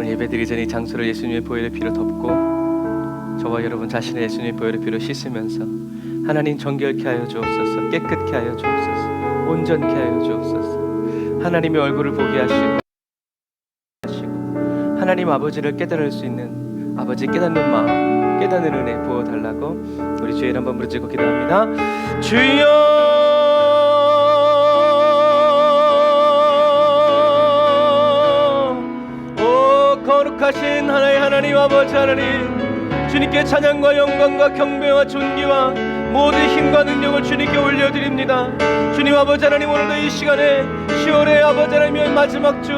오늘 예배드리기 전에 이 장소를 예수님의 보혈의 피로 덮고 저와 여러분 자신을 예수님의 보혈의 피로 씻으면서 하나님 정결케 하여 주옵소서, 깨끗케 하여 주옵소서, 온전케 하여 주옵소서. 하나님의 얼굴을 보게 하시고 하나님 아버지를 깨달을 수 있는 아버지 깨닫는 마음, 깨닫는 은혜 부어달라고 우리 주의 이름 한번 부르짖고 기도합니다. 주여, 거룩하신 하나의 하나님 아버지 하나님, 주님께 찬양과 영광과 경배와 존귀와 모든 힘과 능력을 주님께 올려드립니다. 주님 아버지 하나님, 오늘도 이 시간에 10월의 아버지 하나님의 마지막 주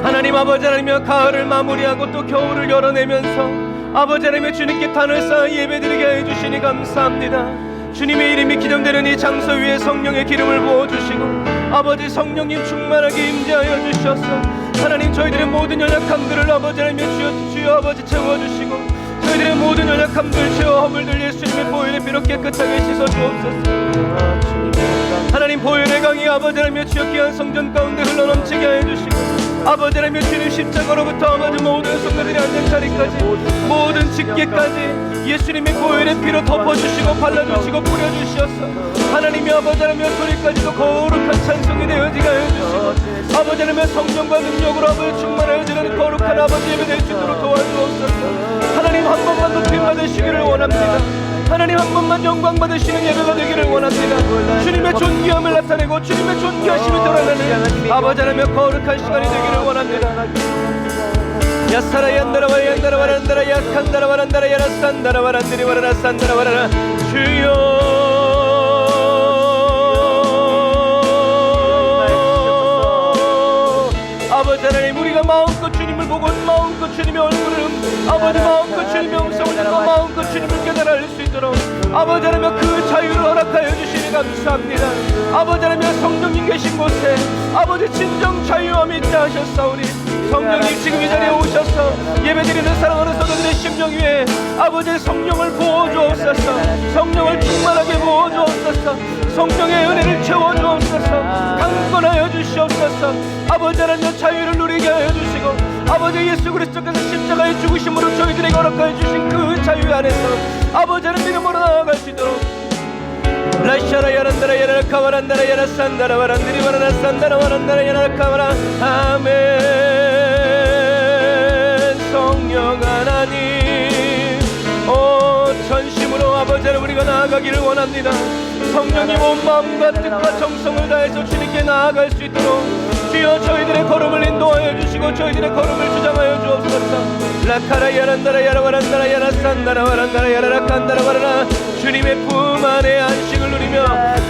하나님 아버지 하나님의 가을을 마무리하고 또 겨울을 열어내면서 아버지 하나님의 주님께 단을 쌓아 예배드리게 해주시니 감사합니다. 주님의 이름이 기념되는 이 장소 위에 성령의 기름을 부어주시고 아버지 성령님 충만하게 임재하여 주셔서 하나님 저희들의 모든 연약함들을 아버지 하나님의 주여 아버지 채워주시고 저희들의 모든 연약함들 죄와 허물들 예수님의 보혈의 피로 깨끗하게 씻어주옵소서. 하나님 보혈의 강이 아버지 하나님의 주여 귀한 성전 가운데 흘러넘치게 해주시고 아버지 하나님의 주님 십자가로부터 아버지 모든 성도들이 앉은 자리까지 모든 직계까지 예수님의 보혈의 피로 덮어주시고 발라주시고 뿌려주시었어. 하나님의 아버지 하나님의 소리까지도 거룩한 찬송이 되어지게 해주시고 아버지 하나님의 성령과 능력으로 아버지 충만해지는 거룩한 아버지 예배 될 수 있도록 도와주옵소서. 하나님 한 번만 높임 받으시기를 원합니다. 하나님 한 번만 영광 받으시는 예배가 되기를 원합니다. 주님의 존귀함을 나타내고 주님의 존귀하심이 드러나는 아버지 하나님의 거룩한 시간이 되기를 원합니다. 야사라 얀다라와 얀다라와 란다라 약한다라와 란다라 야라산다라와 란드리와 라산다라와 라라. 주여 아버지 하나님, 우리가 마음껏 주님을 보고 마음껏 주님의 얼굴을 아버지 마음껏 주님의 음성을 듣고 마음껏 주님을 깨달아 알 수 있도록 아버지 하나님 그 자유를 허락하여 주시니 감사합니다. 아버지 하나님 성령님 계신 곳에 아버지 진정 자유함이 있다 하셨사오니 성령님 지금 이 자리에 오셔서 예배드리는 사랑하는 성도들의 심령 위에 아버지의 성령을 부어주옵소서. 성령을 충만하게 부어주옵소서. 성령의 은혜를 채워주옵소서. 강건하여 주시옵소서. 아버지 하나님 자유를 누리게 하여 주시고 아버지 예수 그리스도께서 십자가의 죽으심으로 저희들에게 허락하여 주신 그 자유 안에서 아버지 하나님 이름으로 나아갈 수 있도록 라샤라 야란다라 야라카와란다라 야라산다라 와란드리 와라산다라 와란다라 야라카와라. 아멘. 성령 하나님, 전심으로 아버지 하나님 우리가 나아가기를 원합니다. 성령님 온 마음과 뜻과 정성을 다해서 주님께 나아갈 수 있도록 주여 저희들의 걸음을 인도하여 주시고 저희들의 걸음을 주장하여 주옵소서. 라카라 야란다라 야라와란다라 야라산다라 와란다라 야라라칸다라 와라라. 주님의 품 안에 안식을 누리며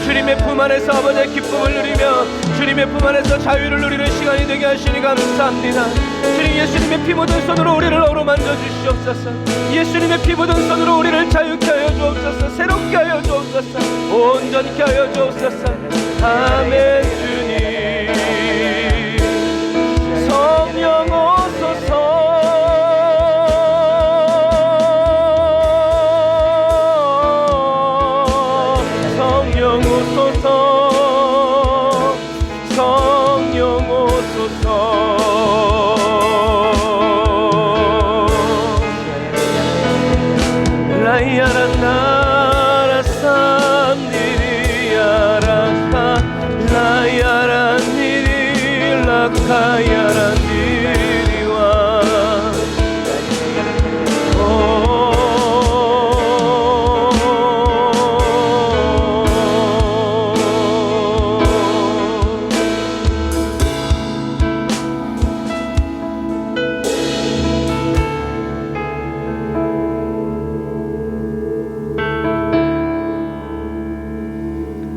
주님의 품 안에서 아버지의 기쁨을 누리며 주님의 품 안에서 자유를 누리는 시간이 되게 하시니 감사합니다. 주님 예수님의 피 묻은 손으로 우리를 어루만져 주시옵소서. 예수님의 피 묻은 손으로 우리를 자유케 하여 주옵소서. 새롭게 하여 주옵소서. 온전케 하여 주옵소서. 아멘. 주님 성령 오소서.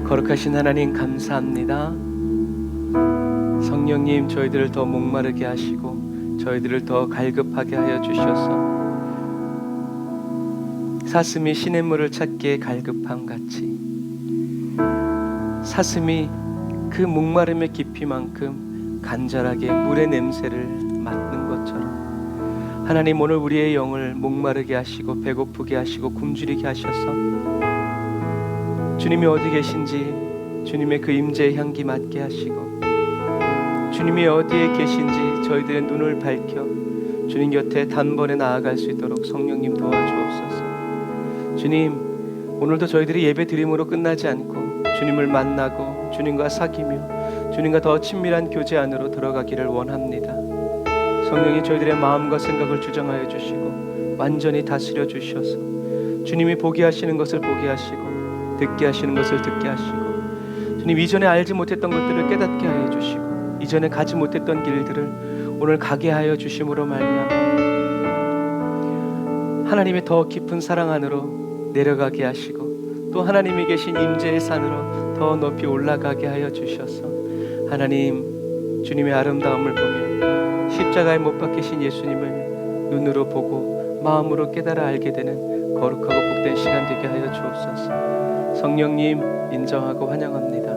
거룩하신 하나님 감사합니다. 성령님 저희들을 더 목마르게 하시고 저희들을 더 갈급하게 하여 주셔서 사슴이 시냇물을 찾기에 갈급함 같이 사슴이 그 목마름의 깊이만큼 간절하게 물의 냄새를 맡는 것처럼 하나님 오늘 우리의 영을 목마르게 하시고 배고프게 하시고 굶주리게 하셔서 주님이 어디 계신지 주님의 그 임재의 향기 맡게 하시고 주님이 어디에 계신지 저희들의 눈을 밝혀 주님 곁에 단번에 나아갈 수 있도록 성령님 도와주옵소서. 주님, 오늘도 저희들이 예배 드림으로 끝나지 않고 주님을 만나고 주님과 사귀며 주님과 더 친밀한 교제 안으로 들어가기를 원합니다. 성령이 저희들의 마음과 생각을 주장하여 주시고 완전히 다스려 주셔서 주님이 보게 하시는 것을 보게 하시고 듣게 하시는 것을 듣게 하시고 주님 이전에 알지 못했던 것들을 깨닫게 하여 주시고 이전에 가지 못했던 길들을 오늘 가게 하여 주심으로 말미암아 하나님의 더 깊은 사랑 안으로 내려가게 하시고 또 하나님이 계신 임재의 산으로 더 높이 올라가게 하여 주셔서 하나님 주님의 아름다움을 보며 십자가에 못 박히신 예수님을 눈으로 보고 마음으로 깨달아 알게 되는 거룩하고 복된 시간 되게 하여 주옵소서. 성령님 인정하고 환영합니다.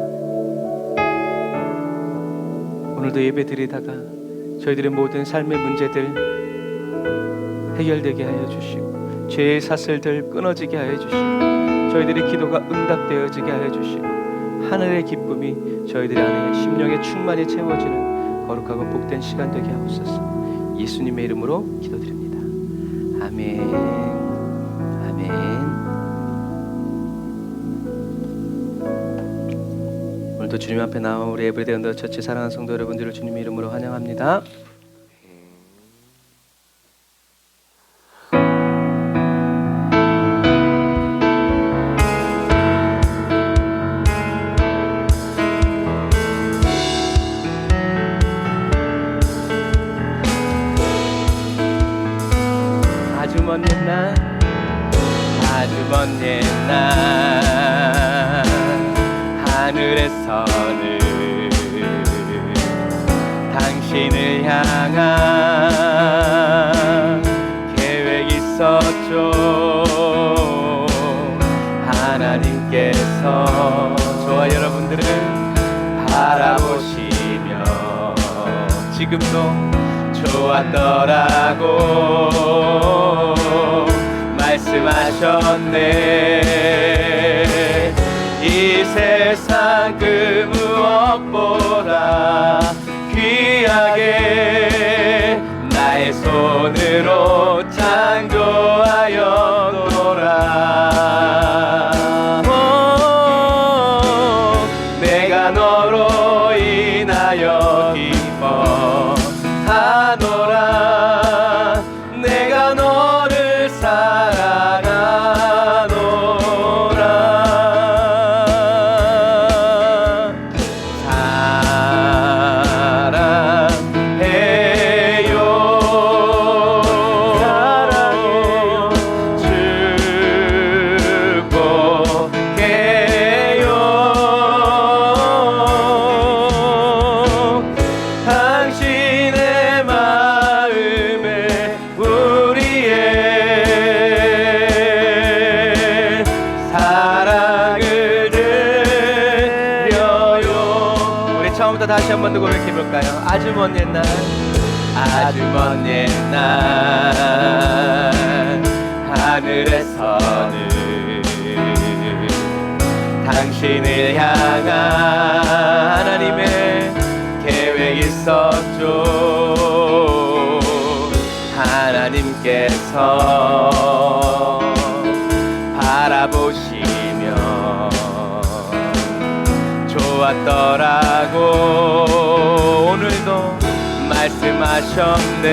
오늘도 예배 드리다가 저희들의 모든 삶의 문제들 해결되게 하여 주시고 죄의 사슬들 끊어지게 하여 주시고 저희들의 기도가 응답되어지게 하여 주시고 하늘의 기쁨이 저희들의 안에 심령에 충만히 채워지는 거룩하고 복된 시간 되게 하옵소서. 예수님의 이름으로 기도드립니다. 아멘. 아멘. 오늘도 주님 앞에 나온 우리 에브리데이 언더처치 사랑하는 성도 여러분들을 주님의 이름으로 환영합니다. 아주 먼 옛날 하늘에서는 당신을 향한 계획이 있었죠. 하나님께서 저와 여러분들을 바라보시며 지금도 좋았더라고 말씀하셨네. 이 세상 그 무엇보다 귀하게 나의 손으로 창조하였노라. 내가 너로 인하여 기뻐하노라. 내가 너를 사랑하노라. 사랑해요. 사랑해요. 축복해요. 당신의 마음에 우리의 사랑을 드려요. 우리 처음부터 다시 한 번 더 고백해볼까요? 아주 먼 옛날 아주 먼 옛날 하늘에서는 당신을 향한 하나님의 계획이 있었죠. 하나님께서 바라보시며 좋았더라고 오늘도 말씀하셨네.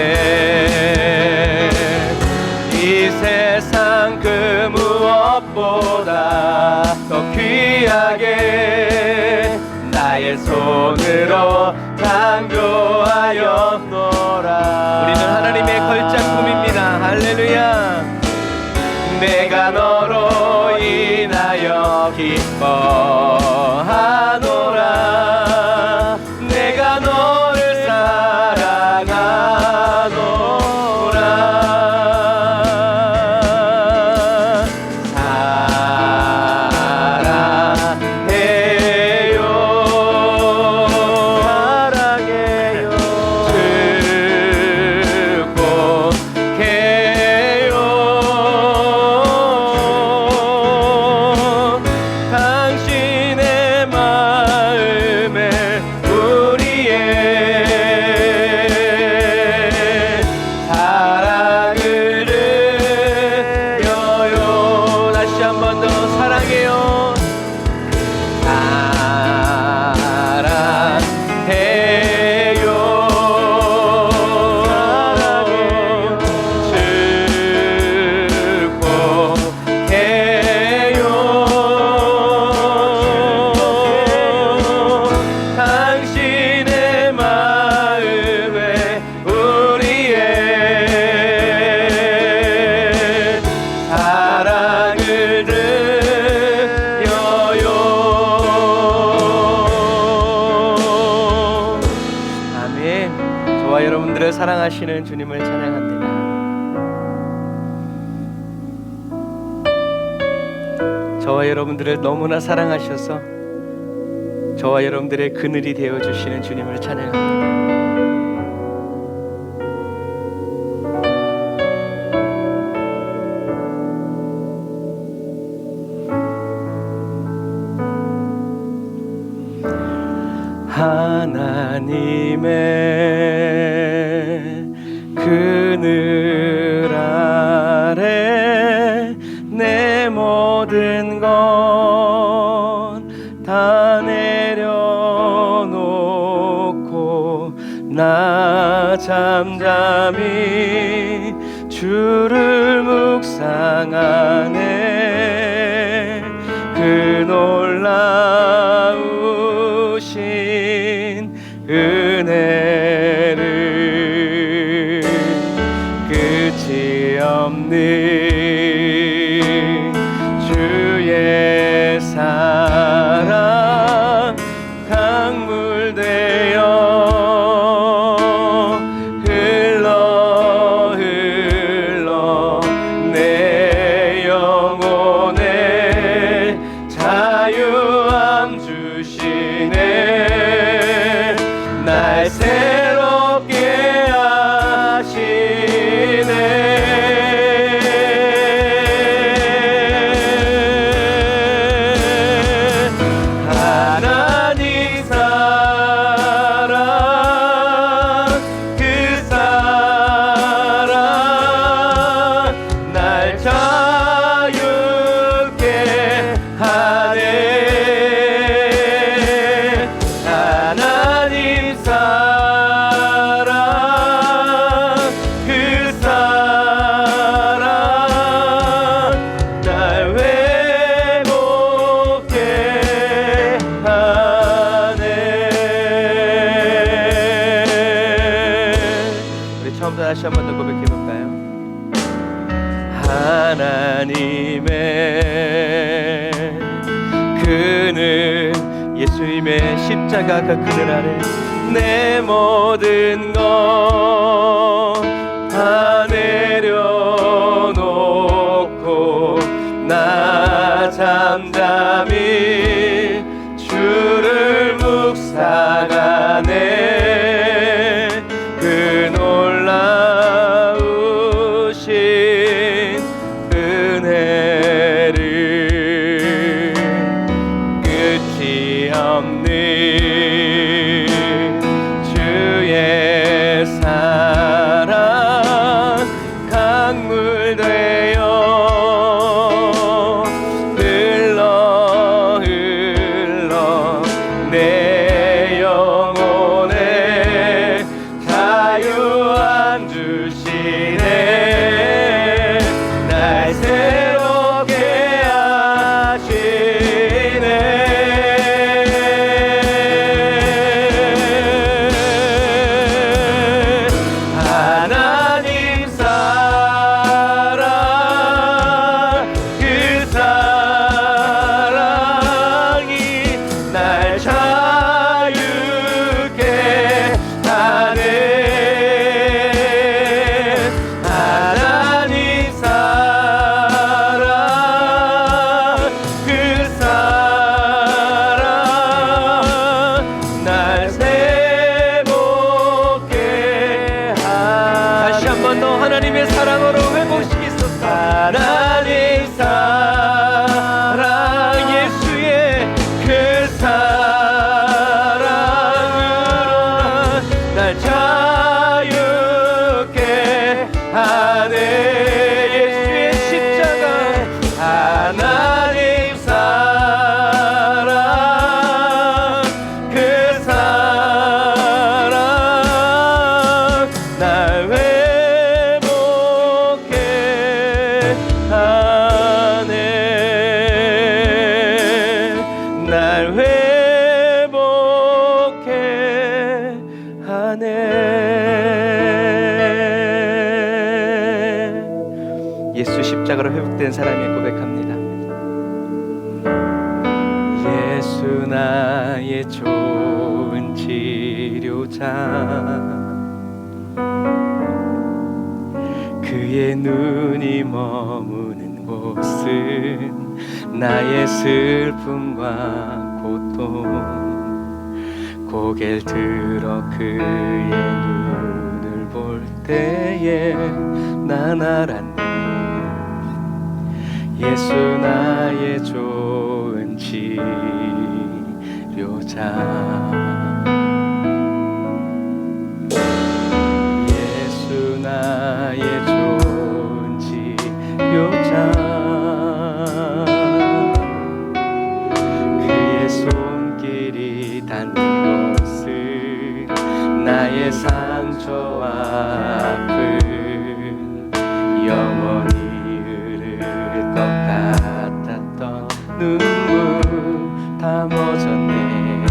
이 세상 그 무엇보다 더 귀하게 나의 손으로 창조하였노라. 우리는 하나님의 걸작품입니다. 할렐루야. 내가 너로 인하여 기뻐하노라. 내가 너를 사랑하노라. 사랑해요. 사랑해요. 여러분들을 사랑하시는 주님을 찬양합니다. 저와 여러분들을 너무나 사랑하셔서 저와 여러분들의 그늘이 되어주시는 주님을 찬양합니다. 하나님의 그늘 아래 내 모든 건 다 내려놓고 나 잠잠히 주를 묵상하네. 그 놀라우신 은혜를 끝이 없는 주의 사랑 강물 되어 흘러 내 영혼에 자유함 주시네. 날 새롭게 하시네. 하나님 사랑 그 사랑 날 자유케 하네. 하나님 사랑 그 사랑 날 회복케 하네. 우리 처음부터 다시 한 번 더 고백해 볼까요? 하나님의 그늘, 예수님의 십자가 그 그늘 아래 내 모든 것 다 내려놓고 나 잠잠히 주를 묵상하네. 그 놀라우신 은혜를 끝이 없는 주의 사랑 강물 되어 흘러 내 영혼에 자유함 주시네. 날 새롭게 하시네. 하나님 사랑 그 사랑이 날 자유케 하네. 하나님 사랑 그 사랑 날 회복케 하네. 다시 한 번 더 하나님의 사랑으로 회복시키소서. 하나님 사랑 예수의 그 사랑으로 날 자유케 하네. 예수의 십자가 하나님 사랑 그 사랑 날 회복케 하네. 날 회복케 하네. 예수 십자가로 회복된 사람이 고백합니다. 예수 나의 좋은 치료자, 그의 눈이 머무는 곳은 나의 슬픔과 고통. 고개를 들어 그의 눈을 볼 때에 난 알았네. 예수 나의 좋은 치료자. 예수 나의 좋은 치료자. 그의 손길이 닿는 곳은 나의 상처와 아픔 영원히 흐를 것 같았던 눈물 다 멎었네.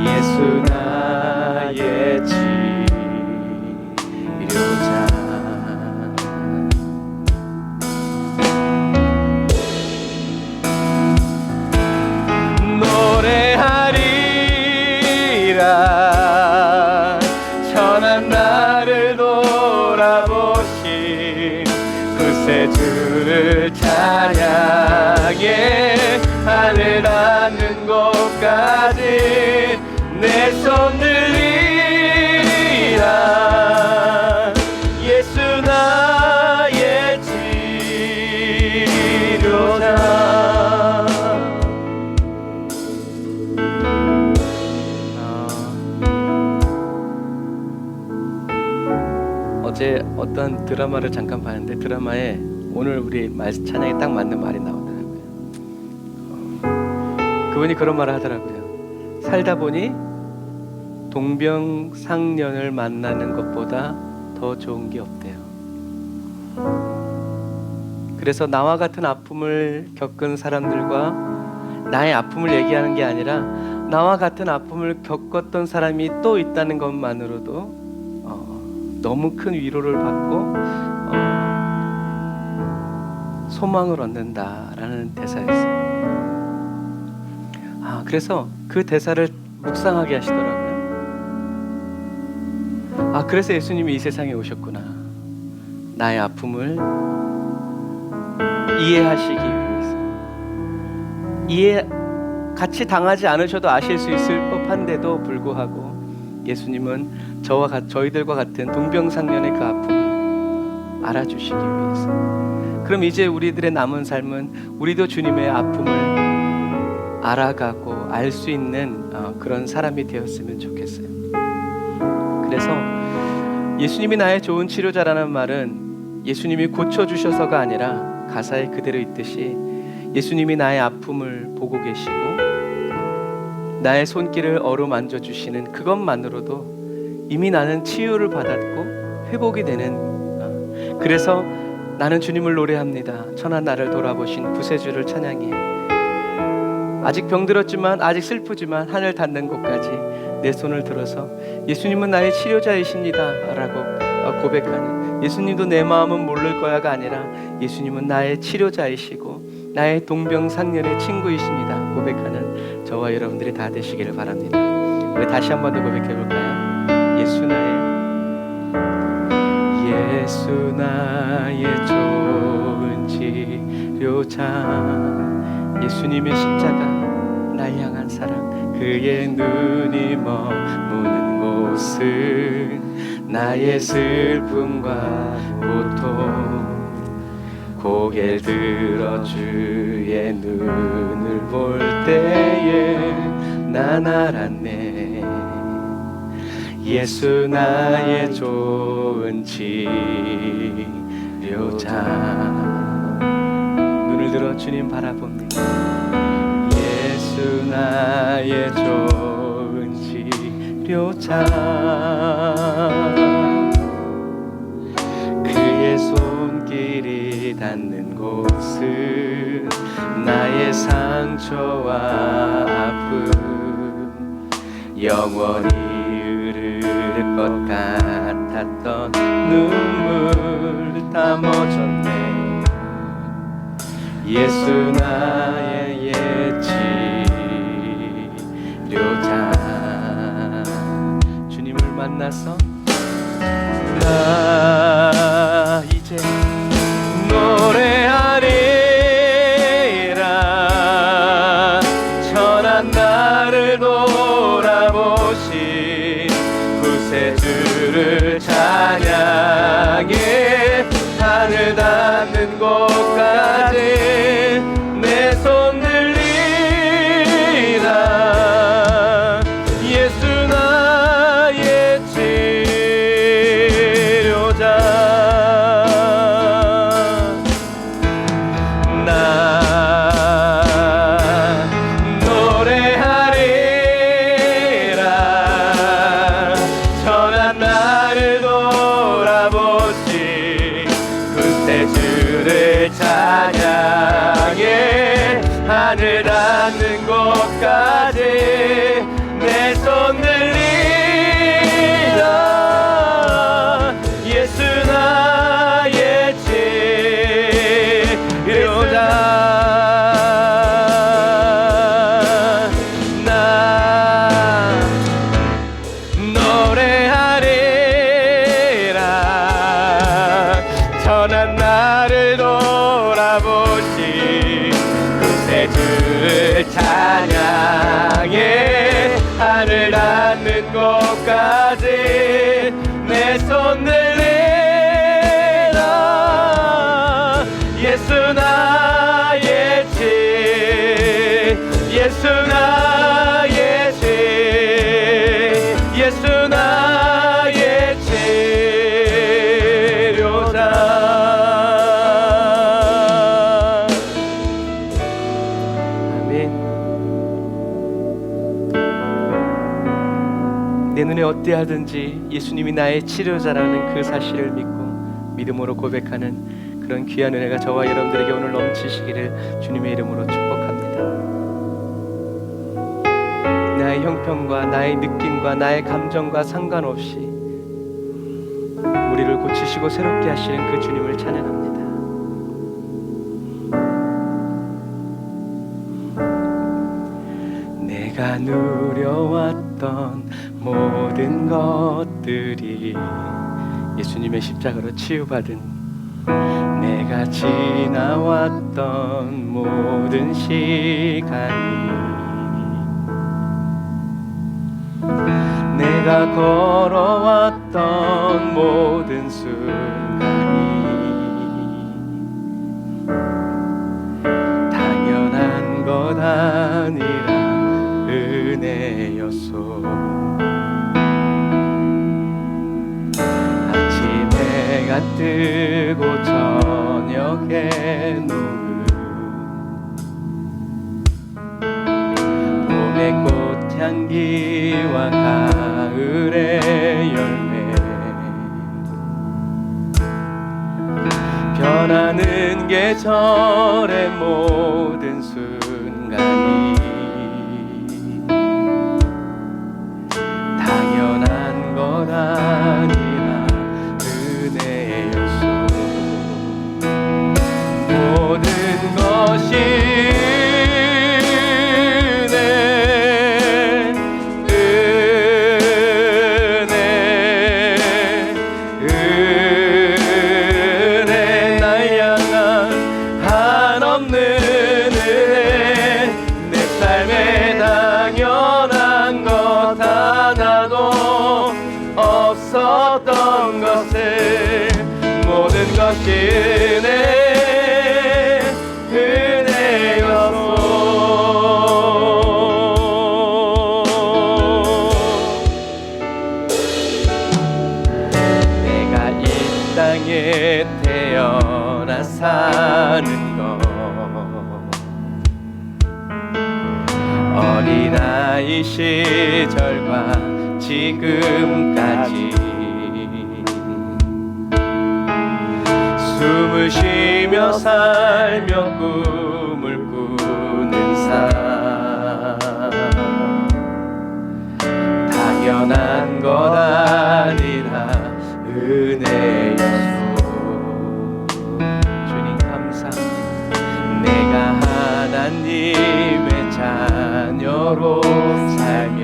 예수 나의 치료자. 노래하리라 천한 나를 돌아보신 구세주를 찬양해 하늘 닿는 곳까지 내 손 들리라. 예수 나의 치료자. 어제 어떤 드라마를 잠깐 봤는데 드라마에 오늘 우리 찬양에 딱 맞는 말이 나오더라고요. 그분이 그런 말을 하더라고요. 살다 보니 동병상련을 만나는 것보다 더 좋은 게 없대요. 그래서 나와 같은 아픔을 겪은 사람들과 나의 아픔을 얘기하는 게 아니라 나와 같은 아픔을 겪었던 사람이 또 있다는 것만으로도 너무 큰 위로를 받고 소망을 얻는다라는 대사였어요. 그래서 그 대사를 묵상하게 하시더라고요. 그래서 예수님이 이 세상에 오셨구나. 나의 아픔을 이해하시기 위해서. 같이 당하지 않으셔도 아실 수 있을 법한데도 불구하고 예수님은 저희들과 같은 동병상련의 그 아픔을 알아주시기 위해서. 그럼 이제 우리들의 남은 삶은 우리도 주님의 아픔을 알아가고 알 수 있는 그런 사람이 되었으면 좋겠어요. 그래서 예수님이 나의 좋은 치료자라는 말은 예수님이 고쳐주셔서가 아니라 가사에 그대로 있듯이 예수님이 나의 아픔을 보고 계시고 나의 손길을 어루만져 주시는 그것만으로도 이미 나는 치유를 받았고 회복이 되는. 그래서 나는 주님을 노래합니다. 천한 나를 돌아보신 구세주를 찬양해. 아직 병들었지만 아직 슬프지만 하늘 닿는 곳까지 내 손을 들어서 예수님은 나의 치료자이십니다 라고 고백하는. 예수님도 내 마음은 모를 거야가 아니라 예수님은 나의 치료자이시고 나의 동병상련의 친구이십니다 고백하는 저와 여러분들이 다 되시기를 바랍니다. 우리 다시 한 번 더 고백해 볼까요? 예수 나의 좋은 치료자. 예수님의 십자가 날 향한 사랑. 그의 눈이 머무는 곳은 나의 슬픔과 고통. 고개를 들어 주의 눈을 볼 때에 난 알았네. 예수 나의 좋은 치료자. 눈을 들어 주님 바라봅니다. 예수 나의 좋은 치료자. 그의 손길이 닿는 곳은 나의 상처와 아픔 영원히 흐를 것 같았던 눈물 다 멎었네. 예수 나의 치료자. 주님을 만나서 나 나를 돌아보시 그때 주를 찬양해 하늘 닿는 곳까지 내 손 들리라 예수 나의 치료자 나 노래하리라 전한 나를 돌아보시 그새 주를 찬양해 하늘 닿는 곳까지 내 손 들리라 예수 나의 치 예수 나의 치 예수 나의 치료자 아멘. 내 눈에 어때하든지 예수님이 나의 치료자라는 그 사실을 믿고 믿음으로 고백하는 그런 귀한 은혜가 저와 여러분들에게 오늘 넘치시기를 주님의 이름으로 축복합니다. 나의 형편과 나의 느낌과 나의 감정과 상관없이 우리를 고치시고 새롭게 하시는 그 주님을 찬양합니다. 내가 누려왔던 모든 것들이 예수님의 십자가로 치유받은 내가 지나왔던 모든 시간이 내가 걸어왔던 모든 순간이 당연한 것 아니라 은혜였소 아침에 해가 뜨고 저녁에 노을 봄의 꽃향기와 가을의 열매 변하는 계절의 모든 순간이 당연한 것 아니라 은혜였소 모든 것이 없었던 것을 모든 것이 은혜였소 내가 이 땅에 태어나 사는 것 어린아이 시절과 지금까지 숨을 쉬며 살며 꿈을 꾸는 삶 당연한 것 아니라 은혜였소 주님 감사합니다 내가 하나님의 자녀로 살며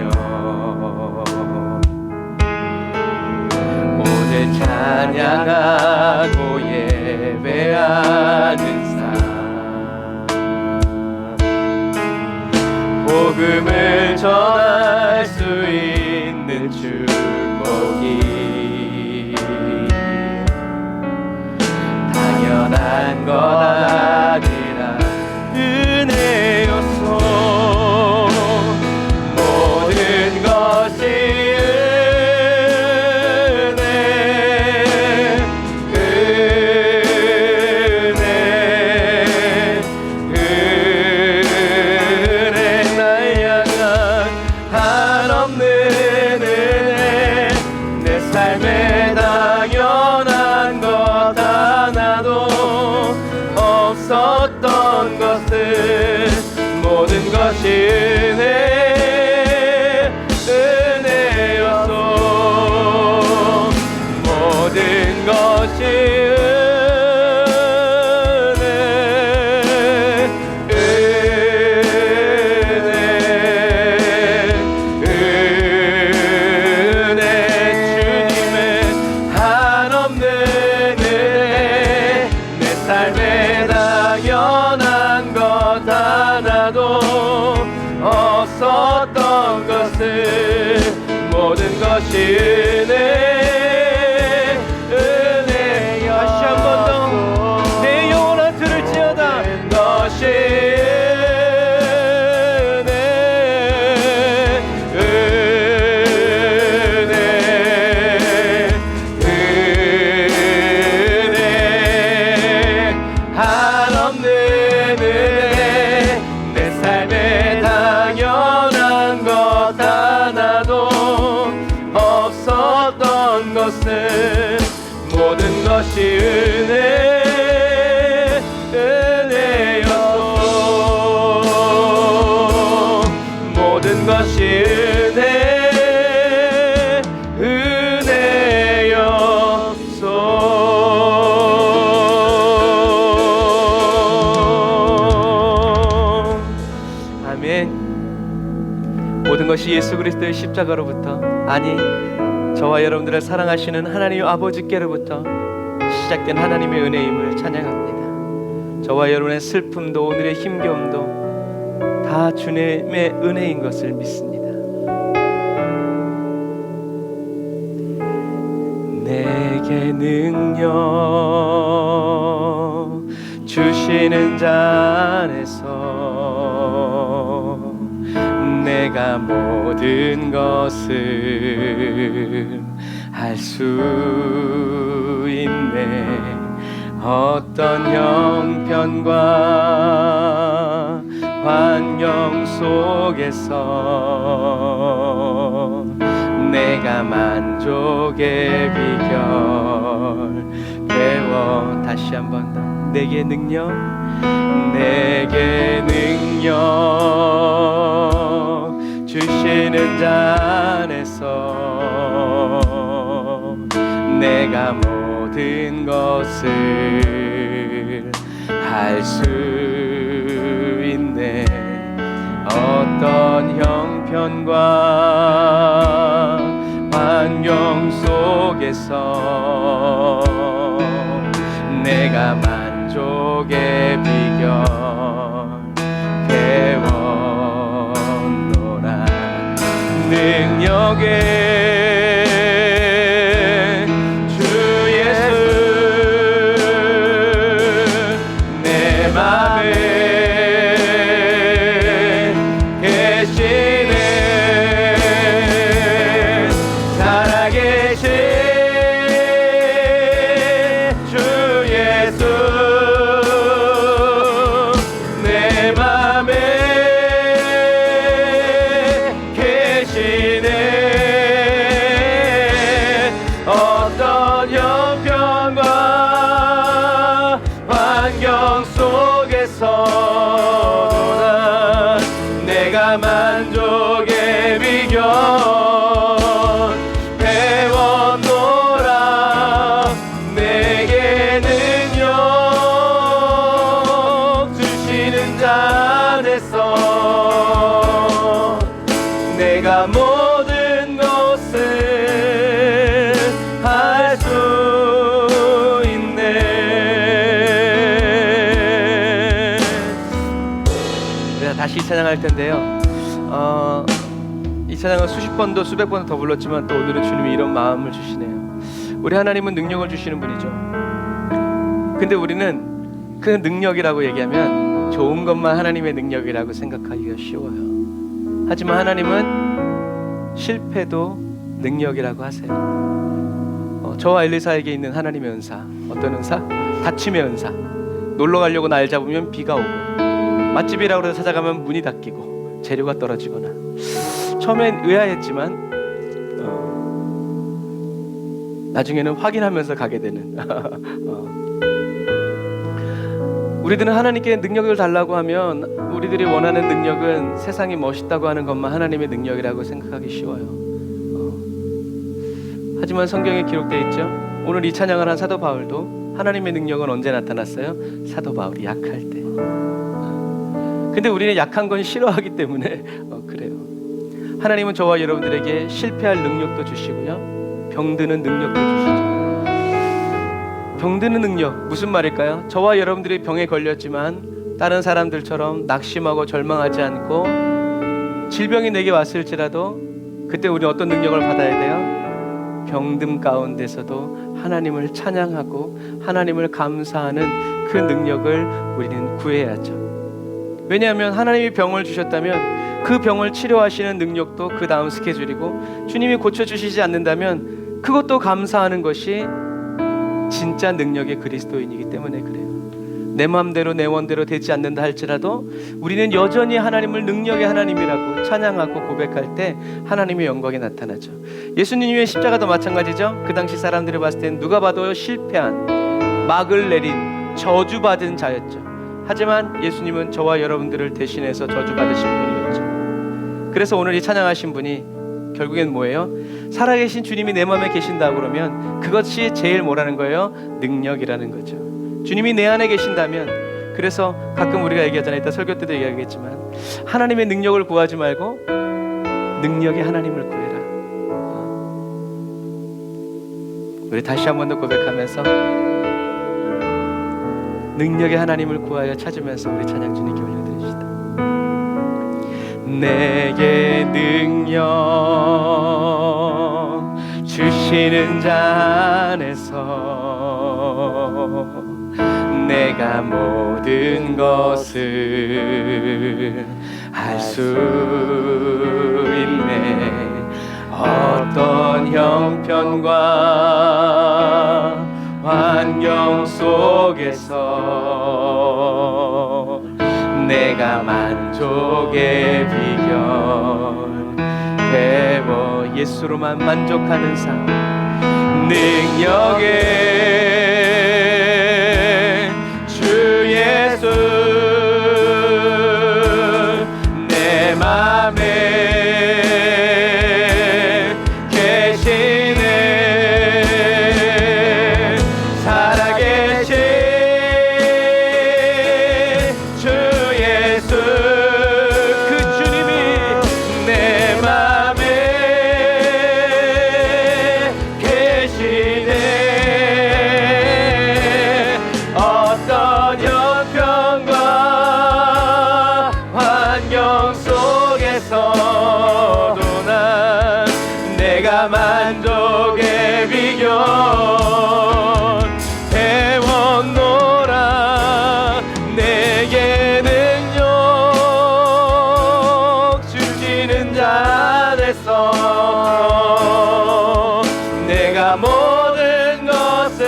찬양하고 예배하는 삶 복음을 전할 수 있는 축복이 당연한 것 아니라 은혜였소 모든 것이 삶의 삶에 당연한 것 하나도 없었던 것을 모든 것이 은혜였소. 모든 것이 없었던 것을 모든 것이 은혜여. 다시 한 번 더 내 영혼아 들을지어다. 모든 것이 은혜 한없는 은혜. 내 삶에 당연한 것 하나도 없었던 것은 모든 것이 은혜였소. 모든 것이 은혜였소. 아멘. 모든 것이 예수 그리스도의 십자가로부터, 아니 저와 여러분들을 사랑하시는 하나님 아버지께로부터 시작된 하나님의 은혜임을 찬양합니다. 저와 여러분의 슬픔도 오늘의 힘겨움도 다 주님의 은혜인 것을 믿습니다. 내게 능력 주시는 자 안에서 내가 모든 것을 할 수 있네. 어떤 형편과 환경 속에서 내가 만족의 비결 배워. 다시 한 번 더 내게 능력 주시는 자 안에서 내가 모든 것을 할 수 있네. 어떤 형편과 환경 속에서 내가 만족의 비결 배웠노라. 능력의 주 예수 내 맘에 계시네. 살아계신 주 예수 내 맘에 계시네. 어떤 형편과 환경 속에서 내가 만족의 비결 배웠노라. 내게 능력 주시는 자 안에서 내가 모든 것을 할 수 있네. 우리가 다시 찬양할 텐데요. 이 찬양은 수십 번도 수백 번도 더 불렀지만 또 오늘은 주님이 이런 마음을 주시네요. 우리 하나님은 능력을 주시는 분이죠. 근데 우리는 그 능력이라고 얘기하면 좋은 것만 하나님의 능력이라고 생각하기가 쉬워요. 하지만 하나님은 실패도 능력이라고 하세요. 저와 엘리사에게 있는 하나님의 은사, 어떤 은사? 닫힘의 은사. 놀러 가려고 날 잡으면 비가 오고, 맛집이라고 해서 찾아가면 문이 닫히고, 재료가 떨어지거나. 처음엔 의아했지만 나중에는 확인하면서 가게 되는 우리들은 하나님께 능력을 달라고 하면 우리들이 원하는 능력은 세상이 멋있다고 하는 것만 하나님의 능력이라고 생각하기 쉬워요. 하지만 성경에 기록되어 있죠. 오늘 이 찬양을 한 사도 바울도 하나님의 능력은 언제 나타났어요? 사도 바울이 약할 때. 근데 우리는 약한 건 싫어하기 때문에 그래요. 하나님은 저와 여러분들에게 실패할 능력도 주시고요, 병드는 능력도 주시죠. 병드는 능력, 무슨 말일까요? 저와 여러분들이 병에 걸렸지만 다른 사람들처럼 낙심하고 절망하지 않고 질병이 내게 왔을지라도 그때 우리는 어떤 능력을 받아야 돼요? 병듦 가운데서도 하나님을 찬양하고 하나님을 감사하는 그 능력을 우리는 구해야죠. 왜냐하면 하나님이 병을 주셨다면 그 병을 치료하시는 능력도 그 다음 스케줄이고, 주님이 고쳐주시지 않는다면 그것도 감사하는 것이 진짜 능력의 그리스도인이기 때문에 그래요. 내 마음대로 내 원대로 되지 않는다 할지라도 우리는 여전히 하나님을 능력의 하나님이라고 찬양하고 고백할 때 하나님의 영광이 나타나죠. 예수님의 십자가도 마찬가지죠. 그 당시 사람들이 봤을 땐 누가 봐도 실패한, 막을 내린, 저주받은 자였죠. 하지만 예수님은 저와 여러분들을 대신해서 저주받으신 분이었죠. 그래서 오늘 이 찬양하신 분이 결국엔 뭐예요? 살아계신 주님이 내 마음에 계신다고 그러면 그것이 제일 뭐라는 거예요? 능력이라는 거죠. 주님이 내 안에 계신다면, 그래서 가끔 우리가 얘기하잖아요. 이따 설교 때도 얘기하겠지만 하나님의 능력을 구하지 말고 능력의 하나님을 구해라. 우리 다시 한 번 더 고백하면서 능력의 하나님을 구하여 찾으면서 우리 찬양 주님께 올려드립시다. 내게 능력 주시는 자 안에서 내가 모든 것을 할 수 있네. 어떤 형편과 환경 속에서 내가 만족의 비결 배워 예수로만 만족하는 삶, 능력의 주 예수 내 맘에 계시네. 살아계신 주 예수 그 주님이 내 맘에 계시네. 어떤 형편과 환경 속에서도 난 내가 만족의 비결 배웠노라. 내게 능력 주시는 자 안에서 내가 모든 것을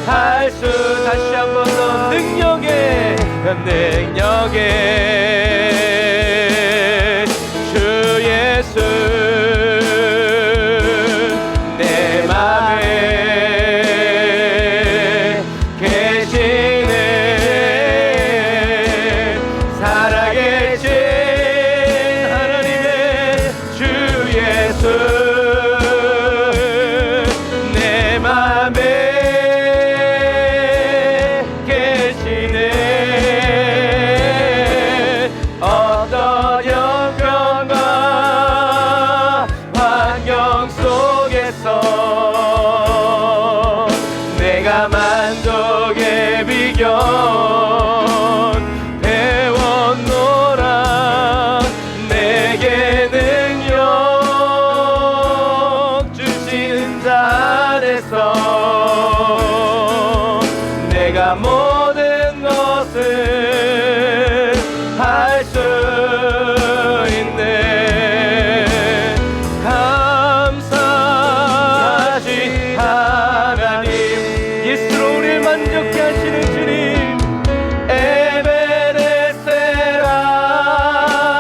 할 수. 다시 한 번 더 능력의 주 예수 내 맘에 계시네. 살아계신 하나님의 주 예수 내 맘에 계시네. 어떤 형편과 환경 속에서 내가 만족의 비결 배웠노라. 내게 능력 주시는 자 안에서 내가 모든 것을 할 수 있네. 감사하지 하나님. 예수로 우리를 만족케 하시는 주님.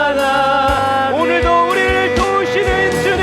에베레스라나 오늘도 우리를 도우시는 주님.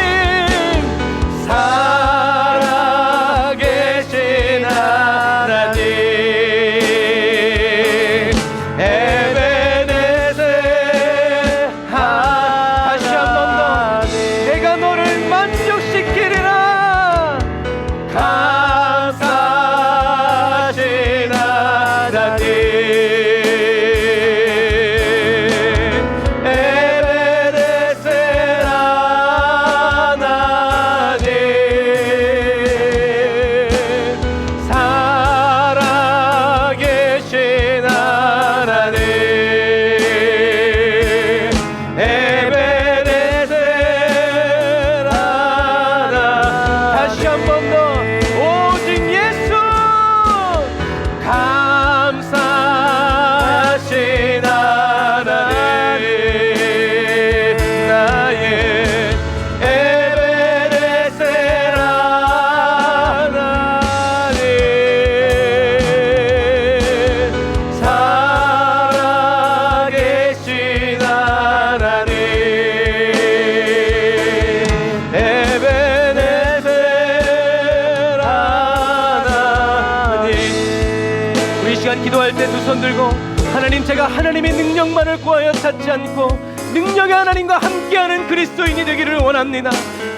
또한 기도할 때 두 손 들고 하나님, 제가 하나님의 능력만을 구하여 찾지 않고 능력의 하나님과 함께하는 그리스도인이 되기를 원합니다.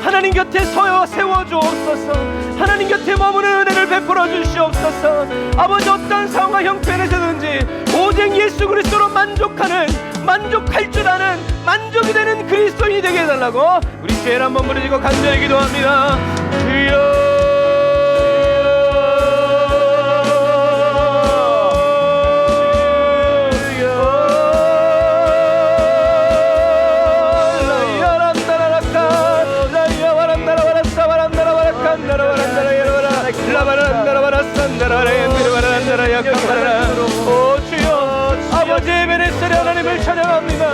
하나님 곁에 세워주옵소서. 하나님 곁에 머무는 은혜를 베풀어 주시옵소서. 아버지, 어떤 상황과 형편에서든지 오직 예수 그리스도로 만족할 줄 아는 만족이 되는 그리스도인이 되게 해달라고 우리 주엘 한번 부르짖고 간절히 기도합니다. 주여, 오 주여, 아버지 에베네셀의 하나님을 찬양합니다.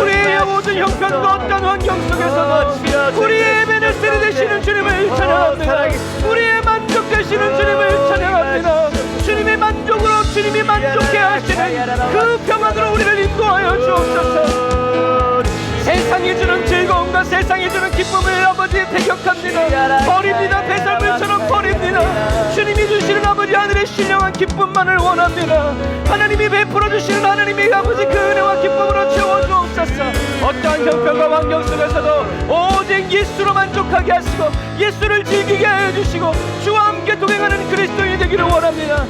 우리의 모든 형편과 어떤 환경 속에서도 우리의 에베네셀이 되시는 주님을 찬양합니다. 우리의 만족 되시는 주님을 찬양합니다. 주님의 만족으로 주님이 만족해 하시는 그 평안으로 우리를 인도하여 주옵소서. 세상이 주는 즐거움과 세상이 주는 기쁨을 아버지 대격합니다. 버립니다. 배설물처럼 버립니다. 주님이 주시는 아버지 하늘의 신령한 기쁨만을 원합니다. 하나님이 베풀어 주시는 하나님의 아버지 그 은혜와 기쁨으로 채워주옵소서. 어떠한 형편과 환경 속에서도 오직 예수로 만족하게 하시고 예수를 즐기게 하여 주시고 주와 함께 동행하는 그리스도인이 되기를 원합니다.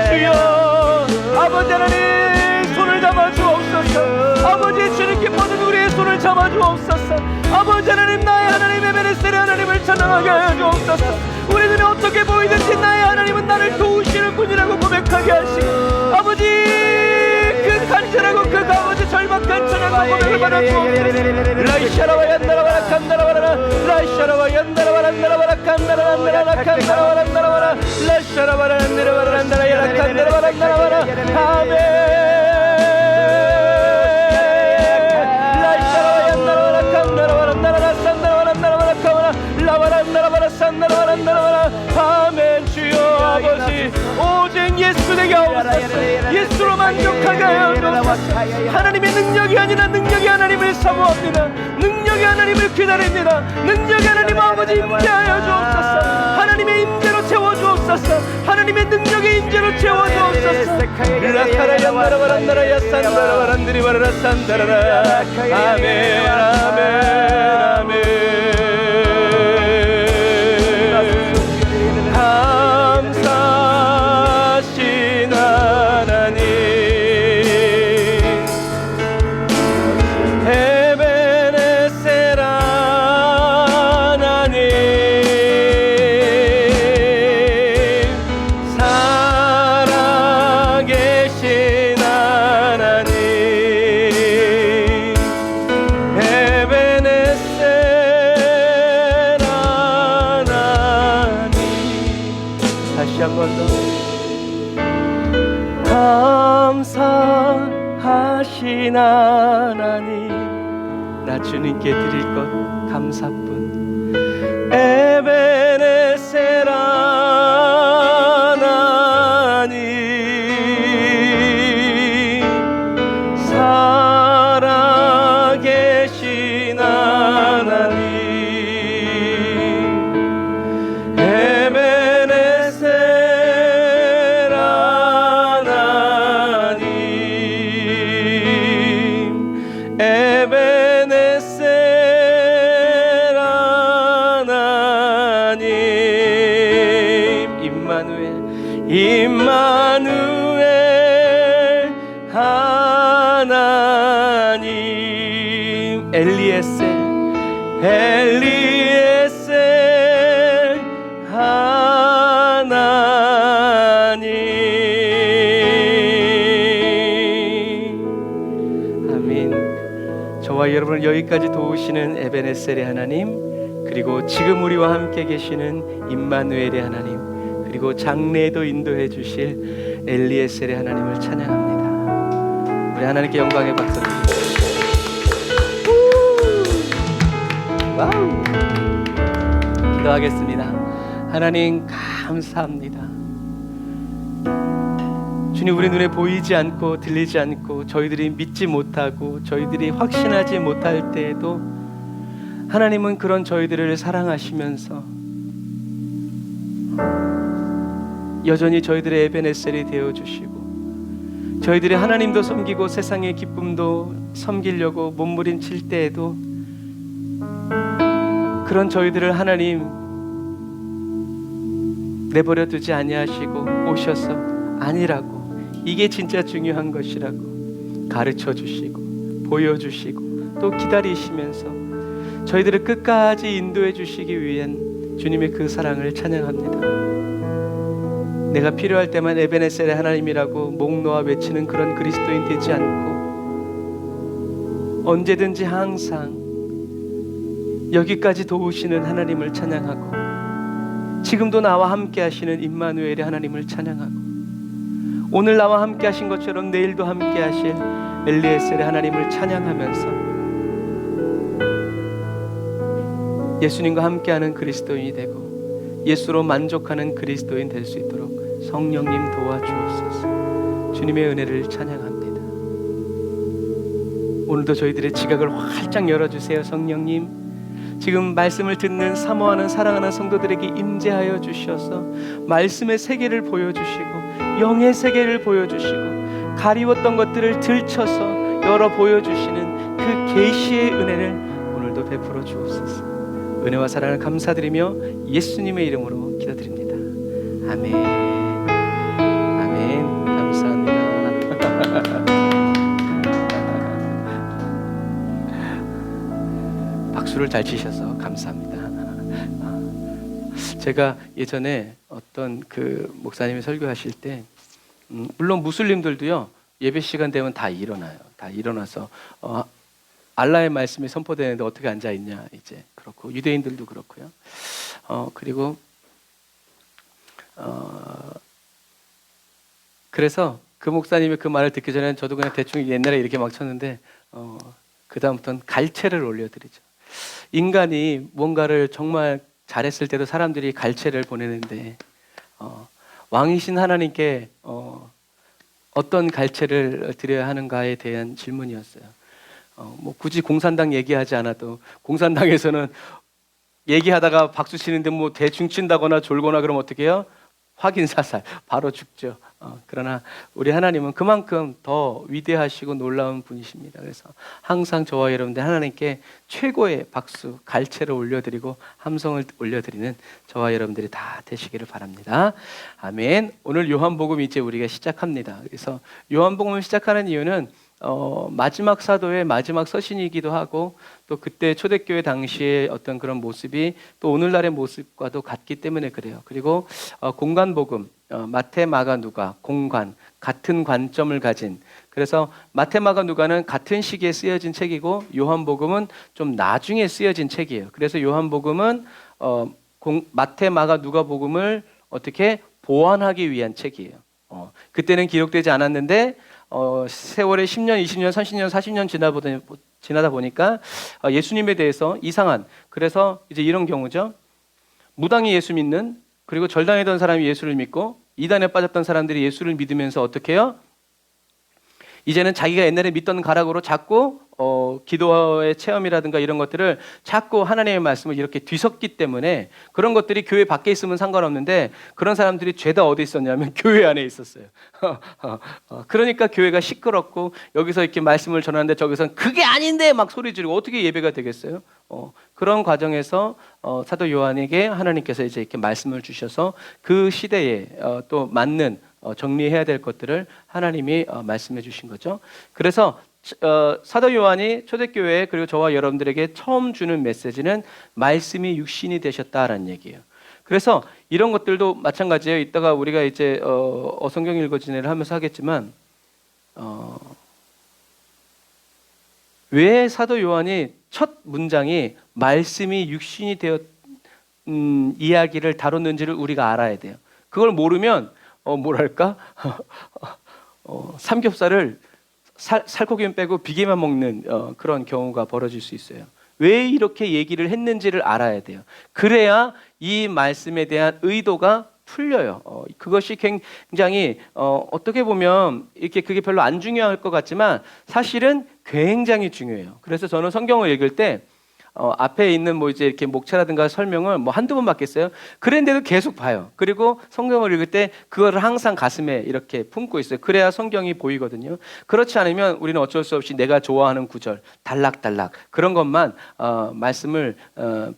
주여, 아버지 하나님 손을 잡아 주옵소서. 아버지, 주님께 모든 우리의 손을 잡아 주옵소서. 아버지 하나님, 나의 하나님 에베네셀의 하나님을 찬양하게 하여 주옵소서. 우리 눈에 어떻게 보이든지 나의 하나님은 나를 도우시는 분이라고 고백하게 하시고 아버지, 그 간절하고 그 아버지 절박한 찬양과 고백을 받아 주옵소서. 라이샤라와 얀다라바라 칸다라바라 라이샤라와 얀다라바라 칸다라바라 칸다라바라 칸다라바라 라이샤라바라 얀다라바라 칸다라바라 칸다라바라 아멘. 아멘. 주여 아버지, 오직 예수 되게 하옵소서. 예수로 만족하게 하여 주옵소서. 하나님의 능력이 아니라 능력의 하나님을 사모합니다. 능력의 하나님을 기다립니다. 능력의 하나님 아버지 임재하여 주옵소서. 하나님의 임재로 채워주옵소서. 하나님의 능력의 임재로 채워주옵소서. 아멘 아멘 아멘. 감사하신 하나님, 에베네셀 하나님, 살아계신 하나님, 에베네셀 하나님. 다시 한 번 더. 감사하신 하나님, 나 주님께 드릴 것 감사뿐. 에베네셀 하나님, 살아계신 하나님, 에베네셀 하나님, 임마누엘 하나님, 엘리에셀 하나님. 아멘. 저와 여러분을 여기까지 도우시는 에베네셀의 하나님, 그리고 지금 우리와 함께 계시는 임마누엘의 하나님, 그리고 장래에도 인도해 주실 엘리에셀의 하나님을 찬양합니다. 우리 하나님께 영광의 박수 드립니다. 와우. 기도하겠습니다. 하나님 감사합니다. 주님, 우리 눈에 보이지 않고 들리지 않고 저희들이 믿지 못하고 저희들이 확신하지 못할 때에도 하나님은 그런 저희들을 사랑하시면서 여전히 저희들의 에베네셀이 되어주시고 저희들이 하나님도 섬기고 세상의 기쁨도 섬기려고 몸부림칠 때에도 그런 저희들을 하나님 내버려 두지 아니하시고 오셔서 아니라고, 이게 진짜 중요한 것이라고 가르쳐 주시고 보여주시고 또 기다리시면서 저희들을 끝까지 인도해 주시기 위한 주님의 그 사랑을 찬양합니다. 내가 필요할 때만 에베네셀의 하나님이라고 목 놓아 외치는 그런 그리스도인 되지 않고 언제든지 항상 여기까지 도우시는 하나님을 찬양하고 지금도 나와 함께 하시는 임마누엘의 하나님을 찬양하고 오늘 나와 함께 하신 것처럼 내일도 함께 하실 엘리에셀의 하나님을 찬양하면서 예수님과 함께하는 그리스도인이 되고 예수로 만족하는 그리스도인 될 수 있도록 성령님 도와주옵소서. 주님의 은혜를 찬양합니다. 오늘도 저희들의 지각을 활짝 열어주세요. 성령님, 지금 말씀을 듣는 사모하는 사랑하는 성도들에게 임재하여 주셔서 말씀의 세계를 보여주시고 영의 세계를 보여주시고 가리웠던 것들을 들춰서 열어 보여주시는 그 계시의 은혜를 오늘도 베풀어 주옵소서. 은혜와 사랑을 감사드리며 예수님의 이름으로 기도드립니다. 아멘. 아멘. 감사합니다. 박수를 잘 치셔서 감사합니다. 제가 예전에 어떤 그 목사님이 설교하실 때 물론 무슬림들도요 예배 시간 되면 다 일어나요. 다 일어나서 알라의 말씀이 선포되는데 어떻게 앉아 있냐, 이제 그렇고 유대인들도 그렇고요. 그리고 그래서 그 목사님의 그 말을 듣기 전에는 저도 그냥 대충 옛날에 이렇게 막 쳤는데 그 다음부터는 갈채를 올려드리죠. 인간이 뭔가를 정말 잘했을 때도 사람들이 갈채를 보내는데 왕이신 하나님께 어떤 갈채를 드려야 하는가에 대한 질문이었어요. 뭐 굳이 공산당 얘기하지 않아도 공산당에서는 얘기하다가 박수 치는데 뭐 대충 친다거나 졸거나 그러면 어떻게 해요? 확인 사살 바로 죽죠. 그러나 우리 하나님은 그만큼 더 위대하시고 놀라운 분이십니다. 그래서 항상 저와 여러분들 하나님께 최고의 박수, 갈채를 올려드리고 함성을 올려드리는 저와 여러분들이 다 되시기를 바랍니다. 아멘. 오늘 요한복음 이제 우리가 시작합니다. 그래서 요한복음을 시작하는 이유는 마지막 사도의 마지막 서신이기도 하고 또 그때 초대교회 당시의 어떤 그런 모습이 또 오늘날의 모습과도 같기 때문에 그래요. 그리고 공간복음, 마태, 마가, 누가, 공간, 같은 관점을 가진, 그래서 마태, 마가, 누가는 같은 시기에 쓰여진 책이고 요한복음은 좀 나중에 쓰여진 책이에요. 그래서 요한복음은 마태, 마가, 누가복음을 어떻게 보완하기 위한 책이에요. 그때는 기록되지 않았는데 세월의 10년, 20년, 30년, 40년 지나다 보니까 예수님에 대해서 이상한, 그래서 이제 이런 경우죠. 무당이 예수 믿는, 그리고 절당했던 사람이 예수를 믿고 이단에 빠졌던 사람들이 예수를 믿으면서 어떻게 해요? 이제는 자기가 옛날에 믿던 가락으로 자꾸 기도의 체험이라든가 이런 것들을 자꾸 하나님의 말씀을 이렇게 뒤섞기 때문에 그런 것들이 교회 밖에 있으면 상관없는데 그런 사람들이 죄다 어디 있었냐면 교회 안에 있었어요. 그러니까 교회가 시끄럽고 여기서 이렇게 말씀을 전하는데 저기서는 그게 아닌데 막 소리 지르고 어떻게 예배가 되겠어요? 그런 과정에서 사도 요한에게 하나님께서 이제 이렇게 말씀을 주셔서 그 시대에 또 맞는 정리해야 될 것들을 하나님이 말씀해 주신 거죠. 그래서 사도 요한이 초대교회 그리고 저와 여러분들에게 처음 주는 메시지는 말씀이 육신이 되셨다라는 얘기예요. 그래서 이런 것들도 마찬가지예요. 이따가 우리가 이제 성경 읽어 지내를 하면서 하겠지만 왜 사도 요한이 첫 문장이 말씀이 육신이 되었 이야기를 다뤘는지를 우리가 알아야 돼요. 그걸 모르면 뭐랄까 삼겹살을 살코기만 빼고 비계만 먹는 그런 경우가 벌어질 수 있어요. 왜 이렇게 얘기를 했는지를 알아야 돼요. 그래야 이 말씀에 대한 의도가 풀려요. 그것이 굉장히 어떻게 보면 이렇게 그게 별로 안 중요할 것 같지만 사실은 굉장히 중요해요. 그래서 저는 성경을 읽을 때 앞에 있는 뭐 이제 이렇게 목차라든가 설명을 뭐 한두 번 받겠어요? 그랬는데도 계속 봐요. 그리고 성경을 읽을 때 그거를 항상 가슴에 이렇게 품고 있어요. 그래야 성경이 보이거든요. 그렇지 않으면 우리는 어쩔 수 없이 내가 좋아하는 구절, 단락단락 그런 것만 말씀을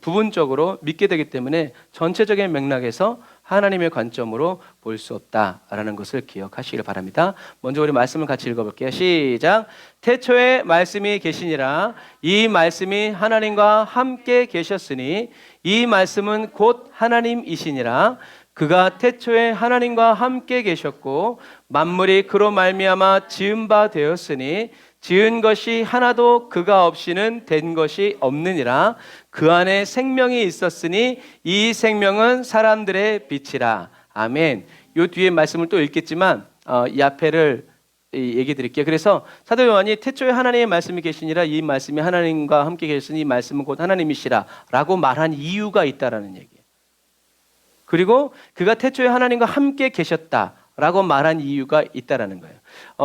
부분적으로 믿게 되기 때문에 전체적인 맥락에서 하나님의 관점으로 볼 수 없다라는 것을 기억하시길 바랍니다. 먼저 우리 말씀을 같이 읽어볼게요. 시작. 태초에 말씀이 계시니라. 이 말씀이 하나님과 함께 계셨으니 이 말씀은 곧 하나님이시니라. 그가 태초에 하나님과 함께 계셨고 만물이 그로 말미암아 지은 바 되었으니 지은 것이 하나도 그가 없이는 된 것이 없느니라. 그 안에 생명이 있었으니 이 생명은 사람들의 빛이라. 아멘. 요 뒤에 말씀을 또 읽겠지만 이 앞에를 얘기 드릴게요. 그래서 사도 요한이 태초에 하나님의 말씀이 계시니라 이 말씀이 하나님과 함께 계시니 이 말씀은 곧 하나님이시라 라고 말한 이유가 있다라는 얘기예요. 그리고 그가 태초에 하나님과 함께 계셨다 라고 말한 이유가 있다라는 거예요.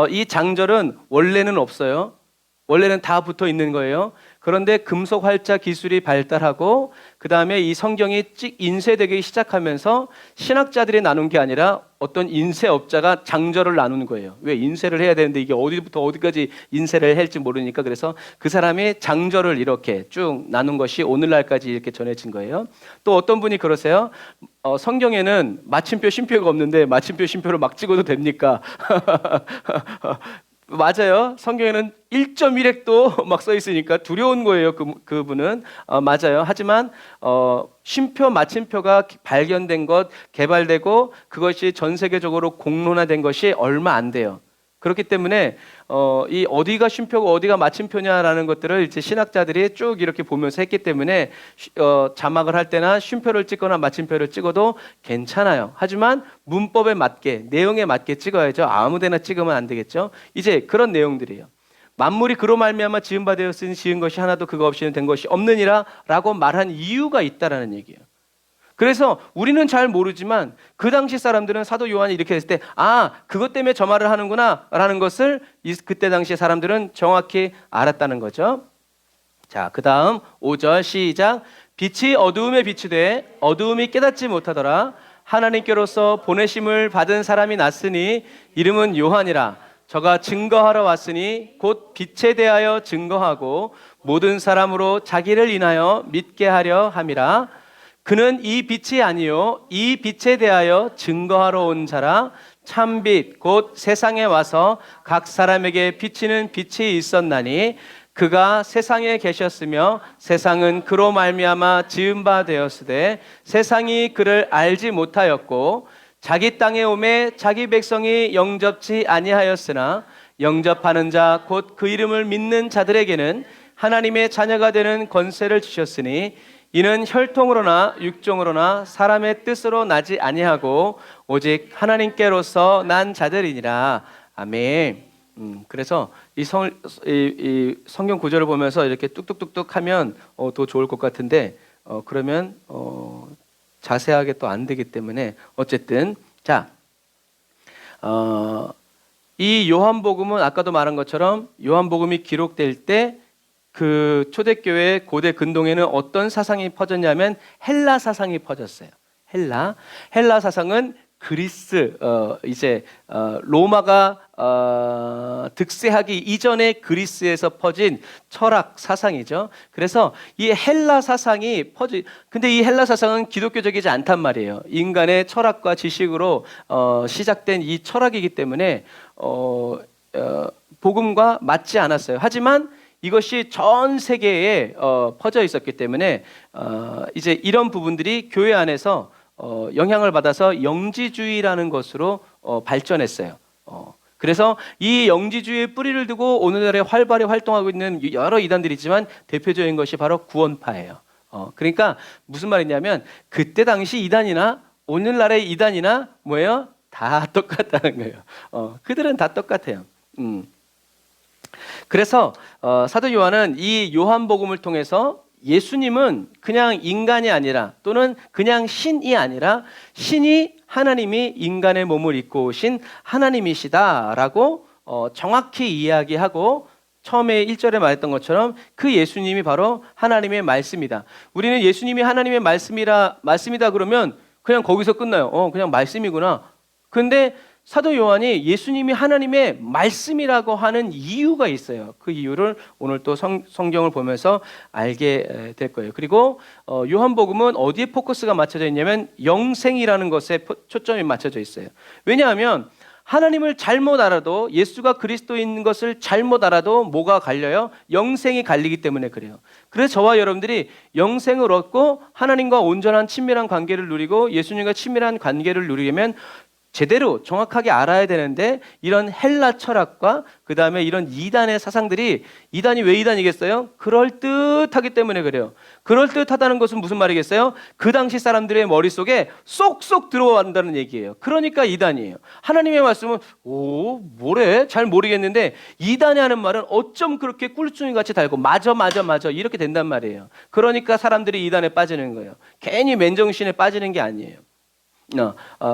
이 장절은 원래는 없어요. 원래는 다 붙어 있는 거예요. 그런데 금속 활자 기술이 발달하고 그 다음에 이 성경이 인쇄되기 시작하면서 신학자들이 나눈 게 아니라 어떤 인쇄업자가 장절을 나누는 거예요. 왜? 인쇄를 해야 되는데 이게 어디부터 어디까지 인쇄를 할지 모르니까 그래서 그 사람이 장절을 이렇게 쭉 나눈 것이 오늘날까지 이렇게 전해진 거예요. 또 어떤 분이 그러세요. 성경에는 마침표, 쉼표가 없는데 마침표, 쉼표를 막 찍어도 됩니까? 맞아요. 성경에는 1.1획도 막 써 있으니까 두려운 거예요. 그분은 맞아요. 하지만 쉼표, 마침표가 발견된 것, 개발되고 그것이 전 세계적으로 공론화된 것이 얼마 안 돼요. 그렇기 때문에 이 어디가 쉼표고 어디가 마침표냐라는 것들을 이제 신학자들이 쭉 이렇게 보면서 했기 때문에 자막을 할 때나 쉼표를 찍거나 마침표를 찍어도 괜찮아요. 하지만 문법에 맞게, 내용에 맞게 찍어야죠. 아무데나 찍으면 안 되겠죠. 이제 그런 내용들이에요. 만물이 그로 말미암아 지은 바 되었으니 지은 것이 하나도 그가 없이는 된 것이 없느니라 라고 말한 이유가 있다라는 얘기예요. 그래서 우리는 잘 모르지만 그 당시 사람들은 사도 요한이 이렇게 했을 때 그것 때문에 저 말을 하는구나 라는 것을 그때 당시 사람들은 정확히 알았다는 거죠. 자, 그 다음 5절 시작. 빛이 어두움에 비추되 어두움이 깨닫지 못하더라. 하나님께로서 보내심을 받은 사람이 났으니 이름은 요한이라. 저가 증거하러 왔으니 곧 빛에 대하여 증거하고 모든 사람으로 자기를 인하여 믿게 하려 함이라. 그는 이 빛이 아니요 이 빛에 대하여 증거하러 온 자라. 참빛 곧 세상에 와서 각 사람에게 비치는 빛이 있었나니 그가 세상에 계셨으며 세상은 그로 말미암아 지은 바 되었으되 세상이 그를 알지 못하였고 자기 땅에 오매 자기 백성이 영접치 아니하였으나 영접하는 자 곧 그 이름을 믿는 자들에게는 하나님의 자녀가 되는 권세를 주셨으니 이는 혈통으로나 육종으로나 사람의 뜻으로 나지 아니하고 오직 하나님께로서 난 자들이니라. 아멘. 그래서 이 성경 구절을 보면서 이렇게 뚝뚝뚝뚝 하면 더 좋을 것 같은데 그러면 자세하게 또 안 되기 때문에 어쨌든 자, 이 요한복음은 아까도 말한 것처럼 요한복음이 기록될 때 그 초대교회 고대 근동에는 어떤 사상이 퍼졌냐면 헬라 사상이 퍼졌어요. 헬라 사상은 그리스 로마가 득세하기 이전에 그리스에서 퍼진 철학 사상이죠. 그래서 이 헬라 사상이 근데 이 헬라 사상은 기독교적이지 않단 말이에요. 인간의 철학과 지식으로 시작된 이 철학이기 때문에 복음과 맞지 않았어요. 하지만 이것이 전 세계에 퍼져 있었기 때문에 이제 이런 부분들이 교회 안에서 영향을 받아서 영지주의라는 것으로 발전했어요. 그래서 이 영지주의의 뿌리를 두고 오늘날에 활발히 활동하고 있는 여러 이단들이 있지만 대표적인 것이 바로 구원파예요. 그러니까 무슨 말이냐면 그때 당시 이단이나 오늘날의 이단이나 뭐예요? 다 똑같다는 거예요. 그들은 다 똑같아요. 그래서 사도 요한은 이 요한복음을 통해서 예수님은 그냥 인간이 아니라 또는 그냥 신이 아니라 신이 하나님이 인간의 몸을 입고 오신 하나님이시다라고 정확히 이야기하고 처음에 1절에 말했던 것처럼 그 예수님이 바로 하나님의 말씀이다. 우리는 예수님이 하나님의 말씀이다 그러면 그냥 거기서 끝나요. 그냥 말씀이구나. 근데 사도 요한이 예수님이 하나님의 말씀이라고 하는 이유가 있어요. 그 이유를 오늘 또 성경을 보면서 알게 될 거예요. 그리고 요한복음은 어디에 포커스가 맞춰져 있냐면 영생이라는 것에 초점이 맞춰져 있어요. 왜냐하면 하나님을 잘못 알아도, 예수가 그리스도인 것을 잘못 알아도 뭐가 갈려요? 영생이 갈리기 때문에 그래요. 그래서 저와 여러분들이 영생을 얻고 하나님과 온전한 친밀한 관계를 누리고 예수님과 친밀한 관계를 누리려면 제대로 정확하게 알아야 되는데, 이런 헬라 철학과 그 다음에 이런 이단의 사상들이, 이단이 왜 이단이겠어요? 그럴듯하기 때문에 그래요. 그럴듯하다는 것은 무슨 말이겠어요? 그 당시 사람들의 머릿속에 쏙쏙 들어간다는 얘기예요. 그러니까 이단이에요. 하나님의 말씀은 뭐래? 잘 모르겠는데 이단이 하는 말은 어쩜 그렇게 꿀송이같이 달고 맞아 이렇게 된단 말이에요. 그러니까 사람들이 이단에 빠지는 거예요. 괜히 맨정신에 빠지는 게 아니에요.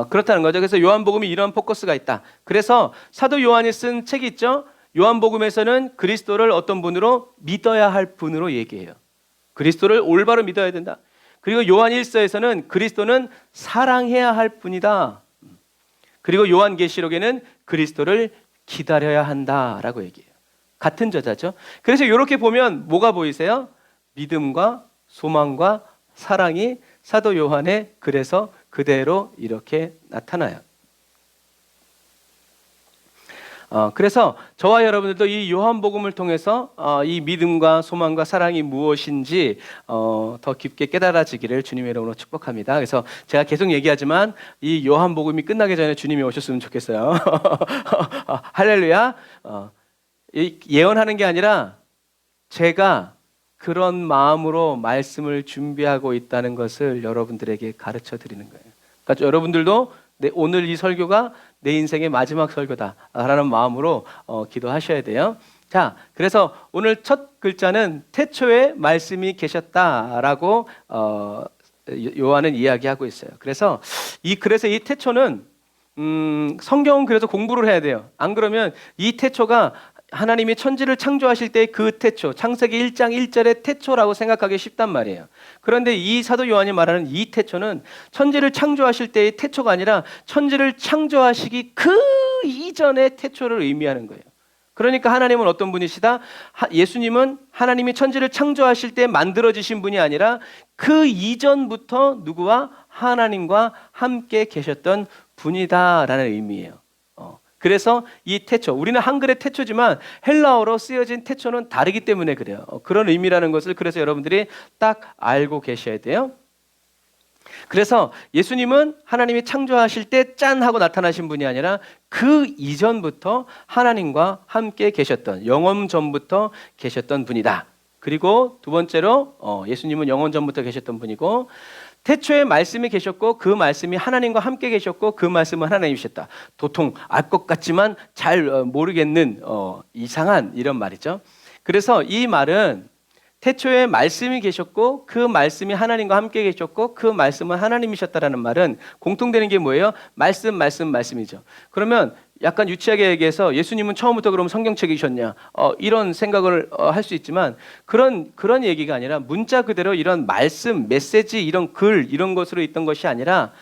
그렇다는 거죠. 그래서 요한복음이 이런 포커스가 있다. 그래서 사도 요한이 쓴 책이 있죠. 요한복음에서는 그리스도를 어떤 분으로? 믿어야 할 분으로 얘기해요. 그리스도를 올바로 믿어야 된다. 그리고 요한 1서에서는 그리스도는 사랑해야 할 분이다. 그리고 요한계시록에는 그리스도를 기다려야 한다라고 얘기해요. 같은 저자죠. 그래서 이렇게 보면 뭐가 보이세요? 믿음과 소망과 사랑이 사도 요한의 글에서 그대로 이렇게 나타나요. 그래서 저와 여러분들도 이 요한복음을 통해서 이 믿음과 소망과 사랑이 무엇인지 더 깊게 깨달아지기를 주님의 이름으로 축복합니다. 그래서 제가 계속 얘기하지만 이 요한복음이 끝나기 전에 주님이 오셨으면 좋겠어요. 할렐루야. 예언하는 게 아니라 제가 그런 마음으로 말씀을 준비하고 있다는 것을 여러분들에게 가르쳐 드리는 거예요. 그러니까 여러분들도 오늘 이 설교가 내 인생의 마지막 설교다라는 마음으로 기도하셔야 돼요. 자, 그래서 오늘 첫 글자는 태초에 말씀이 계셨다라고 요한은 이야기하고 있어요. 그래서 이 태초는 성경은 그래서 공부를 해야 돼요. 안 그러면 이 태초가 하나님이 천지를 창조하실 때 그 태초, 창세기 1장 1절의 태초라고 생각하기 쉽단 말이에요. 그런데 이 사도 요한이 말하는 이 태초는 천지를 창조하실 때의 태초가 아니라 천지를 창조하시기 그 이전의 태초를 의미하는 거예요. 그러니까 하나님은 어떤 분이시다? 예수님은 하나님이 천지를 창조하실 때 만들어지신 분이 아니라 그 이전부터 누구와? 하나님과 함께 계셨던 분이다라는 의미예요. 그래서 이 태초, 우리는 한글의 태초지만 헬라어로 쓰여진 태초는 다르기 때문에 그래요. 그런 의미라는 것을 그래서 여러분들이 딱 알고 계셔야 돼요. 그래서 예수님은 하나님이 창조하실 때 짠 하고 나타나신 분이 아니라 그 이전부터 하나님과 함께 계셨던, 영원 전부터 계셨던 분이다. 그리고 두 번째로 예수님은 영원 전부터 계셨던 분이고, 태초에 말씀이 계셨고 그 말씀이 하나님과 함께 계셨고 그 말씀은 하나님이셨다. 도통 알 것 같지만 잘 모르겠는 이상한 이런 말이죠. 그래서 이 말은 태초에 말씀이 계셨고 그 말씀이 하나님과 함께 계셨고 그 말씀은 하나님이셨다라는 말은 공통되는 게 뭐예요? 말씀이죠. 그러면 약간 유치하게 얘기해서 예수님은 처음부터 그럼 성경책이셨냐? 이런 생각을 할 수 있지만 그런 얘기가 아니라 문자 그대로 이런 말씀, 메시지, 이런 글, 이런 것으로 있던 것이 아니라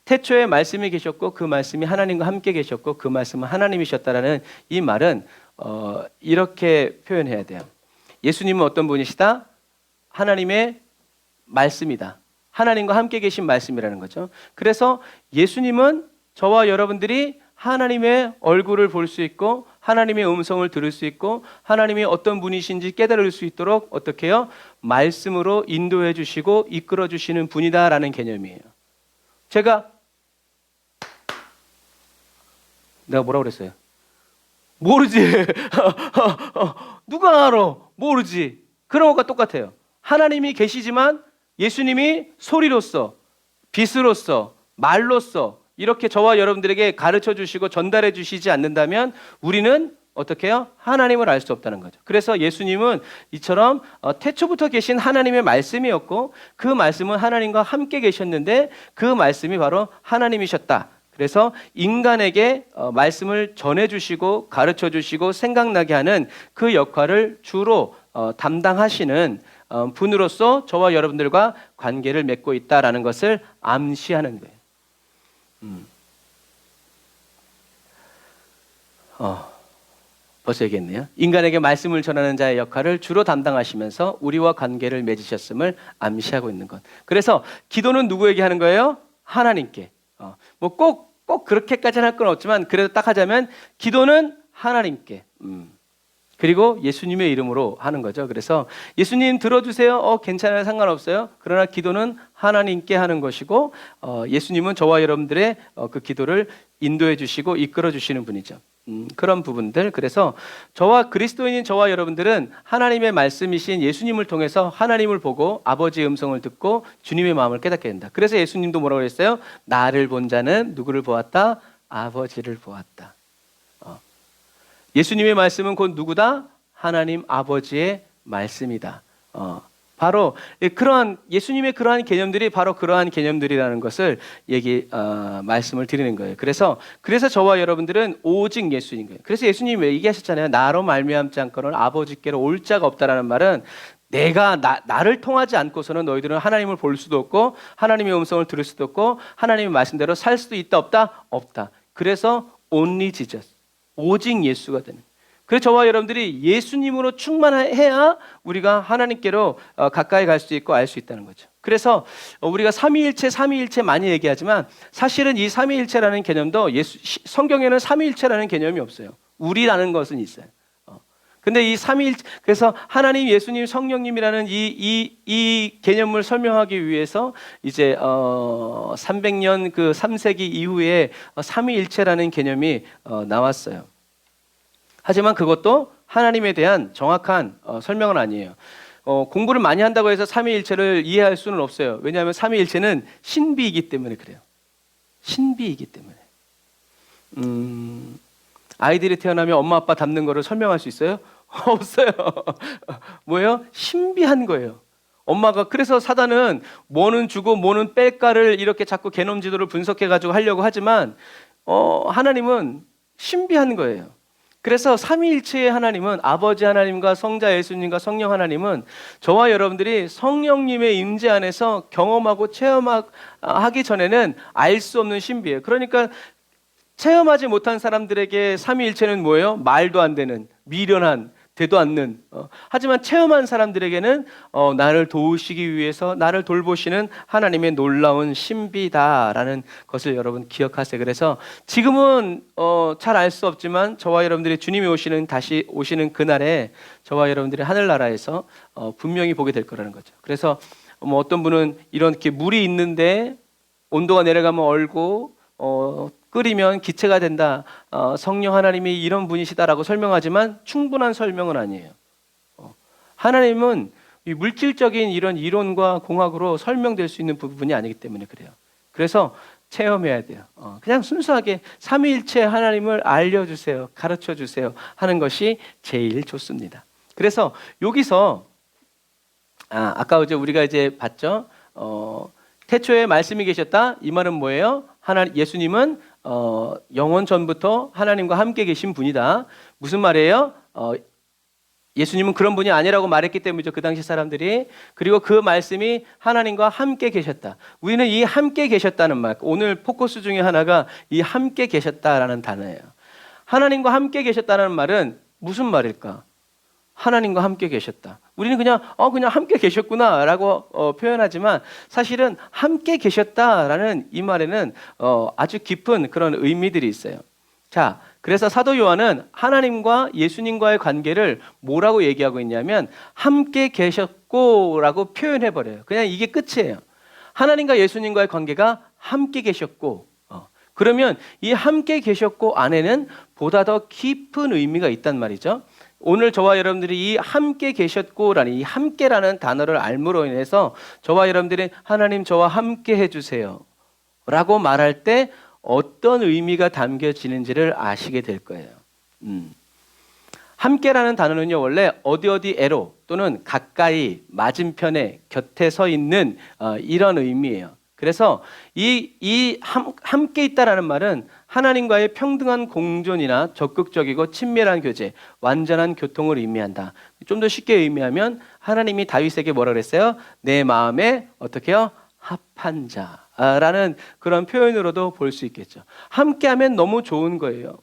태초에 말씀이 계셨고 그 말씀이 하나님과 함께 계셨고 그 말씀은 하나님이셨다라는 이 말은 이렇게 표현해야 돼요. 예수님은 어떤 분이시다? 하나님의 말씀이다. 하나님과 함께 계신 말씀이라는 거죠. 그래서 예수님은 저와 여러분들이 하나님의 얼굴을 볼 수 있고 하나님의 음성을 들을 수 있고 하나님이 어떤 분이신지 깨달을 수 있도록 어떻게 해요? 말씀으로 인도해 주시고 이끌어 주시는 분이다라는 개념이에요. 내가 뭐라고 그랬어요? 모르지. 누가 알아? 모르지. 그런 것과 똑같아요. 하나님이 계시지만 예수님이 소리로서, 빛으로서, 말로서 이렇게 저와 여러분들에게 가르쳐 주시고 전달해 주시지 않는다면 우리는 어떻게 해요? 하나님을 알 수 없다는 거죠. 그래서 예수님은 이처럼 태초부터 계신 하나님의 말씀이었고 그 말씀은 하나님과 함께 계셨는데 그 말씀이 바로 하나님이셨다. 그래서 인간에게 말씀을 전해주시고 가르쳐주시고 생각나게 하는 그 역할을 주로 담당하시는 분으로서 저와 여러분들과 관계를 맺고 있다라는 것을 암시하는 거예요. 벌써 얘기했네요. 인간에게 말씀을 전하는 자의 역할을 주로 담당하시면서 우리와 관계를 맺으셨음을 암시하고 있는 것. 그래서 기도는 누구에게 하는 거예요? 하나님께. 뭐 꼭 그렇게까지는 할 건 없지만 그래도 딱 하자면 기도는 하나님께. 그리고 예수님의 이름으로 하는 거죠. 그래서 예수님 들어주세요. 괜찮아요. 상관없어요. 그러나 기도는 하나님께 하는 것이고 예수님은 저와 여러분들의 그 기도를 인도해 주시고 이끌어 주시는 분이죠. 그런 부분들. 그래서 그리스도인인 저와 여러분들은 하나님의 말씀이신 예수님을 통해서 하나님을 보고 아버지의 음성을 듣고 주님의 마음을 깨닫게 된다. 그래서 예수님도 뭐라고 했어요? 나를 본 자는 누구를 보았다? 아버지를 보았다. 예수님의 말씀은 곧 누구다? 하나님 아버지의 말씀이다. 바로 그러한 예수님의 그러한 개념들이 바로 그러한 개념들이라는 것을 말씀을 드리는 거예요. 그래서 저와 여러분들은 오직 예수인 거예요. 그래서 예수님이 왜 얘기하셨잖아요. 나로 말미암지 않고는 아버지께로 올 자가 없다라는 말은 내가 나를 통하지 않고서는 너희들은 하나님을 볼 수도 없고 하나님의 음성을 들을 수도 없고 하나님의 말씀대로 살 수도 있다 없다. 그래서 only Jesus. 오직 예수가 되는. 그래서 저와 여러분들이 예수님으로 충만해야 우리가 하나님께로 가까이 갈 수 있고 알 수 있다는 거죠. 그래서 우리가 삼위일체 많이 얘기하지만 사실은 이 삼위일체라는 개념도 성경에는 삼위일체라는 개념이 없어요. 우리라는 것은 있어요. 근데 이 삼위일체, 그래서 하나님, 예수님, 성령님이라는 이 개념을 설명하기 위해서 이제 300년 그 3세기 이후에 삼위일체라는 개념이 나왔어요. 하지만 그것도 하나님에 대한 정확한 설명은 아니에요. 공부를 많이 한다고 해서 삼위일체를 이해할 수는 없어요. 왜냐하면 삼위일체는 신비이기 때문에 그래요. 신비이기 때문에. 아이들이 태어나면 엄마 아빠 닮는 거를 설명할 수 있어요? 없어요. 뭐예요? 신비한 거예요. 엄마가 그래서 사단은 뭐는 주고 뭐는 뺄까를 이렇게 자꾸 개놈 지도를 분석해 가지고 하려고 하지만 하나님은 신비한 거예요. 그래서 삼위일체의 하나님은 아버지 하나님과 성자 예수님과 성령 하나님은 저와 여러분들이 성령님의 임재 안에서 경험하고 체험하기 전에는 알 수 없는 신비예요. 그러니까 체험하지 못한 사람들에게 삼위일체는 뭐예요? 말도 안 되는, 미련한, 되도 않는. 하지만 체험한 사람들에게는 나를 도우시기 위해서 나를 돌보시는 하나님의 놀라운 신비다라는 것을 여러분 기억하세요. 그래서 지금은 잘 알 수 없지만 저와 여러분들이 주님이 다시 오시는 그날에 저와 여러분들이 하늘나라에서 분명히 보게 될 거라는 거죠. 그래서 어떤 분은 이렇게 물이 있는데 온도가 내려가면 얼고 끓이면 기체가 된다. 성령 하나님이 이런 분이시다라고 설명하지만 충분한 설명은 아니에요. 하나님은 이 물질적인 이런 이론과 공학으로 설명될 수 있는 부분이 아니기 때문에 그래요. 그래서 체험해야 돼요. 그냥 순수하게 삼위일체 하나님을 알려주세요. 가르쳐주세요 하는 것이 제일 좋습니다. 그래서 여기서 아까 우리가 이제 봤죠. 태초에 말씀이 계셨다. 이 말은 뭐예요? 예수님은 영원 전부터 하나님과 함께 계신 분이다. 무슨 말이에요? 예수님은 그런 분이 아니라고 말했기 때문이죠. 그 당시 사람들이. 그리고 그 말씀이 하나님과 함께 계셨다. 우리는 이 함께 계셨다는 말, 오늘 포커스 중에 하나가 이 함께 계셨다라는 단어예요. 하나님과 함께 계셨다는 말은 무슨 말일까? 하나님과 함께 계셨다. 우리는 그냥 함께 계셨구나라고 표현하지만 사실은 함께 계셨다라는 이 말에는 아주 깊은 그런 의미들이 있어요. 자, 그래서 사도 요한은 하나님과 예수님과의 관계를 뭐라고 얘기하고 있냐면 함께 계셨고라고 표현해 버려요. 그냥 이게 끝이에요. 하나님과 예수님과의 관계가 함께 계셨고, 그러면 이 함께 계셨고 안에는 보다 더 깊은 의미가 있단 말이죠. 오늘 저와 여러분들이 이 함께 계셨고라는 이 함께라는 단어를 알므로 인해서 저와 여러분들이 하나님 저와 함께 해주세요 라고 말할 때 어떤 의미가 담겨지는지를 아시게 될 거예요. 함께라는 단어는요, 원래 어디에로 또는 가까이, 맞은편에, 곁에 서 있는 이런 의미예요. 그래서 함께 있다라는 말은 하나님과의 평등한 공존이나 적극적이고 친밀한 교제, 완전한 교통을 의미한다. 좀 더 쉽게 의미하면 하나님이 다윗에게 뭐라 그랬어요? 내 마음에 어떻게 해요? 합한 자라는 그런 표현으로도 볼 수 있겠죠. 함께하면 너무 좋은 거예요.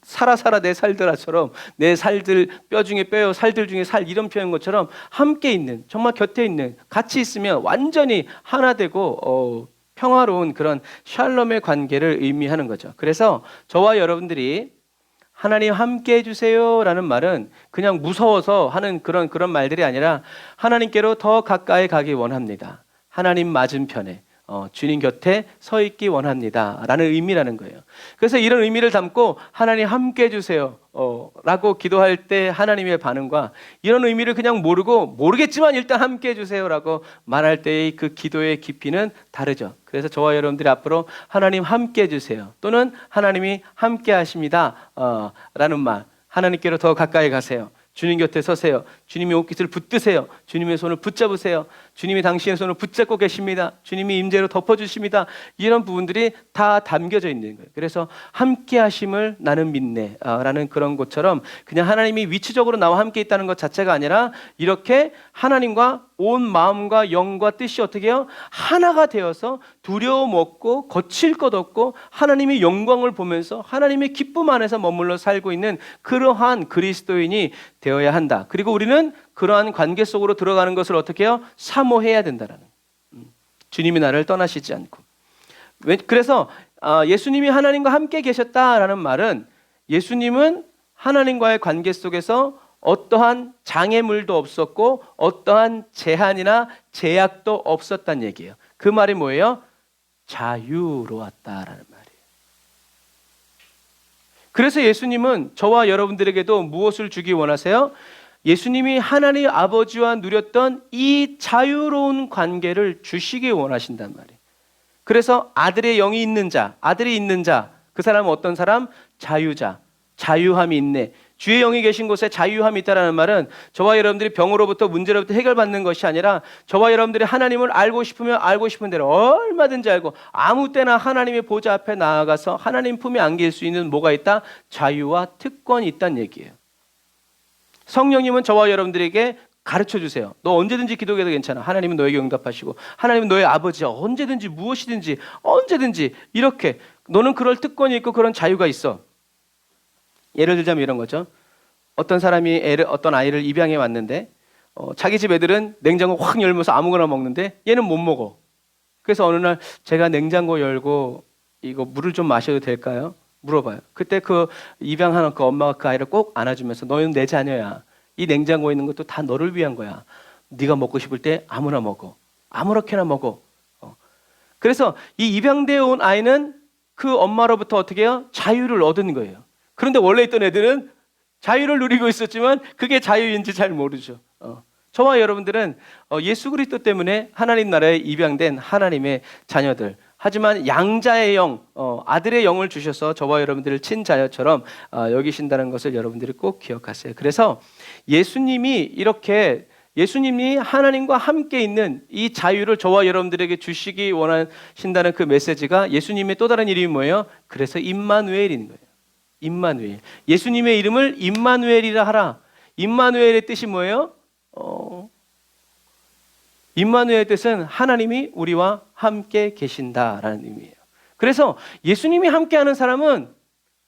살아 내 살들아처럼 내 살들 뼈 중에 뼈요 살들 중에 살 이런 표현 것처럼 함께 있는 정말 곁에 있는 같이 있으면 완전히 하나 되고 평화로운 그런 샬롬의 관계를 의미하는 거죠. 그래서 저와 여러분들이 하나님 함께 해주세요라는 말은 그냥 무서워서 하는 그런 말들이 아니라 하나님께로 더 가까이 가기 원합니다. 하나님 맞은편에 주님 곁에 서 있기 원합니다 라는 의미라는 거예요. 그래서 이런 의미를 담고 하나님 함께 해주세요 라고 기도할 때 하나님의 반응과 이런 의미를 그냥 모르겠지만 일단 함께 해주세요 라고 말할 때의 그 기도의 깊이는 다르죠. 그래서 저와 여러분들이 앞으로 하나님 함께 해주세요 또는 하나님이 함께 하십니다 라는 말, 하나님께로 더 가까이 가세요, 주님 곁에 서세요, 주님의 옷깃을 붙드세요, 주님의 손을 붙잡으세요, 주님이 당신의 손을 붙잡고 계십니다, 주님이 임재로 덮어주십니다, 이런 부분들이 다 담겨져 있는 거예요. 그래서 함께 하심을 나는 믿네 라는 그런 것처럼 그냥 하나님이 위치적으로 나와 함께 있다는 것 자체가 아니라 이렇게 하나님과 온 마음과 영과 뜻이 어떻게 해요? 하나가 되어서 두려움 없고 거칠 것 없고 하나님의 영광을 보면서 하나님의 기쁨 안에서 머물러 살고 있는 그러한 그리스도인이 되어야 한다. 그리고 우리는 그러한 관계 속으로 들어가는 것을 어떻게 해요? 사모해야 된다라는. 주님이 나를 떠나시지 않고. 그래서 예수님이 하나님과 함께 계셨다라는 말은 예수님은 하나님과의 관계 속에서 어떠한 장애물도 없었고 어떠한 제한이나 제약도 없었다는 얘기예요. 그 말이 뭐예요? 자유로웠다라는 말이에요. 그래서 예수님은 저와 여러분들에게도 무엇을 주기 원하세요? 예수님이 하나님 아버지와 누렸던 이 자유로운 관계를 주시기 원하신단 말이에요. 그래서 아들의 영이 있는 자, 아들이 있는 자, 그 사람은 어떤 사람? 자유자, 자유함이 있네. 주의 영이 계신 곳에 자유함이 있다는 말은 저와 여러분들이 병으로부터 문제로부터 해결받는 것이 아니라 저와 여러분들이 하나님을 알고 싶으면 알고 싶은 대로 얼마든지 알고 아무 때나 하나님의 보좌 앞에 나아가서 하나님 품에 안길 수 있는 뭐가 있다? 자유와 특권이 있다는 얘기예요. 성령님은 저와 여러분들에게 가르쳐 주세요. 너 언제든지 기도해도 괜찮아. 하나님은 너에게 응답하시고 하나님은 너의 아버지야. 언제든지 무엇이든지 언제든지 이렇게 너는 그럴 특권이 있고 그런 자유가 있어. 예를 들자면 이런 거죠. 어떤 사람이 어떤 아이를 입양해 왔는데 자기 집 애들은 냉장고 확 열면서 아무거나 먹는데 얘는 못 먹어. 그래서 어느 날 제가 냉장고 열고 이거 물을 좀 마셔도 될까요? 물어봐요. 그때 그 입양하는 그 엄마가 그 아이를 꼭 안아주면서 너는 내 자녀야. 이 냉장고에 있는 것도 다 너를 위한 거야. 네가 먹고 싶을 때 아무나 먹어. 아무렇게나 먹어. 그래서 이 입양되어 온 아이는 그 엄마로부터 어떻게 해요? 자유를 얻은 거예요. 그런데 원래 있던 애들은 자유를 누리고 있었지만 그게 자유인지 잘 모르죠. 저와 여러분들은 예수 그리스도 때문에 하나님 나라에 입양된 하나님의 자녀들. 하지만 양자의 영, 아들의 영을 주셔서 저와 여러분들을 친자녀처럼 여기신다는 것을 여러분들이 꼭 기억하세요. 그래서 예수님이 하나님과 함께 있는 이 자유를 저와 여러분들에게 주시기 원하신다는 그 메시지가 예수님의 또 다른 이름이 뭐예요? 그래서 임마누엘인 거예요. 임마누엘. 예수님의 이름을 임마누엘이라 하라. 임마누엘의 뜻이 뭐예요? 임마누엘의 뜻은 하나님이 우리와 함께 계신다라는 의미예요. 그래서 예수님이 함께하는 사람은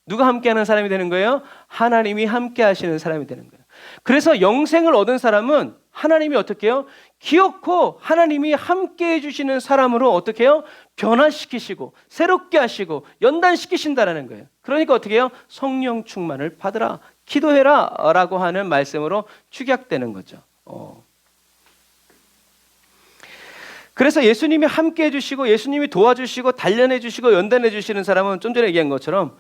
누가 함께하는 사람이 되는 거예요? 하나님이 함께하시는 사람이 되는 거예요. 그래서 영생을 얻은 사람은 하나님이 어떻게 해요? 기어코 하나님이 함께해 주시는 사람으로 어떻게 해요? 변화시키시고 새롭게 하시고 연단시키신다라는 거예요. 그러니까 어떻게 해요? 성령 충만을 받으라, 기도해라 라고 하는 말씀으로 축약되는 거죠. 그래서 예수님이 함께해 주시고 예수님이 도와주시고 단련해 주시고 연단해 주시는 사람은 좀 전에 얘기한 것처럼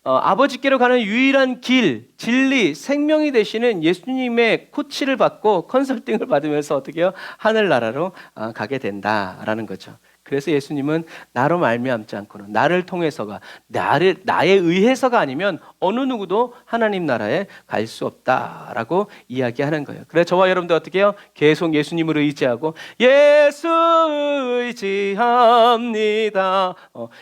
아버지께로 가는 유일한 길, 진리, 생명이 되시는 예수님의 코치를 받고 컨설팅을 받으면서 어떻게 해요? 하늘나라로 가게 된다라는 거죠. 그래서 예수님은 나로 말미암지 않고는 나를 통해서가 나에 의해서가 아니면 어느 누구도 하나님 나라에 갈 수 없다라고 이야기하는 거예요. 그래서 저와 여러분들 어떻게 해요? 계속 예수님을 의지하고 예수 의지합니다.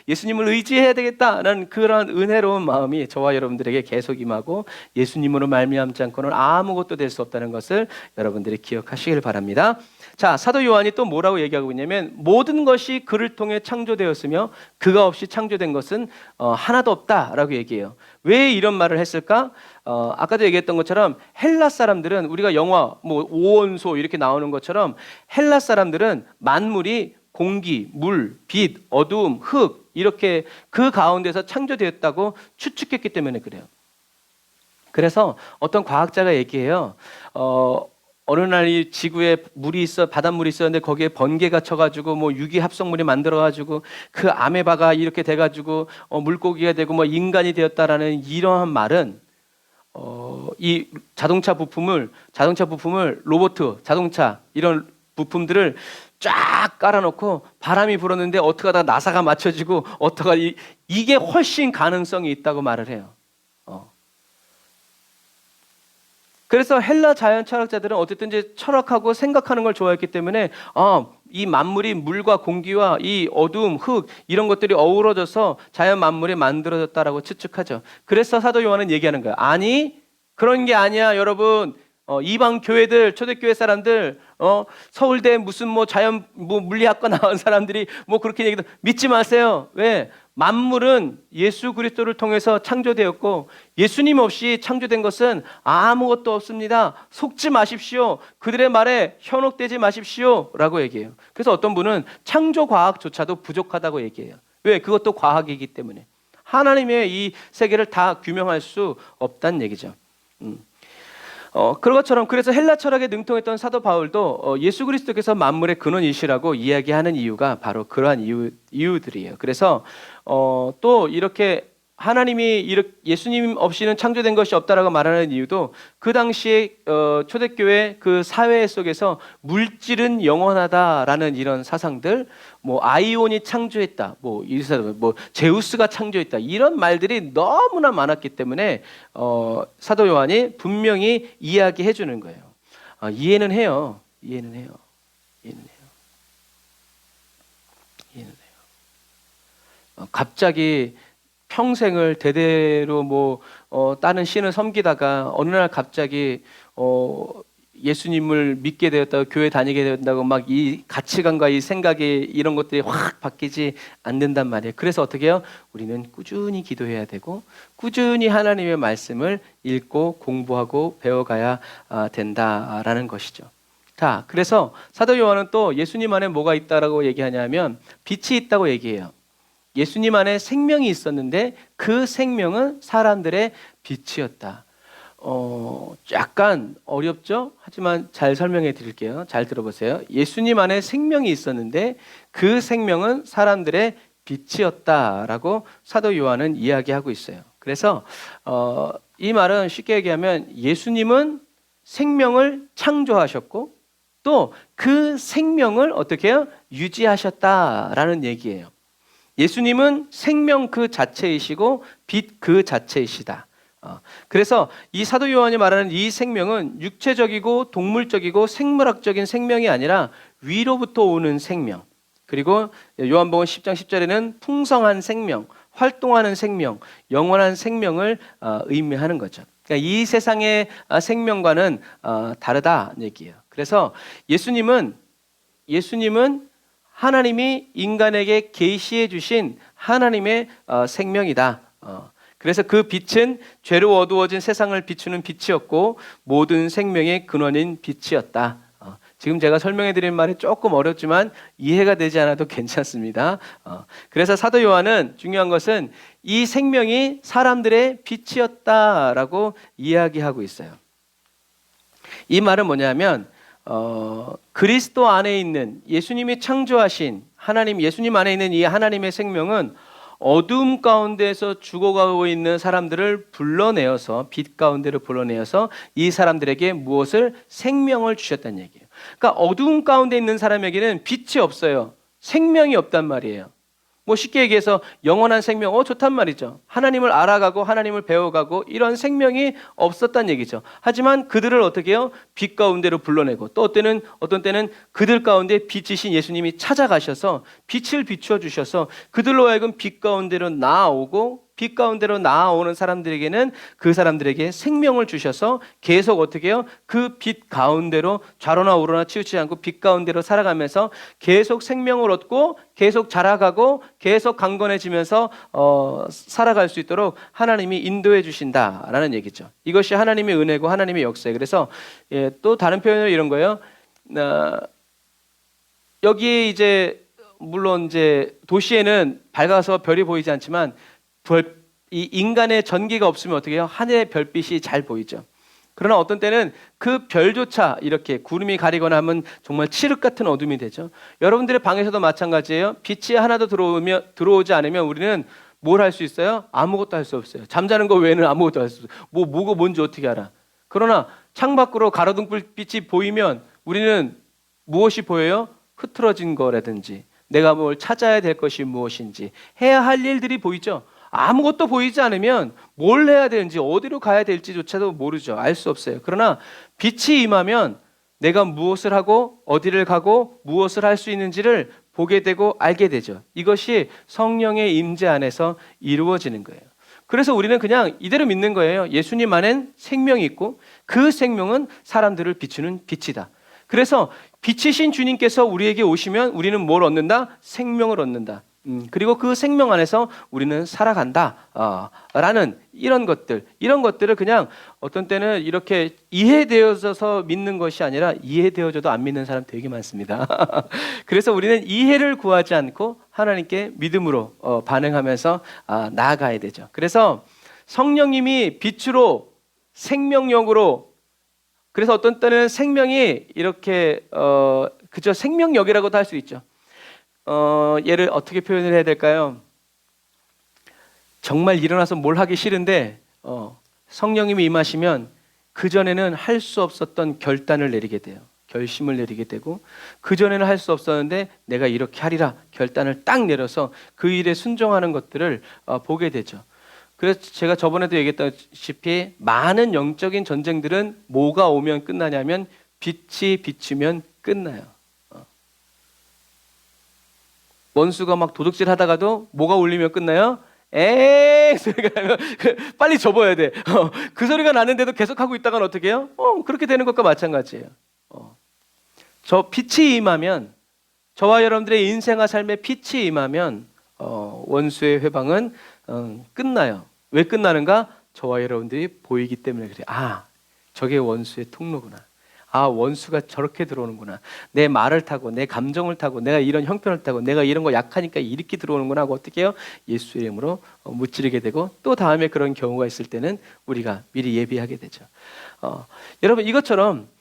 예수님을 의지해야 되겠다라는 그런 은혜로운 마음이 저와 여러분들에게 계속 임하고 예수님으로 말미암지 않고는 아무것도 될 수 없다는 것을 여러분들이 기억하시길 바랍니다. 자, 사도 요한이 또 뭐라고 얘기하고 있냐면 모든 것이 그를 통해 창조되었으며 그가 없이 창조된 것은 하나도 없다라고 얘기해요. 왜 이런 말을 했을까? 아까도 얘기했던 것처럼 헬라 사람들은 우리가 영화 뭐 오온소 이렇게 나오는 것처럼 헬라 사람들은 만물이 공기, 물, 빛, 어두움, 흙 이렇게 그 가운데서 창조되었다고 추측했기 때문에 그래요. 그래서 어떤 과학자가 얘기해요. 어느 날 이 지구에 바닷물이 있었는데 거기에 번개가 쳐가지고 뭐 유기 합성물이 만들어가지고 그 아메바가 이렇게 돼가지고 물고기가 되고 뭐 인간이 되었다라는 이러한 말은 이 자동차 부품을 로봇, 자동차 이런 부품들을 쫙 깔아놓고 바람이 불었는데 어떻게 하다가 나사가 맞춰지고 이게 훨씬 가능성이 있다고 말을 해요. 그래서 헬라 자연 철학자들은 어쨌든 이제 철학하고 생각하는 걸 좋아했기 때문에 이 만물이 물과 공기와 이 어두움, 흙 이런 것들이 어우러져서 자연 만물이 만들어졌다라고 추측하죠. 그래서 사도 요한은 얘기하는 거예요. 아니 그런 게 아니야 여러분. 이방 교회들 초대교회 사람들 서울대 무슨 뭐 자연 뭐 물리학과 나온 사람들이 뭐 그렇게 얘기도 믿지 마세요. 왜? 만물은 예수 그리스도를 통해서 창조되었고 예수님 없이 창조된 것은 아무것도 없습니다. 속지 마십시오. 그들의 말에 현혹되지 마십시오 라고 얘기해요. 그래서 어떤 분은 창조 과학조차도 부족하다고 얘기해요. 왜? 그것도 과학이기 때문에 하나님의 이 세계를 다 규명할 수 없다는 얘기죠. 그런 것처럼 그래서 헬라 철학에 능통했던 사도 바울도 예수 그리스도께서 만물의 근원이시라고 이야기하는 이유가 바로 그러한 이유들이에요. 그래서 또 이렇게 하나님이 예수님 없이는 창조된 것이 없다라고 말하는 이유도 그 당시에 초대교회 그 사회 속에서 물질은 영원하다라는 이런 사상들, 뭐 아이온이 창조했다, 뭐 제우스가 창조했다 이런 말들이 너무나 많았기 때문에 사도 요한이 분명히 이야기해 주는 거예요. 이해는 해요. 갑자기 평생을 대대로 다른 신을 섬기다가 어느 날 갑자기 예수님을 믿게 되었다고 교회 다니게 된다고 막 이 가치관과 이 생각이 이런 것들이 확 바뀌지 않는단 말이에요. 그래서 어떻게 해요? 우리는 꾸준히 기도해야 되고 꾸준히 하나님의 말씀을 읽고 공부하고 배워가야 된다라는 것이죠. 자, 그래서 사도 요한은 또 예수님 안에 뭐가 있다라고 얘기하냐면 빛이 있다고 얘기해요. 예수님 안에 생명이 있었는데 그 생명은 사람들의 빛이었다. 약간 어렵죠? 하지만 잘 설명해 드릴게요. 잘 들어보세요. 예수님 안에 생명이 있었는데 그 생명은 사람들의 빛이었다라고 사도 요한은 이야기하고 있어요. 그래서 이 말은 쉽게 얘기하면 예수님은 생명을 창조하셨고 또 그 생명을 어떻게 해요? 유지하셨다라는 얘기예요. 예수님은 생명 그 자체이시고 빛 그 자체이시다. 그래서 이 사도 요한이 말하는 이 생명은 육체적이고 동물적이고 생물학적인 생명이 아니라 위로부터 오는 생명. 그리고 요한복음 10장 10절에는 풍성한 생명, 활동하는 생명, 영원한 생명을 의미하는 거죠. 그러니까 이 세상의 생명과는 다르다는 얘기예요. 그래서 예수님은 하나님이 인간에게 계시해 주신 하나님의 생명이다. 그래서 그 빛은 죄로 어두워진 세상을 비추는 빛이었고 모든 생명의 근원인 빛이었다. 지금 제가 설명해 드린 말이 조금 어렵지만 이해가 되지 않아도 괜찮습니다. 그래서 사도 요한은 중요한 것은 이 생명이 사람들의 빛이었다라고 이야기하고 있어요. 이 말은 뭐냐면 그리스도 안에 있는 예수님이 창조하신 예수님 안에 있는 이 하나님의 생명은 어둠 가운데서 죽어가고 있는 사람들을 불러내어서 빛 가운데로 불러내어서 이 사람들에게 무엇을? 생명을 주셨다는 얘기예요. 그러니까 어두움 가운데 있는 사람에게는 빛이 없어요. 생명이 없단 말이에요. 뭐 쉽게 얘기해서 영원한 생명, 좋단 말이죠. 하나님을 알아가고 하나님을 배워가고 이런 생명이 없었단 얘기죠. 하지만 그들을 어떻게 해요? 빛 가운데로 불러내고 또 어떤 때는 그들 가운데 빛이신 예수님이 찾아가셔서 빛을 비추어 주셔서 그들로 하여금 빛 가운데로 나아오고 빛 가운데로 나아오는 사람들에게는 그 사람들에게 생명을 주셔서 계속 어떻게 해요? 그 빛 가운데로 좌로나 우로나 치우치지 않고 빛 가운데로 살아가면서 계속 생명을 얻고 계속 자라가고 계속 강건해지면서 살아갈 수 있도록 하나님이 인도해 주신다라는 얘기죠. 이것이 하나님의 은혜고 하나님의 역사예요. 그래서 또 다른 표현으로 이런 거예요. 여기에 이제 물론 이제 도시에는 밝아서 별이 보이지 않지만 이 인간의 전기가 없으면 어떻게 해요? 하늘의 별빛이 잘 보이죠. 그러나 어떤 때는 그 별조차 이렇게 구름이 가리거나 하면 정말 칠흑 같은 어둠이 되죠. 여러분들의 방에서도 마찬가지예요. 빛이 하나도 들어오지 않으면 우리는 뭘 할 수 있어요? 아무것도 할 수 없어요. 잠자는 거 외에는 아무것도 할 수 없어요. 뭐가 뭔지 어떻게 알아? 그러나 창밖으로 가로등 불빛이 보이면 우리는 무엇이 보여요? 흐트러진 거라든지 내가 뭘 찾아야 될 것이 무엇인지 해야 할 일들이 보이죠. 아무것도 보이지 않으면 뭘 해야 되는지 어디로 가야 될지조차도 모르죠. 알 수 없어요. 그러나 빛이 임하면 내가 무엇을 하고 어디를 가고 무엇을 할 수 있는지를 보게 되고 알게 되죠. 이것이 성령의 임재 안에서 이루어지는 거예요. 그래서 우리는 그냥 이대로 믿는 거예요. 예수님 안엔 생명이 있고 그 생명은 사람들을 비추는 빛이다. 그래서 빛이신 주님께서 우리에게 오시면 우리는 뭘 얻는다? 생명을 얻는다. 그리고 그 생명 안에서 우리는 살아간다 라는 이런 것들을 그냥 어떤 때는 이렇게 이해되어져서 믿는 것이 아니라 이해되어져도 안 믿는 사람 되게 많습니다. 그래서 우리는 이해를 구하지 않고 하나님께 믿음으로 반응하면서 나아가야 되죠. 그래서 성령님이 빛으로 생명력으로, 그래서 어떤 때는 생명이 이렇게 그저 생명력이라고도 할 수 있죠. 얘를 어떻게 표현을 해야 될까요? 정말 일어나서 뭘 하기 싫은데 성령님이 임하시면 그전에는 할 수 없었던 결단을 내리게 돼요. 결심을 내리게 되고 그전에는 할 수 없었는데 내가 이렇게 하리라 결단을 딱 내려서 그 일에 순종하는 것들을 보게 되죠. 그래서 제가 저번에도 얘기했다시피 많은 영적인 전쟁들은 뭐가 오면 끝나냐면 빛이 비추면 끝나요. 원수가 막 도둑질 하다가도 뭐가 울리면 끝나요? 에이 소리가 나면 빨리 접어야 돼. 그 소리가 나는데도 계속 하고 있다가는 어떻게 해요? 그렇게 되는 것과 마찬가지예요. 저 빛이 임하면, 저와 여러분들의 인생과 삶에 빛이 임하면 원수의 회방은 끝나요. 왜 끝나는가? 저와 여러분들이 보이기 때문에 그래요. 저게 원수의 통로구나. 원수가 저렇게 들어오는구나. 내 말을 타고 내 감정을 타고 내가 이런 형편을 타고 내가 이런 거 약하니까 이렇게 들어오는구나 하고 어떻게 해요? 예수 이름으로 무찌르게 되고 또 다음에 그런 경우가 있을 때는 우리가 미리 예비하게 되죠. 여러분 이것처럼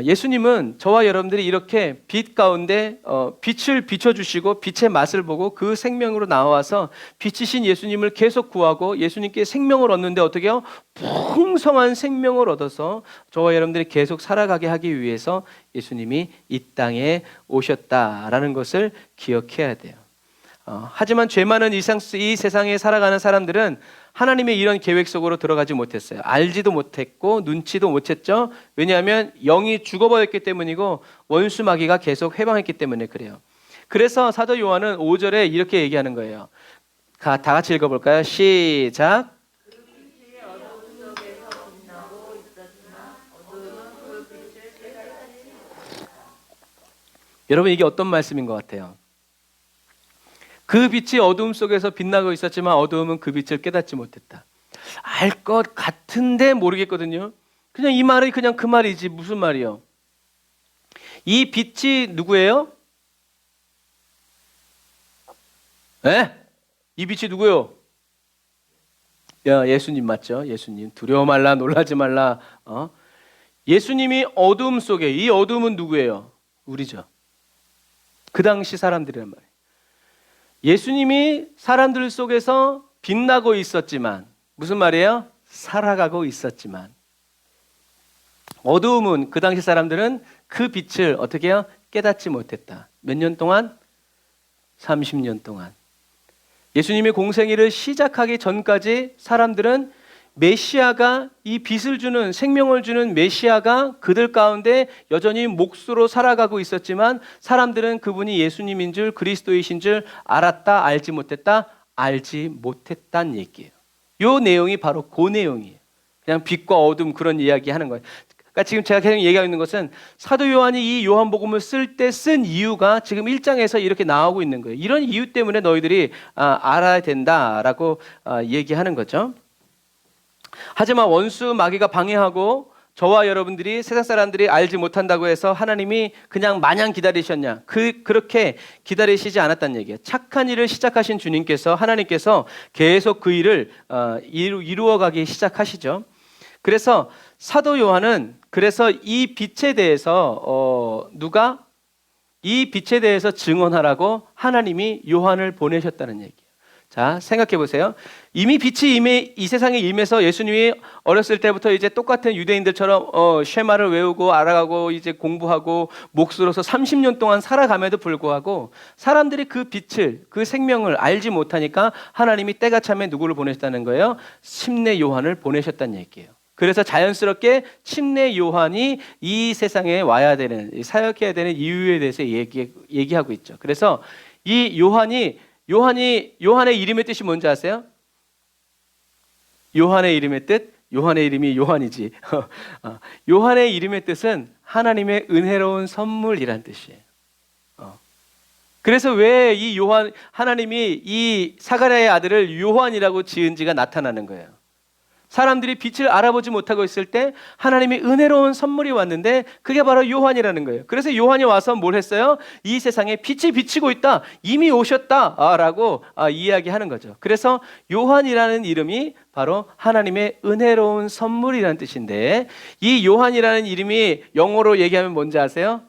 예수님은 저와 여러분들이 이렇게 빛 가운데 빛을 비춰주시고 빛의 맛을 보고 그 생명으로 나와서 빛이신 예수님을 계속 구하고 예수님께 생명을 얻는데 어떻게 해요? 풍성한 생명을 얻어서 저와 여러분들이 계속 살아가게 하기 위해서 예수님이 이 땅에 오셨다라는 것을 기억해야 돼요. 하지만 죄 많은 이 세상에 살아가는 사람들은 하나님의 이런 계획 속으로 들어가지 못했어요. 알지도 못했고 눈치도 못했죠. 왜냐하면 영이 죽어버렸기 때문이고 원수 마귀가 계속 회방했기 때문에 그래요. 그래서 사도 요한은 5절에 이렇게 얘기하는 거예요. 다 같이 읽어볼까요? 시작. 여러분 이게 어떤 말씀인 것 같아요? 그 빛이 어둠 속에서 빛나고 있었지만 어두움은 그 빛을 깨닫지 못했다. 알 것 같은데 모르겠거든요. 그냥 이 말이 그냥 그 말이지 무슨 말이요? 이 빛이 누구예요? 이 빛이 누구요? 예수님 맞죠? 예수님. 두려워 말라 놀라지 말라. 예수님이 어둠 속에, 이 어둠은 누구예요? 우리죠. 그 당시 사람들이란 말이에요. 예수님이 사람들 속에서 빛나고 있었지만 무슨 말이에요? 살아가고 있었지만 어두움은 그 당시 사람들은 그 빛을 어떻게 해요? 깨닫지 못했다. 몇 년 동안? 30년 동안. 예수님이 공생애를 시작하기 전까지 사람들은 메시아가, 이 빛을 주는, 생명을 주는 메시아가 그들 가운데 여전히 몫으로 살아가고 있었지만 사람들은 그분이 예수님인 줄, 그리스도이신 줄 알았다, 알지 못했다, 알지 못했다는 얘기예요. 요 내용이 바로 그 내용이에요. 그냥 빛과 어둠 그런 이야기 하는 거예요. 그러니까 지금 제가 계속 얘기하고 있는 것은 사도 요한이 이 요한복음을 쓸 때 쓴 이유가 지금 1장에서 이렇게 나오고 있는 거예요. 이런 이유 때문에 너희들이 알아야 된다라고 얘기하는 거죠. 하지만 원수 마귀가 방해하고 저와 여러분들이, 세상 사람들이 알지 못한다고 해서 하나님이 그냥 마냥 기다리셨냐? 그렇게 기다리시지 않았다는 얘기예요. 착한 일을 시작하신 주님께서, 하나님께서 계속 그 일을 이루어가기 시작하시죠. 그래서 사도 요한은 그래서 이 빛에 대해서 이 빛에 대해서 증언하라고 하나님이 요한을 보내셨다는 얘기예요. 자, 생각해 보세요. 이미 빛이 이 세상에 임해서 예수님이 어렸을 때부터 이제 똑같은 유대인들처럼 쉐마를 외우고 알아가고 이제 공부하고 몫으로서 30년 동안 살아감에도 불구하고 사람들이 그 빛을, 그 생명을 알지 못하니까 하나님이 때가 참에 누구를 보내셨다는 거예요? 침례 요한을 보내셨다는 얘기예요. 그래서 자연스럽게 침례 요한이 이 세상에 와야 되는, 사역해야 되는 이유에 대해서 얘기하고 있죠. 그래서 이 요한의 이름의 뜻이 뭔지 아세요? 요한의 이름의 뜻? 요한의 이름이 요한이지. 요한의 이름의 뜻은 하나님의 은혜로운 선물이란 뜻이에요. 그래서 왜 이 하나님이 이 사가랴의 아들을 요한이라고 지은지가 나타나는 거예요. 사람들이 빛을 알아보지 못하고 있을 때 하나님의 은혜로운 선물이 왔는데 그게 바로 요한이라는 거예요. 그래서 요한이 와서 뭘 했어요? 이 세상에 빛이 비치고 있다, 이미 오셨다라고 이야기하는 거죠. 그래서 요한이라는 이름이 바로 하나님의 은혜로운 선물이라는 뜻인데, 이 요한이라는 이름이 영어로 얘기하면 뭔지 아세요?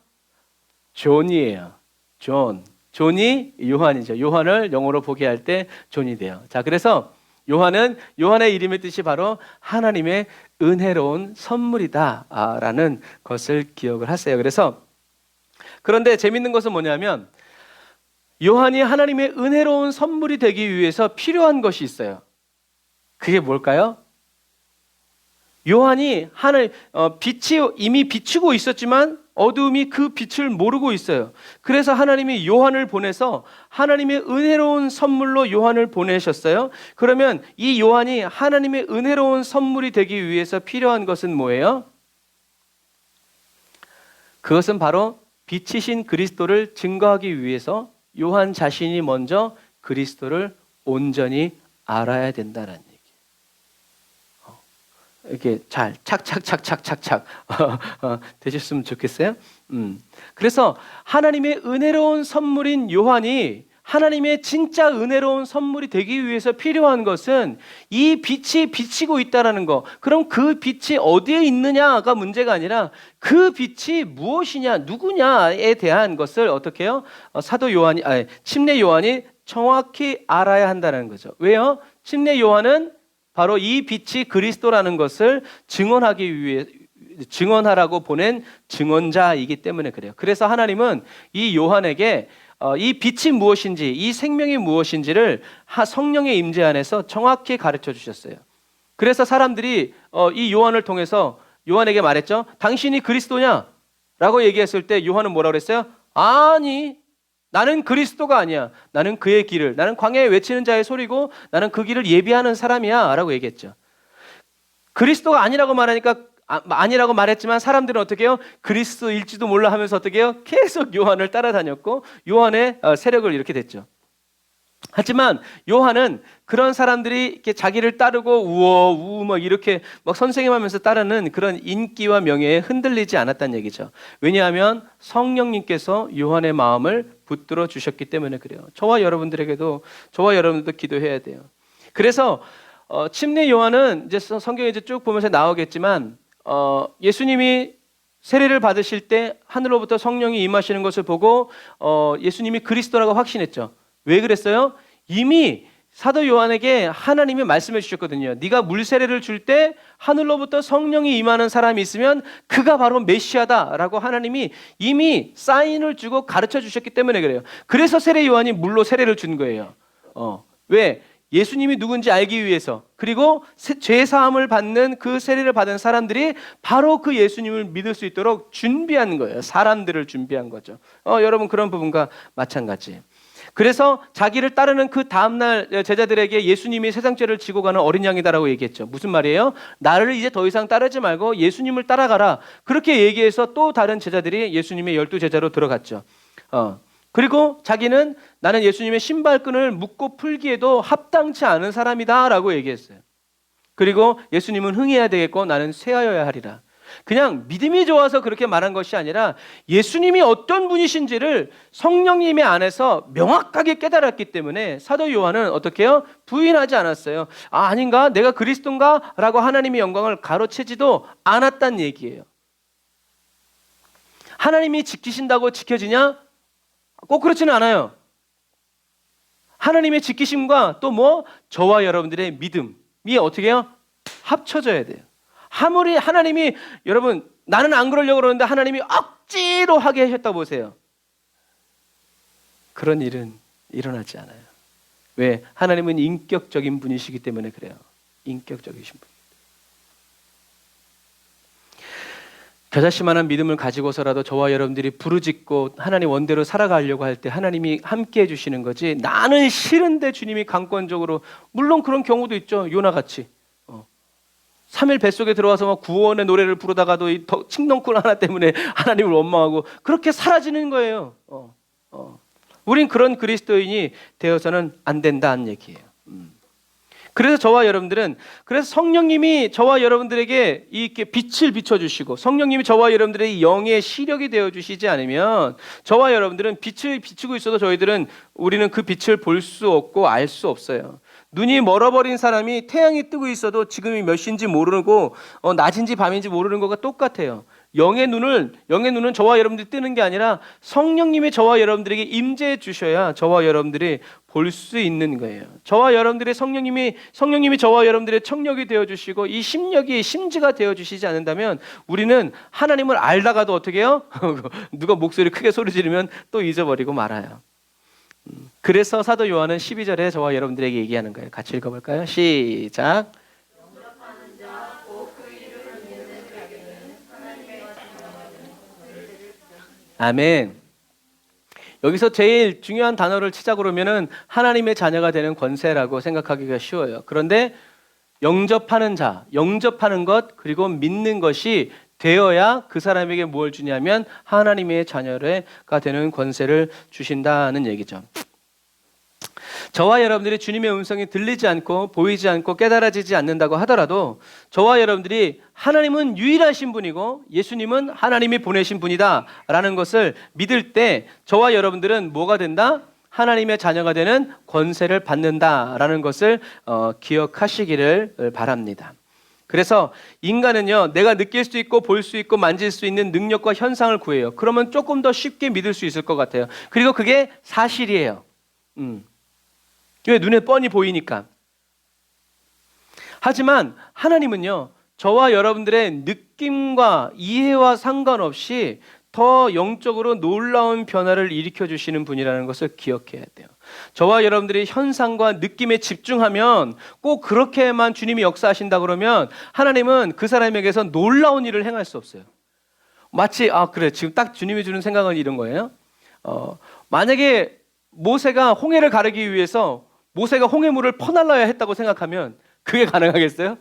존이에요. 존이 요한이죠. 요한을 영어로 보게 할 때 존이 돼요. 자, 그래서 요한의 이름의 뜻이 바로 하나님의 은혜로운 선물이다라는 것을 기억을 하세요. 그런데 재밌는 것은 뭐냐면 요한이 하나님의 은혜로운 선물이 되기 위해서 필요한 것이 있어요. 그게 뭘까요? 요한이 빛이 이미 비추고 있었지만 어두움이 그 빛을 모르고 있어요. 그래서 하나님이 요한을 보내서 하나님의 은혜로운 선물로 요한을 보내셨어요. 그러면 이 요한이 하나님의 은혜로운 선물이 되기 위해서 필요한 것은 뭐예요? 그것은 바로 빛이신 그리스도를 증거하기 위해서 요한 자신이 먼저 그리스도를 온전히 알아야 된다는 얘기예요. 이렇게 잘 착착착착착착 되셨으면 좋겠어요. 그래서 하나님의 은혜로운 선물인 요한이 하나님의 진짜 은혜로운 선물이 되기 위해서 필요한 것은 이 빛이 비치고 있다라는 거. 그럼 그 빛이 어디에 있느냐가 문제가 아니라 그 빛이 무엇이냐, 누구냐에 대한 것을 어떻게 해요? 침례 요한이 정확히 알아야 한다는 거죠. 왜요? 침례 요한은 바로 이 빛이 그리스도라는 것을 증언하라고 보낸 증언자이기 때문에 그래요. 그래서 하나님은 이 요한에게 이 빛이 무엇인지, 이 생명이 무엇인지를 성령의 임재 안에서 정확히 가르쳐 주셨어요. 그래서 사람들이 이 요한을 통해서 요한에게 말했죠. 당신이 그리스도냐? 라고 얘기했을 때 요한은 뭐라고 그랬어요? 아니, 나는 그리스도가 아니야. 나는 그의 길을, 나는 광야에 외치는 자의 소리고 나는 그 길을 예비하는 사람이야 라고 얘기했죠. 그리스도가 아니라고 말했지만 사람들은 어떻게 해요? 그리스도일지도 몰라 하면서 어떻게 해요? 계속 요한을 따라다녔고 요한의 세력을 이렇게 됐죠. 하지만 요한은 그런 사람들이 이렇게 자기를 따르고 우우 막 이렇게 막 선생님하면서 따르는 그런 인기와 명예에 흔들리지 않았다는 얘기죠. 왜냐하면 성령님께서 요한의 마음을 붙들어 주셨기 때문에 그래요. 저와 여러분들도 기도해야 돼요. 그래서 침례 요한은 이제 성경에 이제 쭉 보면서 나오겠지만 예수님이 세례를 받으실 때 하늘로부터 성령이 임하시는 것을 보고 예수님이 그리스도라고 확신했죠. 왜 그랬어요? 이미 사도 요한에게 하나님이 말씀해 주셨거든요. 네가 물 세례를 줄 때 하늘로부터 성령이 임하는 사람이 있으면 그가 바로 메시아다라고 하나님이 이미 사인을 주고 가르쳐 주셨기 때문에 그래요. 그래서 세례 요한이 물로 세례를 준 거예요. 왜? 예수님이 누군지 알기 위해서, 그리고 죄 사함을 받는 그 세례를 받은 사람들이 바로 그 예수님을 믿을 수 있도록 준비한 거예요. 사람들을 준비한 거죠. 여러분 그런 부분과 마찬가지. 그래서 자기를 따르는 그 다음날 제자들에게 예수님이 세상 죄를 지고 가는 어린 양이다라고 얘기했죠. 무슨 말이에요? 나를 이제 더 이상 따르지 말고 예수님을 따라가라. 그렇게 얘기해서 또 다른 제자들이 예수님의 12제자로 들어갔죠. 그리고 자기는 나는 예수님의 신발끈을 묶고 풀기에도 합당치 않은 사람이다 라고 얘기했어요. 그리고 예수님은 흥해야 되겠고 나는 쇠하여야 하리라. 그냥 믿음이 좋아서 그렇게 말한 것이 아니라 예수님이 어떤 분이신지를 성령님의 안에서 명확하게 깨달았기 때문에 사도 요한은 어떻게 해요? 부인하지 않았어요. 아닌가? 내가 그리스도인가? 라고 하나님의 영광을 가로채지도 않았단 얘기예요. 하나님이 지키신다고 지켜지냐? 꼭 그렇지는 않아요. 하나님의 지키심과 또 저와 여러분들의 믿음이 어떻게 해요? 합쳐져야 돼요. 아무리 하나님이, 여러분 나는 안 그러려고 그러는데 하나님이 억지로 하게 하셨다 보세요. 그런 일은 일어나지 않아요. 왜? 하나님은 인격적인 분이시기 때문에 그래요. 인격적이신 분. 겨자씨만한 믿음을 가지고서라도 저와 여러분들이 부르짖고 하나님 원대로 살아가려고 할 때 하나님이 함께 해주시는 거지, 나는 싫은데 주님이 강권적으로, 물론 그런 경우도 있죠. 요나같이 3일 뱃속에 들어와서 막 구원의 노래를 부르다가도 이 칡덩쿨 하나 때문에 하나님을 원망하고 그렇게 사라지는 거예요. 우린 그런 그리스도인이 되어서는 안 된다는 얘기예요. 그래서 저와 여러분들은, 그래서 성령님이 저와 여러분들에게 이렇게 빛을 비춰주시고 성령님이 저와 여러분들의 영의 시력이 되어주시지 않으면 저와 여러분들은 빛을 비추고 있어도 우리는 그 빛을 볼 수 없고 알 수 없어요. 눈이 멀어버린 사람이 태양이 뜨고 있어도 지금이 몇 시인지 모르고 낮인지 밤인지 모르는 것과 똑같아요. 영의 눈은 저와 여러분들이 뜨는 게 아니라 성령님이 저와 여러분들에게 임재해 주셔야 저와 여러분들이 볼 수 있는 거예요. 저와 여러분들의 성령님이 저와 여러분들의 청력이 되어 주시고 이 심력이 심지가 되어 주시지 않는다면 우리는 하나님을 알다가도 어떻게 해요? 누가 목소리 크게 소리 지르면 또 잊어버리고 말아요. 그래서 사도 요한은 12절에 저와 여러분들에게 얘기하는 거예요. 같이 읽어볼까요? 시작. 아멘. 여기서 제일 중요한 단어를 치자 그러면은 하나님의 자녀가 되는 권세라고 생각하기가 쉬워요. 그런데 영접하는 자, 영접하는 것, 그리고 믿는 것이 되어야 그 사람에게 뭘 주냐면 하나님의 자녀가 되는 권세를 주신다는 얘기죠. 저와 여러분들이 주님의 음성이 들리지 않고 보이지 않고 깨달아지지 않는다고 하더라도 저와 여러분들이 하나님은 유일하신 분이고 예수님은 하나님이 보내신 분이다 라는 것을 믿을 때 저와 여러분들은 뭐가 된다? 하나님의 자녀가 되는 권세를 받는다라는 것을 기억하시기를 바랍니다. 그래서 인간은요, 내가 느낄 수 있고 볼 수 있고 만질 수 있는 능력과 현상을 구해요. 그러면 조금 더 쉽게 믿을 수 있을 것 같아요. 그리고 그게 사실이에요. 왜? 눈에 뻔히 보이니까. 하지만 하나님은요, 저와 여러분들의 느낌과 이해와 상관없이 더 영적으로 놀라운 변화를 일으켜 주시는 분이라는 것을 기억해야 돼요. 저와 여러분들이 현상과 느낌에 집중하면 꼭 그렇게만 주님이 역사하신다 그러면 하나님은 그 사람에게서 놀라운 일을 행할 수 없어요. 마치 그래, 지금 딱 주님이 주는 생각은 이런 거예요. 만약에 모세가 홍해를 가르기 위해서 모세가 홍해물을 퍼날라야 했다고 생각하면 그게 가능하겠어요?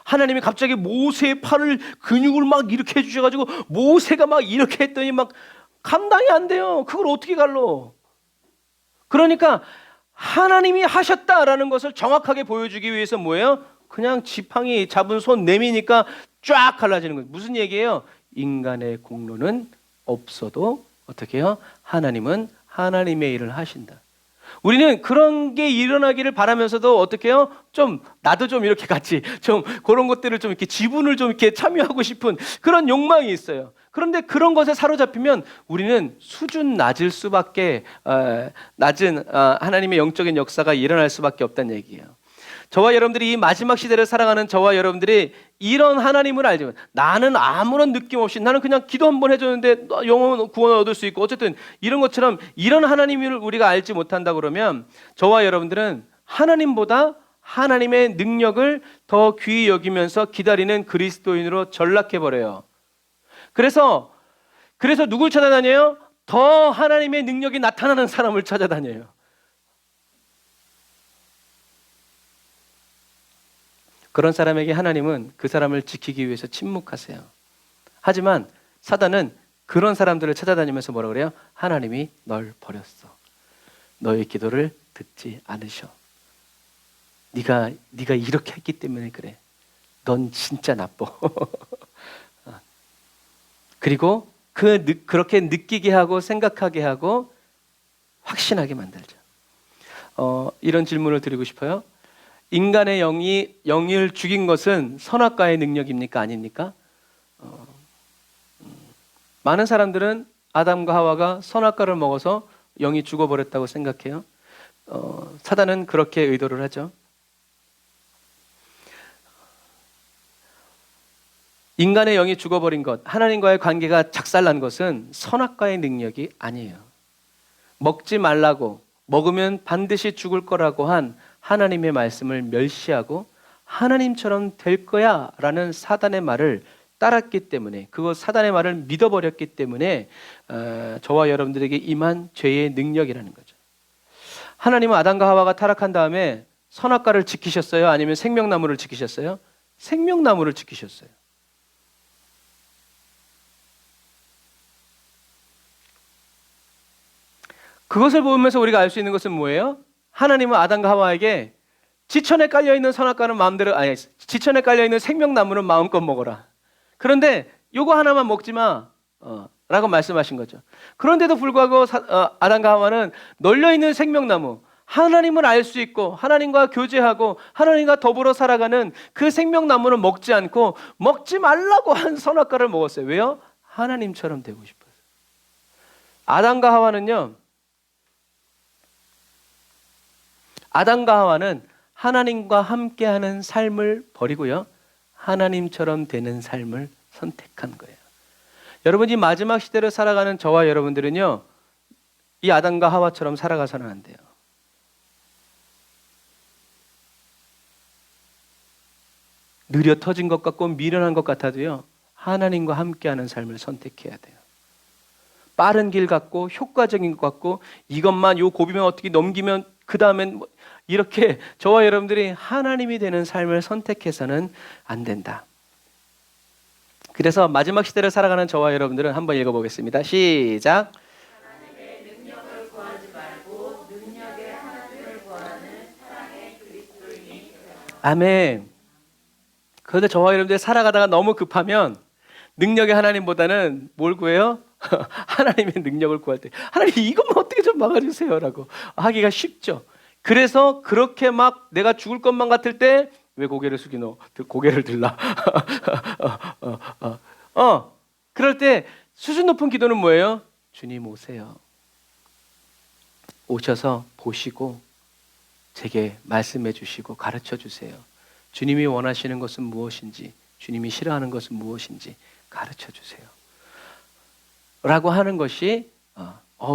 하나님이 갑자기 모세의 팔을 근육을 막 이렇게 해주셔가지고 모세가 막 이렇게 했더니 막 감당이 안 돼요. 그걸 어떻게 갈러? 그러니까 하나님이 하셨다라는 것을 정확하게 보여주기 위해서 뭐예요? 그냥 지팡이 잡은 손 내미니까 쫙 갈라지는 거예요. 무슨 얘기예요? 인간의 공로는 없어도 어떻게 해요? 하나님은 하나님의 일을 하신다. 우리는 그런 게 일어나기를 바라면서도 어떻게 해요? 나도 좀 이렇게 같이 그런 것들을 이렇게 지분을 이렇게 참여하고 싶은 그런 욕망이 있어요. 그런데 그런 것에 사로잡히면 우리는 수준 낮을 수밖에, 낮은 하나님의 영적인 역사가 일어날 수밖에 없다는 얘기예요. 저와 여러분들이 이 마지막 시대를 살아가는 저와 여러분들이 이런 하나님을 알지만 나는 아무런 느낌 없이 나는 그냥 기도 한번 해줬는데 영혼 구원을 얻을 수 있고 어쨌든 이런 것처럼 이런 하나님을 우리가 알지 못한다 그러면 저와 여러분들은 하나님보다 하나님의 능력을 더 귀히 여기면서 기다리는 그리스도인으로 전락해버려요. 그래서 누굴 찾아다녀요? 더 하나님의 능력이 나타나는 사람을 찾아다녀요. 그런 사람에게 하나님은 그 사람을 지키기 위해서 침묵하세요. 하지만 사단은 그런 사람들을 찾아다니면서 뭐라 그래요? 하나님이 널 버렸어. 너의 기도를 듣지 않으셔. 네가 이렇게 했기 때문에 그래. 넌 진짜 나빠. 그리고 그렇게 느끼게 하고 생각하게 하고 확신하게 만들죠. 이런 질문을 드리고 싶어요. 인간의 영을 죽인 것은 선악과의 능력입니까? 아닙니까? 많은 사람들은 아담과 하와가 선악과를 먹어서 영이 죽어버렸다고 생각해요. 사단은 그렇게 의도를 하죠. 인간의 영이 죽어버린 것, 하나님과의 관계가 작살난 것은 선악과의 능력이 아니에요. 먹지 말라고, 먹으면 반드시 죽을 거라고 한 하나님의 말씀을 멸시하고 하나님처럼 될 거야 라는 사단의 말을 따랐기 때문에, 그거 사단의 말을 믿어버렸기 때문에 저와 여러분들에게 임한 죄의 능력이라는 거죠. 하나님은 아담과 하와가 타락한 다음에 선악과를 지키셨어요? 아니면 생명나무를 지키셨어요? 생명나무를 지키셨어요. 그것을 보면서 우리가 알 수 있는 것은 뭐예요? 하나님은 아담과 하와에게 지천에 깔려있는 선악과는 지천에 깔려있는 생명나무는 마음껏 먹어라. 그런데 요거 하나만 먹지 마 라고 말씀하신 거죠. 그런데도 불구하고 아담과 하와는 널려있는 생명나무, 하나님을 알 수 있고 하나님과 교제하고 하나님과 더불어 살아가는 그 생명나무는 먹지 않고 먹지 말라고 한 선악과를 먹었어요. 왜요? 하나님처럼 되고 싶어서. 아담과 하와는 하나님과 함께하는 삶을 버리고요, 하나님처럼 되는 삶을 선택한 거예요. 여러분, 이 마지막 시대를 살아가는 저와 여러분들은요, 이 아담과 하와처럼 살아가서는 안 돼요. 느려 터진 것 같고 미련한 것 같아도요, 하나님과 함께하는 삶을 선택해야 돼요. 빠른 길 같고 효과적인 것 같고 이것만 요 고비만 어떻게 넘기면 그 다음엔 이렇게 저와 여러분들이 하나님이 되는 삶을 선택해서는 안 된다. 그래서 마지막 시대를 살아가는 저와 여러분들은 한번 읽어보겠습니다. 시작. 하나님의 능력을 구하지 말고 능력의 하나님을 구하는 사랑의 그리스도인이 되라. 아멘. 그런데 저와 여러분들이 살아가다가 너무 급하면 능력의 하나님보다는 뭘 구해요? 하나님의 능력을 구할 때 하나님 이것만 어떻게 좀 막아주세요 라고 하기가 쉽죠. 그래서 그렇게 막 내가 죽을 것만 같을 때 왜 고개를 숙이노? 고개를 들라. 그럴 때 수준 높은 기도는 뭐예요? 주님 오세요. 오셔서 보시고 제게 말씀해 주시고 가르쳐 주세요. 주님이 원하시는 것은 무엇인지, 주님이 싫어하는 것은 무엇인지 가르쳐 주세요 라고 하는 것이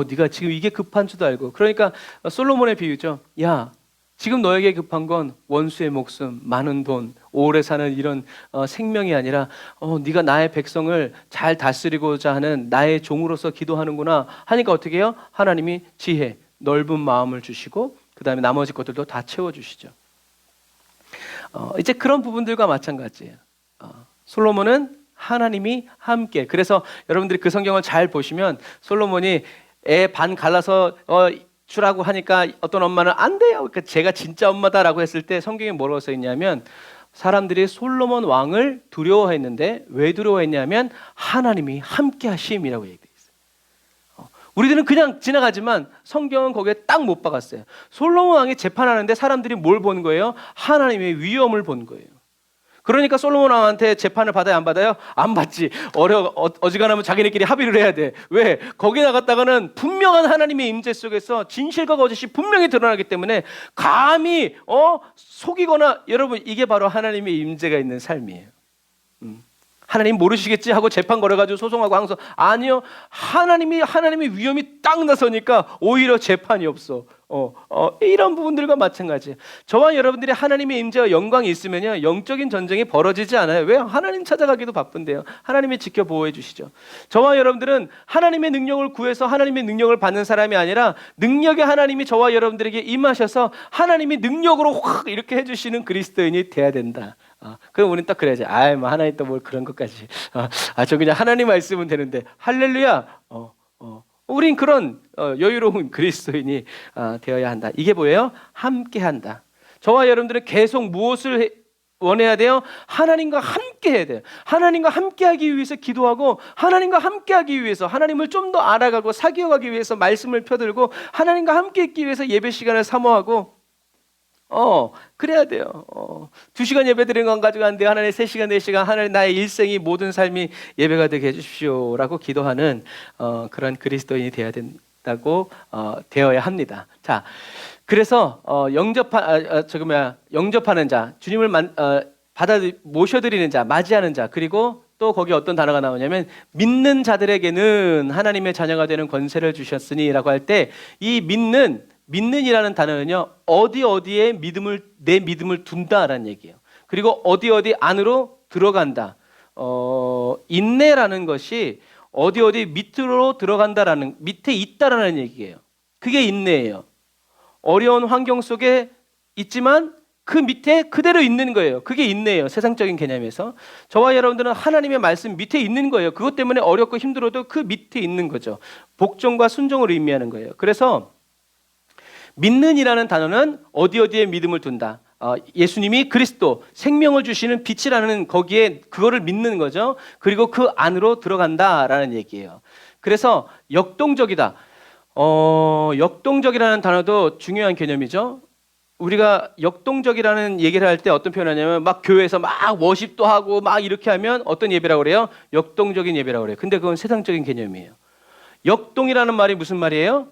네가 지금 이게 급한 줄도 알고. 그러니까 솔로몬의 비유죠. 야, 지금 너에게 급한 건 원수의 목숨, 많은 돈, 오래 사는 이런 생명이 아니라 네가 나의 백성을 잘 다스리고자 하는 나의 종으로서 기도하는구나 하니까 어떻게 해요? 하나님이 지혜, 넓은 마음을 주시고 그 다음에 나머지 것들도 다 채워주시죠. 이제 그런 부분들과 마찬가지예요. 솔로몬은 하나님이 함께. 그래서 여러분들이 그 성경을 잘 보시면 솔로몬이 애 반 갈라서 주라고 하니까 어떤 엄마는 안 돼요. 그러니까 제가 진짜 엄마다라고 했을 때 성경에 뭐라고 써 있냐면 사람들이 솔로몬 왕을 두려워했는데 왜 두려워했냐면 하나님이 함께 하심이라고 얘기돼 있어요. 우리들은 그냥 지나가지만 성경은 거기에 딱 못 박았어요. 솔로몬 왕이 재판하는데 사람들이 뭘 본 거예요? 하나님의 위엄을 본 거예요. 그러니까 솔로몬 왕한테 재판을 받아야 안 받아요? 안 받지. 어지간하면 자기네끼리 합의를 해야 돼. 왜? 거기 나갔다가는 분명한 하나님의 임재 속에서 진실과 거짓이 분명히 드러나기 때문에 감히 속이거나, 여러분 이게 바로 하나님의 임재가 있는 삶이에요. 하나님 모르시겠지 하고 재판 걸어가지고 소송하고 항소. 아니요. 하나님의 위험이 딱 나서니까 오히려 재판이 없어. 이런 부분들과 마찬가지. 저와 여러분들이 하나님의 임재와 영광이 있으면요, 영적인 전쟁이 벌어지지 않아요. 왜? 하나님 찾아가기도 바쁜데요. 하나님이 지켜보호해 주시죠. 저와 여러분들은 하나님의 능력을 구해서 하나님의 능력을 받는 사람이 아니라 능력의 하나님이 저와 여러분들에게 임하셔서 하나님이 능력으로 확 이렇게 해주시는 그리스도인이 돼야 된다. 그럼 우리는 딱 그래야지. 뭐 하나님 또 뭘 그런 것까지. 저 그냥 하나님만 있으면 되는데. 할렐루야. 우린 그런 여유로운 그리스도인이 되어야 한다. 이게 뭐예요? 함께한다. 저와 여러분들은 계속 무엇을 원해야 돼요? 하나님과 함께 해야 돼요. 하나님과 함께하기 위해서 기도하고 하나님과 함께하기 위해서 하나님을 좀 더 알아가고 사귀어가기 위해서 말씀을 펴들고 하나님과 함께 있기 위해서 예배 시간을 사모하고 그래야 돼요. 2시간 예배 드리는 건 가지고 안 돼요. 하나님 3시간, 4시간, 하나님 나의 일생이 모든 삶이 예배가 되게 해주십시오 라고 기도하는 그런 그리스도인이 되어야 된다고 되어야 합니다. 자, 그래서 영접하는 자, 주님을 모셔드리는 자, 맞이하는 자, 그리고 또 거기 어떤 단어가 나오냐면 믿는 자들에게는 하나님의 자녀가 되는 권세를 주셨으니 라고 할 때 이 믿는이라는 단어는요, 어디에 내 믿음을 둔다라는 얘기예요. 그리고 어디 안으로 들어간다. 인내라는 것이 어디 밑으로 들어간다라는, 밑에 있다라는 얘기예요. 그게 인내예요. 어려운 환경 속에 있지만 그 밑에 그대로 있는 거예요. 그게 인내예요. 세상적인 개념에서. 저와 여러분들은 하나님의 말씀 밑에 있는 거예요. 그것 때문에 어렵고 힘들어도 그 밑에 있는 거죠. 복종과 순종을 의미하는 거예요. 그래서 믿는이라는 단어는 어디에 믿음을 둔다. 예수님이 그리스도, 생명을 주시는 빛이라는 거기에 그거를 믿는 거죠. 그리고 그 안으로 들어간다라는 얘기예요. 그래서 역동적이다. 역동적이라는 단어도 중요한 개념이죠. 우리가 역동적이라는 얘기를 할 때 어떤 표현을 하냐면 막 교회에서 막 워십도 하고 막 이렇게 하면 어떤 예배라고 그래요? 역동적인 예배라고 그래요. 근데 그건 세상적인 개념이에요. 역동이라는 말이 무슨 말이에요?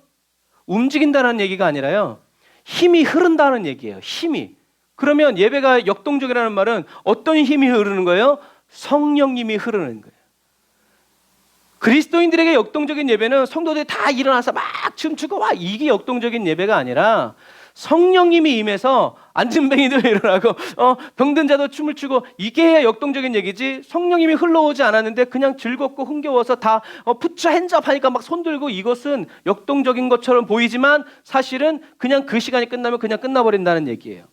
움직인다는 얘기가 아니라요, 힘이 흐른다는 얘기예요. 힘이. 그러면 예배가 역동적이라는 말은 어떤 힘이 흐르는 거예요? 성령님이 흐르는 거예요. 그리스도인들에게 역동적인 예배는 성도들이 다 일어나서 막 춤추고 이게 역동적인 예배가 아니라 성령님이 임해서 앉은뱅이도 일어나고 병든 자도 춤을 추고, 이게 해야 역동적인 얘기지. 성령님이 흘러오지 않았는데 그냥 즐겁고 흥겨워서 다 푸처 핸즈업 하니까 막 손들고, 이것은 역동적인 것처럼 보이지만 사실은 그냥 그 시간이 끝나면 그냥 끝나버린다는 얘기예요.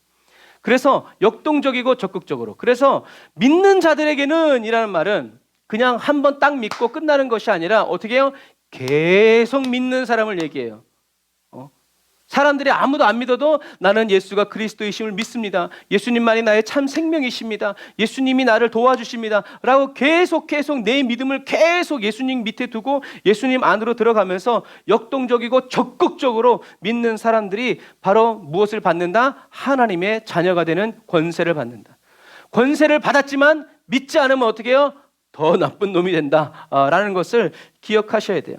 그래서 역동적이고 적극적으로. 그래서 믿는 자들에게는 이라는 말은 그냥 한번 딱 믿고 끝나는 것이 아니라 어떻게 해요? 계속 믿는 사람을 얘기해요. 사람들이 아무도 안 믿어도 나는 예수가 그리스도이심을 믿습니다. 예수님만이 나의 참 생명이십니다. 예수님이 나를 도와주십니다. 라고 계속 내 믿음을 계속 예수님 밑에 두고 예수님 안으로 들어가면서 역동적이고 적극적으로 믿는 사람들이 바로 무엇을 받는다? 하나님의 자녀가 되는 권세를 받는다. 권세를 받았지만 믿지 않으면 어떻게 해요? 더 나쁜 놈이 된다 라는 것을 기억하셔야 돼요.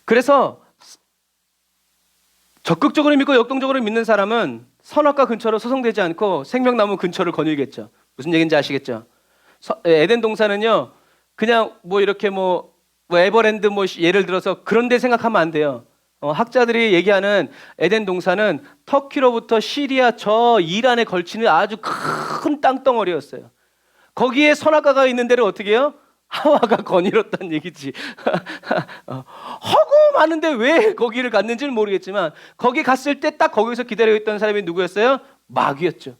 그래서 적극적으로 믿고 역동적으로 믿는 사람은 선악과 근처로 소송되지 않고 생명나무 근처를 거닐겠죠. 무슨 얘기인지 아시겠죠? 에덴 동산은요, 그냥 이렇게 에버랜드 예를 들어서 그런 데 생각하면 안 돼요. 학자들이 얘기하는 에덴 동산은 터키로부터 시리아 저 이란에 걸치는 아주 큰 땅덩어리였어요. 거기에 선악과가 있는 데를 어떻게 해요? 하와가 거닐었다는 얘기지. 허구 많은데 왜 거기를 갔는지는 모르겠지만 거기 갔을 때 딱 거기서 기다리고 있던 사람이 누구였어요? 마귀였죠.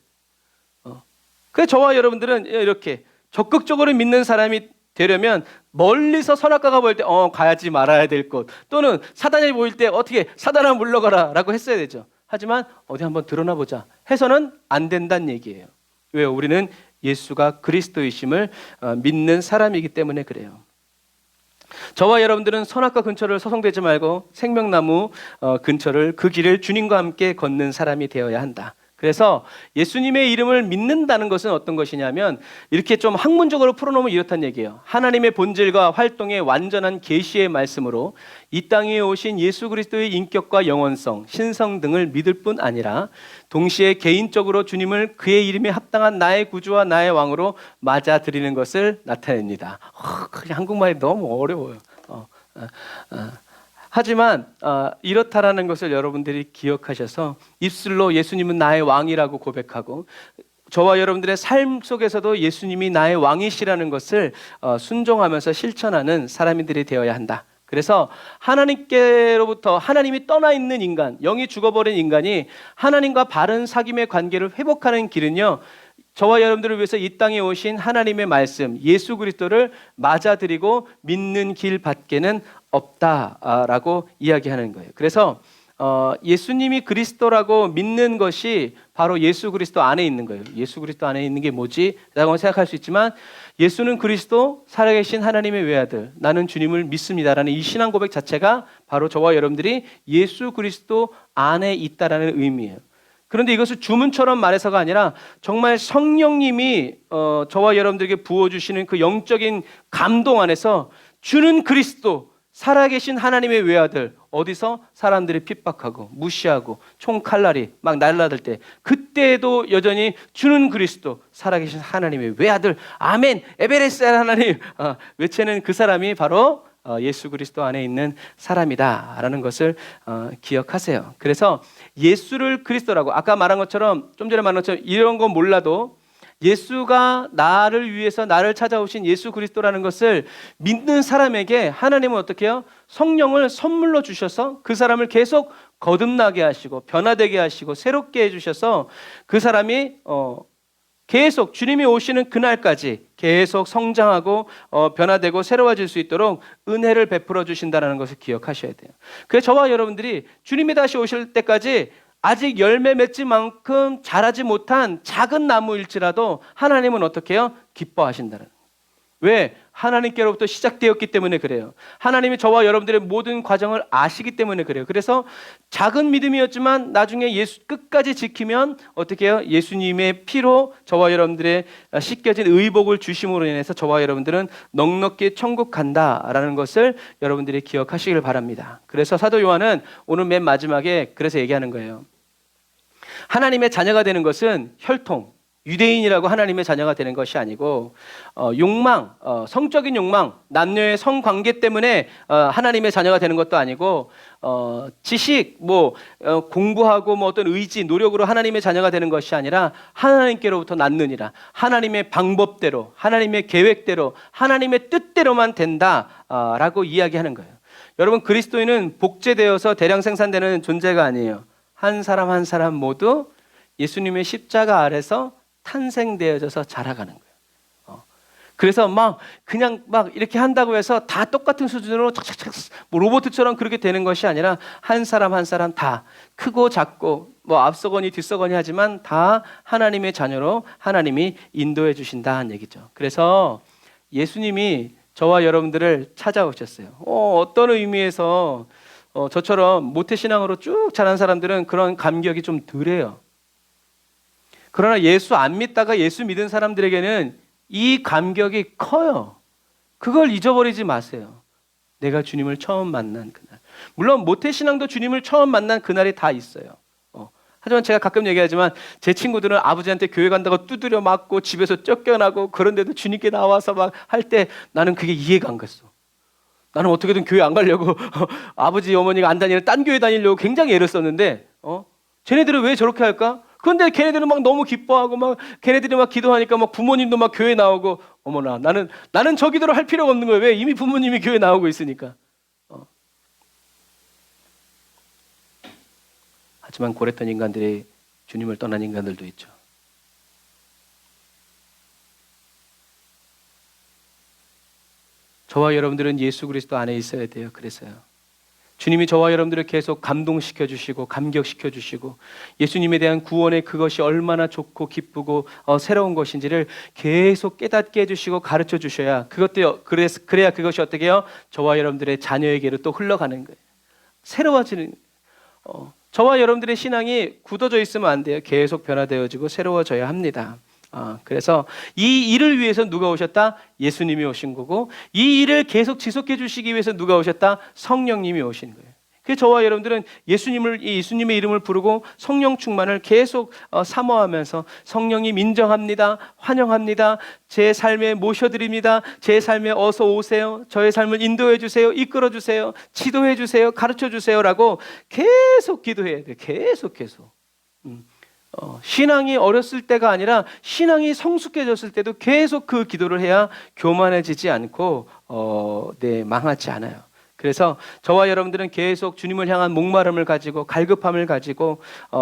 그래서 저와 여러분들은 이렇게 적극적으로 믿는 사람이 되려면 멀리서 선악과가 보일 때 가야지 말아야 될 곳, 또는 사단이 보일 때 어떻게 사단아 물러가라 라고 했어야 되죠. 하지만 어디 한번 드러나 보자 해서는 안 된다는 얘기예요. 왜요? 우리는 예수가 그리스도이심을 믿는 사람이기 때문에 그래요. 저와 여러분들은 선악과 근처를 서성대지 말고 생명나무 근처를, 그 길을 주님과 함께 걷는 사람이 되어야 한다. 그래서 예수님의 이름을 믿는다는 것은 어떤 것이냐면 이렇게 좀 학문적으로 풀어놓으면 이렇다는 얘기예요. 하나님의 본질과 활동의 완전한 계시의 말씀으로 이 땅에 오신 예수 그리스도의 인격과 영원성, 신성 등을 믿을 뿐 아니라 동시에 개인적으로 주님을 그의 이름에 합당한 나의 구주와 나의 왕으로 맞아들이는 것을 나타냅니다. 그냥 한국말이 너무 어려워요. 하지만 이렇다라는 것을 여러분들이 기억하셔서 입술로 예수님은 나의 왕이라고 고백하고 저와 여러분들의 삶 속에서도 예수님이 나의 왕이시라는 것을 순종하면서 실천하는 사람들이 되어야 한다. 그래서 하나님께로부터 하나님이 떠나 있는 인간, 영이 죽어버린 인간이 하나님과 바른 사귐의 관계를 회복하는 길은요, 저와 여러분들을 위해서 이 땅에 오신 하나님의 말씀, 예수 그리스도를 맞아들이고 믿는 길 밖에는 없다라고 이야기하는 거예요. 그래서 예수님이 그리스도라고 믿는 것이 바로 예수 그리스도 안에 있는 거예요. 예수 그리스도 안에 있는 게 뭐지? 라고 생각할 수 있지만 예수는 그리스도, 살아계신 하나님의 외아들, 나는 주님을 믿습니다라는 이 신앙 고백 자체가 바로 저와 여러분들이 예수 그리스도 안에 있다라는 의미예요. 그런데 이것을 주문처럼 말해서가 아니라 정말 성령님이 저와 여러분들에게 부어주시는 그 영적인 감동 안에서 주는 그리스도, 살아계신 하나님의 외아들, 어디서 사람들이 핍박하고 무시하고 총칼날이 막 날라들 때 그때에도 여전히 주는 그리스도, 살아계신 하나님의 외아들, 아멘, 에베레스의 하나님 외치는 그 사람이 바로 예수 그리스도 안에 있는 사람이다라는 것을 기억하세요. 그래서 예수를 그리스도라고, 아까 말한 것처럼, 좀 전에 말한 것처럼 이런 건 몰라도 예수가 나를 위해서 나를 찾아오신 예수 그리스도라는 것을 믿는 사람에게 하나님은 어떻게 해요? 성령을 선물로 주셔서 그 사람을 계속 거듭나게 하시고 변화되게 하시고 새롭게 해주셔서 그 사람이 계속 주님이 오시는 그날까지 계속 성장하고 변화되고 새로워질 수 있도록 은혜를 베풀어 주신다는 것을 기억하셔야 돼요. 그래서 저와 여러분들이 주님이 다시 오실 때까지 아직 열매 맺지 만큼 자라지 못한 작은 나무일지라도 하나님은 어떻게 해요? 기뻐하신다는 거예요. 왜? 하나님께로부터 시작되었기 때문에 그래요. 하나님이 저와 여러분들의 모든 과정을 아시기 때문에 그래요. 그래서 작은 믿음이었지만 나중에 예수 끝까지 지키면 어떻게 해요? 예수님의 피로 저와 여러분들의 씻겨진 의복을 주심으로 인해서 저와 여러분들은 넉넉히 천국 간다라는 것을 여러분들이 기억하시길 바랍니다. 그래서 사도 요한은 오늘 맨 마지막에 그래서 얘기하는 거예요. 하나님의 자녀가 되는 것은 혈통, 유대인이라고 하나님의 자녀가 되는 것이 아니고 욕망, 성적인 욕망, 남녀의 성관계 때문에 하나님의 자녀가 되는 것도 아니고 지식, 공부하고 어떤 의지, 노력으로 하나님의 자녀가 되는 것이 아니라 하나님께로부터 낳느니라. 하나님의 방법대로, 하나님의 계획대로, 하나님의 뜻대로만 된다라고 이야기하는 거예요. 여러분, 그리스도인은 복제되어서 대량 생산되는 존재가 아니에요. 한 사람 한 사람 모두 예수님의 십자가 아래서 탄생되어져서 자라가는 거예요. 그래서 그냥 이렇게 한다고 해서 다 똑같은 수준으로 착착착 로봇처럼 그렇게 되는 것이 아니라 한 사람 한 사람 다 크고 작고 앞서거니 뒤서거니 하지만 다 하나님의 자녀로 하나님이 인도해 주신다는 얘기죠. 그래서 예수님이 저와 여러분들을 찾아오셨어요. 어떤 의미에서 저처럼 모태신앙으로 쭉 자란 사람들은 그런 감격이 좀 덜해요. 그러나 예수 안 믿다가 예수 믿은 사람들에게는 이 감격이 커요. 그걸 잊어버리지 마세요. 내가 주님을 처음 만난 그날. 물론 모태신앙도 주님을 처음 만난 그날이 다 있어요. 하지만 제가 가끔 얘기하지만 제 친구들은 아버지한테 교회 간다고 두드려 맞고 집에서 쫓겨나고 그런데도 주님께 나와서 할 때 나는 그게 이해가 안 갔어. 나는 어떻게든 교회 안 가려고 아버지 어머니가 안 다니는 딴 교회 다니려고 굉장히 애를 썼는데 쟤네들은 왜 저렇게 할까? 그런데 걔네들은 너무 기뻐하고 걔네들이 기도하니까 부모님도 교회 나오고 어머나 나는 저 기도를 할 필요가 없는 거예요. 왜? 이미 부모님이 교회 나오고 있으니까. 하지만 고랬던 인간들이 주님을 떠난 인간들도 있죠. 저와 여러분들은 예수 그리스도 안에 있어야 돼요. 그래서요. 주님이 저와 여러분들을 계속 감동시켜 주시고 감격시켜 주시고 예수님에 대한 구원의 그것이 얼마나 좋고 기쁘고 새로운 것인지를 계속 깨닫게 해주시고 가르쳐 주셔야 그래야 그것이 어떻게 해요? 저와 여러분들의 자녀에게로 또 흘러가는 거예요. 새로워지는 저와 여러분들의 신앙이 굳어져 있으면 안 돼요. 계속 변화되어지고 새로워져야 합니다. 그래서 이 일을 위해서 누가 오셨다? 예수님이 오신 거고, 이 일을 계속 지속해 주시기 위해서 누가 오셨다? 성령님이 오신 거예요. 그래서 저와 여러분들은 예수님의 이름을 부르고 성령 충만을 계속 사모하면서, 성령님 인정합니다, 환영합니다, 제 삶에 모셔드립니다, 제 삶에 어서 오세요, 저의 삶을 인도해 주세요, 이끌어 주세요, 지도해 주세요, 가르쳐 주세요라고 계속 기도해야 돼요. 계속. 신앙이 어렸을 때가 아니라 신앙이 성숙해졌을 때도 계속 그 기도를 해야 교만해지지 않고 망하지 않아요. 그래서 저와 여러분들은 계속 주님을 향한 목마름을 가지고 갈급함을 가지고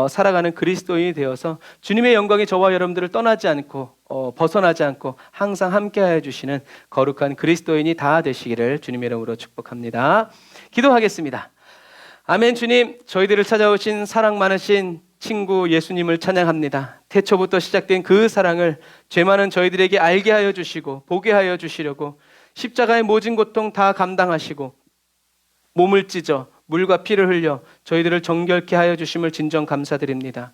살아가는 그리스도인이 되어서 주님의 영광이 저와 여러분들을 떠나지 않고 벗어나지 않고 항상 함께하여 주시는 거룩한 그리스도인이 다 되시기를 주님의 이름으로 축복합니다. 기도하겠습니다. 아멘. 주님, 저희들을 찾아오신 사랑 많으신 친구 예수님을 찬양합니다. 태초부터 시작된 그 사랑을 죄 많은 저희들에게 알게 하여 주시고 보게 하여 주시려고 십자가의 모진 고통 다 감당하시고 몸을 찢어 물과 피를 흘려 저희들을 정결케 하여 주심을 진정 감사드립니다.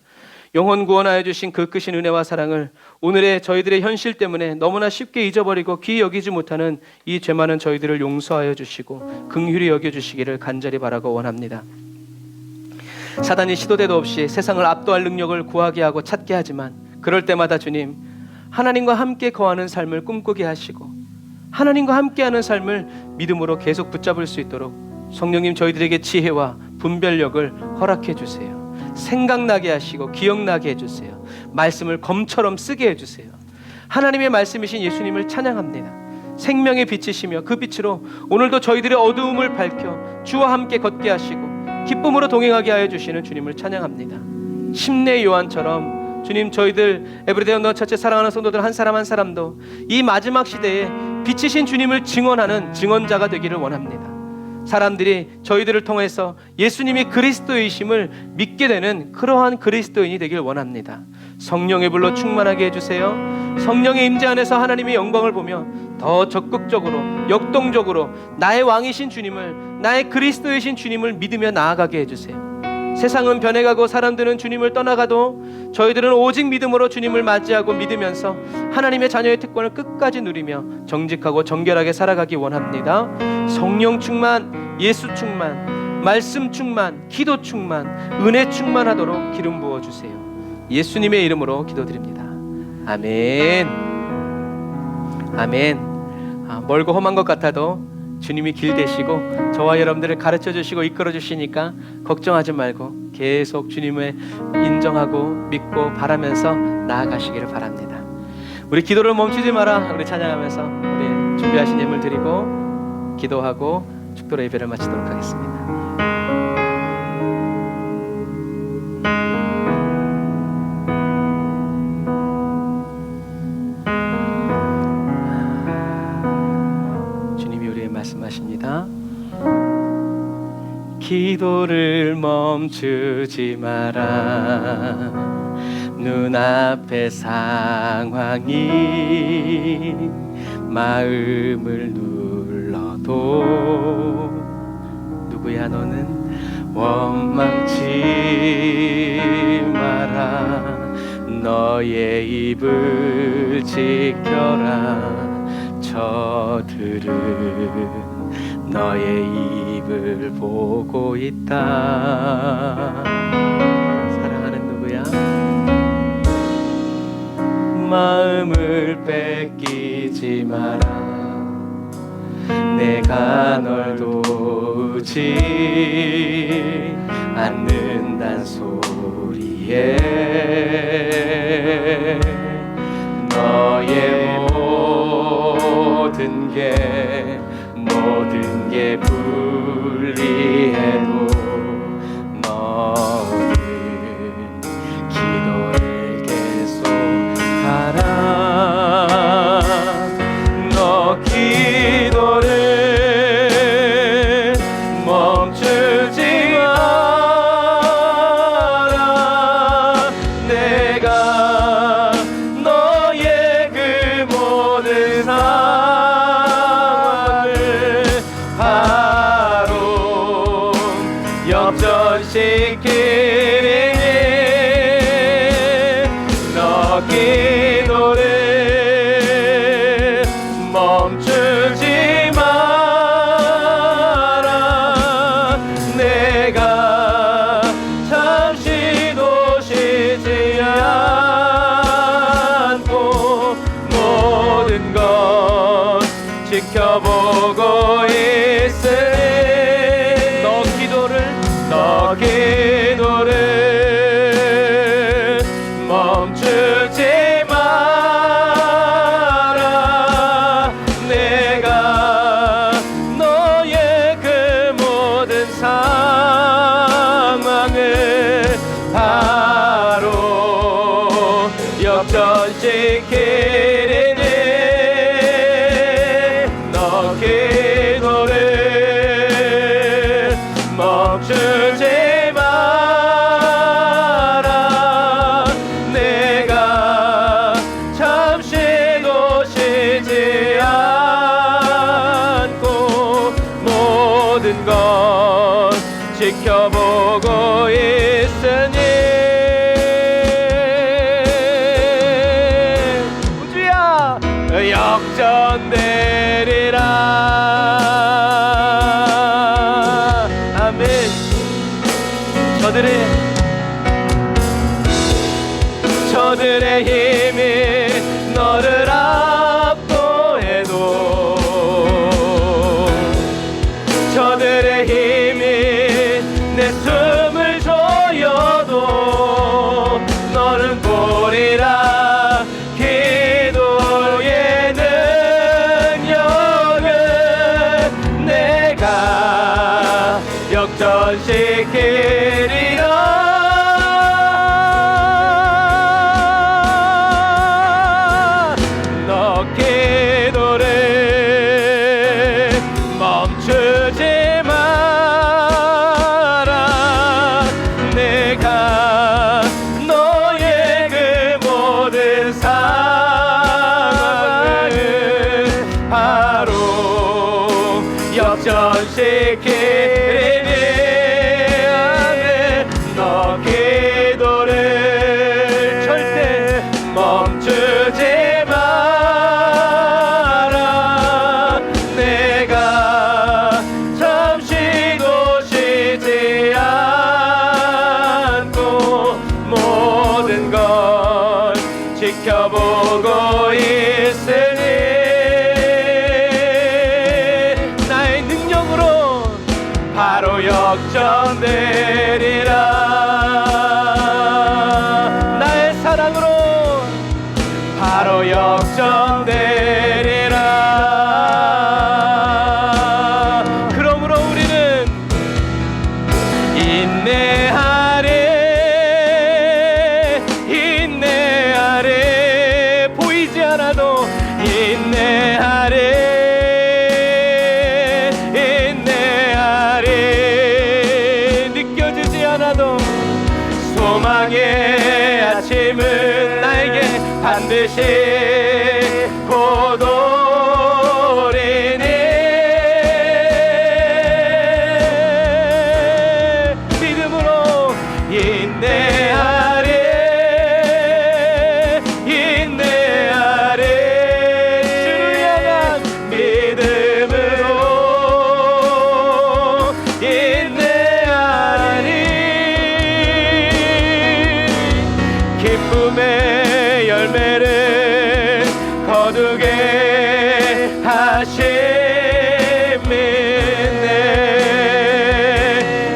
영혼 구원하여 주신 그 크신 은혜와 사랑을 오늘의 저희들의 현실 때문에 너무나 쉽게 잊어버리고 귀히 여기지 못하는 이 죄 많은 저희들을 용서하여 주시고 긍휼히 여겨주시기를 간절히 바라고 원합니다. 사단이 시도 때도 없이 세상을 압도할 능력을 구하게 하고 찾게 하지만, 그럴 때마다 주님, 하나님과 함께 거하는 삶을 꿈꾸게 하시고 하나님과 함께하는 삶을 믿음으로 계속 붙잡을 수 있도록 성령님 저희들에게 지혜와 분별력을 허락해 주세요. 생각나게 하시고 기억나게 해주세요. 말씀을 검처럼 쓰게 해주세요. 하나님의 말씀이신 예수님을 찬양합니다. 생명의 빛이시며 그 빛으로 오늘도 저희들의 어두움을 밝혀 주와 함께 걷게 하시고 기쁨으로 동행하게 하여 주시는 주님을 찬양합니다. 침례 요한처럼 주님, 저희들 에브리데이 언더 처치 사랑하는 성도들 한 사람 한 사람도 이 마지막 시대에 빛이신 주님을 증언하는 증언자가 되기를 원합니다. 사람들이 저희들을 통해서 예수님이 그리스도이심을 믿게 되는 그러한 그리스도인이 되길 원합니다. 성령의 불로 충만하게 해주세요. 성령의 임재 안에서 하나님의 영광을 보며 더 적극적으로 역동적으로 나의 왕이신 주님을, 나의 그리스도이신 주님을 믿으며 나아가게 해주세요. 세상은 변해가고 사람들은 주님을 떠나가도 저희들은 오직 믿음으로 주님을 맞이하고 믿으면서 하나님의 자녀의 특권을 끝까지 누리며 정직하고 정결하게 살아가기 원합니다. 성령 충만, 예수 충만, 말씀 충만, 기도 충만, 은혜 충만하도록 기름 부어주세요. 예수님의 이름으로 기도드립니다. 아멘. 아멘. 멀고 험한 것 같아도 주님이 길 되시고 저와 여러분들을 가르쳐 주시고 이끌어 주시니까 걱정하지 말고 계속 주님을 인정하고 믿고 바라면서 나아가시기를 바랍니다. 우리 기도를 멈추지 마라. 우리 찬양하면서 우리 준비하신 예물 드리고 기도하고 축도로 예배를 마치도록 하겠습니다. 말씀하십니다. 기도를 멈추지 마라. 눈앞의 상황이 마음을 눌러도 누구야 너는 원망치 마라. 너의 입을 지켜라. 저들은 너의 입을 보고 있다. 사랑하는 누구야? 마음을 뺏기지 마라. 내가 널 도우지 않는단 소리에 너의 모든 게 불리해도 너는 기도를 계속하라. 너 기도를 멈추지 마라. 내가 너의 그 모든 상황을 지켜보고 있으니 너 기도를 멈추지 마라. 내가 너의 그 모든 상황을 바로 역전시키리니 너 기도를 멈추지 마라. 내가 잠시도 쉬지 않고 모든 것 지켜보고 있으니 우주야 역전되리라. 아멘. 저들의 힘이 너를 압도해도 저들의 힘이 내 숨을 조여도 너는 보리라. 기도의 능력은 내가 역전시키리라. 너 기도를 멈추지 마라. 내가 너의 그 모든 상황을 바로 역전시키리니 너 기도를 절대 멈추지 마라. 내가 잠시도 쉬지 않고 모든 걸 지켜보고 있으니 나의 능력으로 바로 역전되리라. 나의 사랑으로 바로 역전되리라. 그러므로 우리는 인내하래. 보이지 않아도 인내하래. 느껴지지 않아도 소망의 아침은 나에게 반드시 곧 오리니 믿음으로 인내하리. 주를 향한 믿음으로 인내하리. 기쁨의 열매를 거두게 하심이네.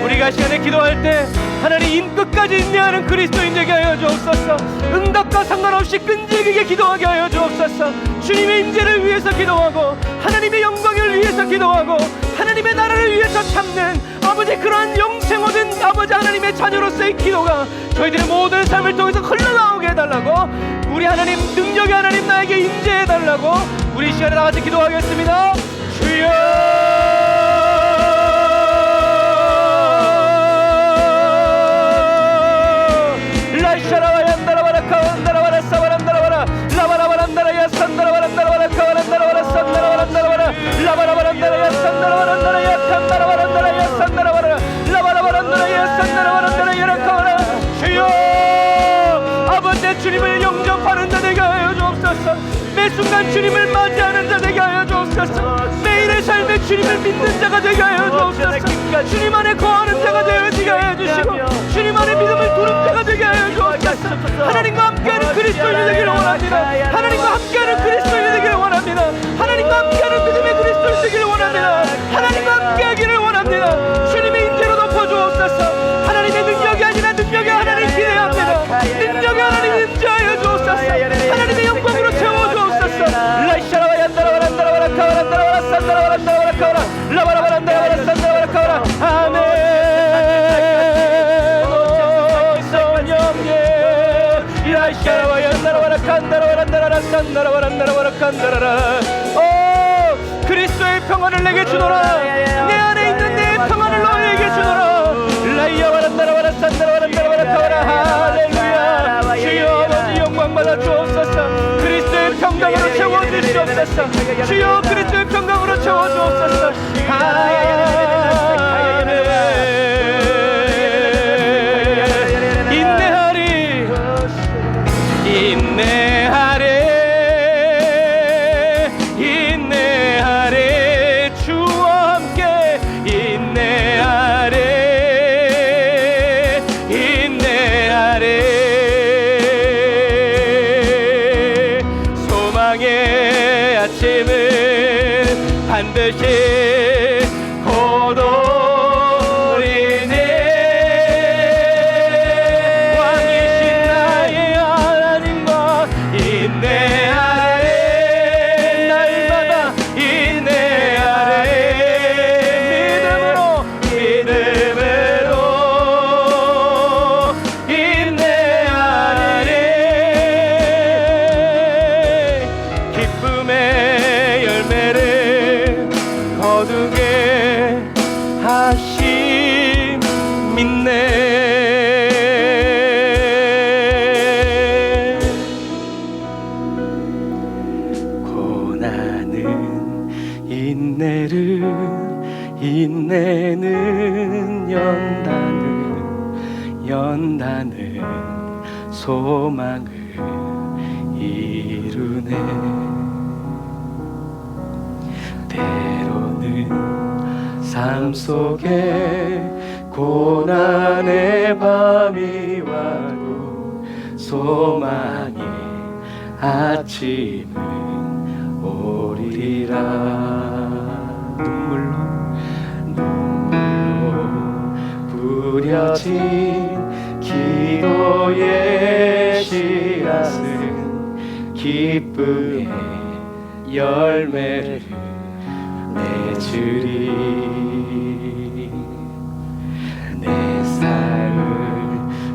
우리가 시간에 기도할 때 하나님 인끝까지 인내하는 그리스도인 되게 하여 주옵소서. 응답과 상관없이 끈질기게 기도하게 하여 주옵소서. 주님의 임재를 위해서 기도하고 하나님의 영광을 위해서 기도하고 하나님의 나라를 위해서 참는 아버지 그러한 영생 얻은 아버지 하나님의 자녀로서의 기도가 저희들의 모든 삶을 통해서 흘러나오게 해달라고, 우리 하나님 능력의 하나님 나에게 임재해달라고 우리 시간에 나같이 기도하겠습니다. 주여 아버지 주님을 영접하는 자 되게 하여 주옵소서. 매 순간 주님을 맞이하는 자 되게 하여 주옵소서. 매일의 삶에 주님을 믿는 자가 되게 하여 주옵소서. 주님 안에 거하는 자가 되게 하여 주시고 주님 안에 믿음을 두는 자가 되게 하여 주옵소서. 하나님과 함께하는 그리스도인이 되기를 원합니다. 하나님과 함께하는 그리스도인이 되기를 원합니다. 하나님과 함께하는 믿음의 그리스도의 평안을 내게 주노라. 내 안에 있는 내 평안을 너에게 주노라. 할렐루야. 주여 아버지 영광 받아 주옵소서. 그리스도의 평강으로 채워주시옵소서. 주여 그리스도의 평강으로 채워주옵소서. 인내하리 인내하리 인내하리 주와 함께 인내하리 인내하리 소망의 아침은 반드시 곧 오리니 왕이신 나의 하나님과 인내하리 날마다 인내하리 믿음으로 인내하리 기쁨의 열매를 거두게 하심 믿네. 고난은 인내를 인내는 연단은 소망을 이루네. 때로는 삶 속에 고난의 밤이 와도 소망의 아침은 오리라. 눈물로 부려진 기도의 씨앗은 기쁨의 열매를 맺으리. 내 삶을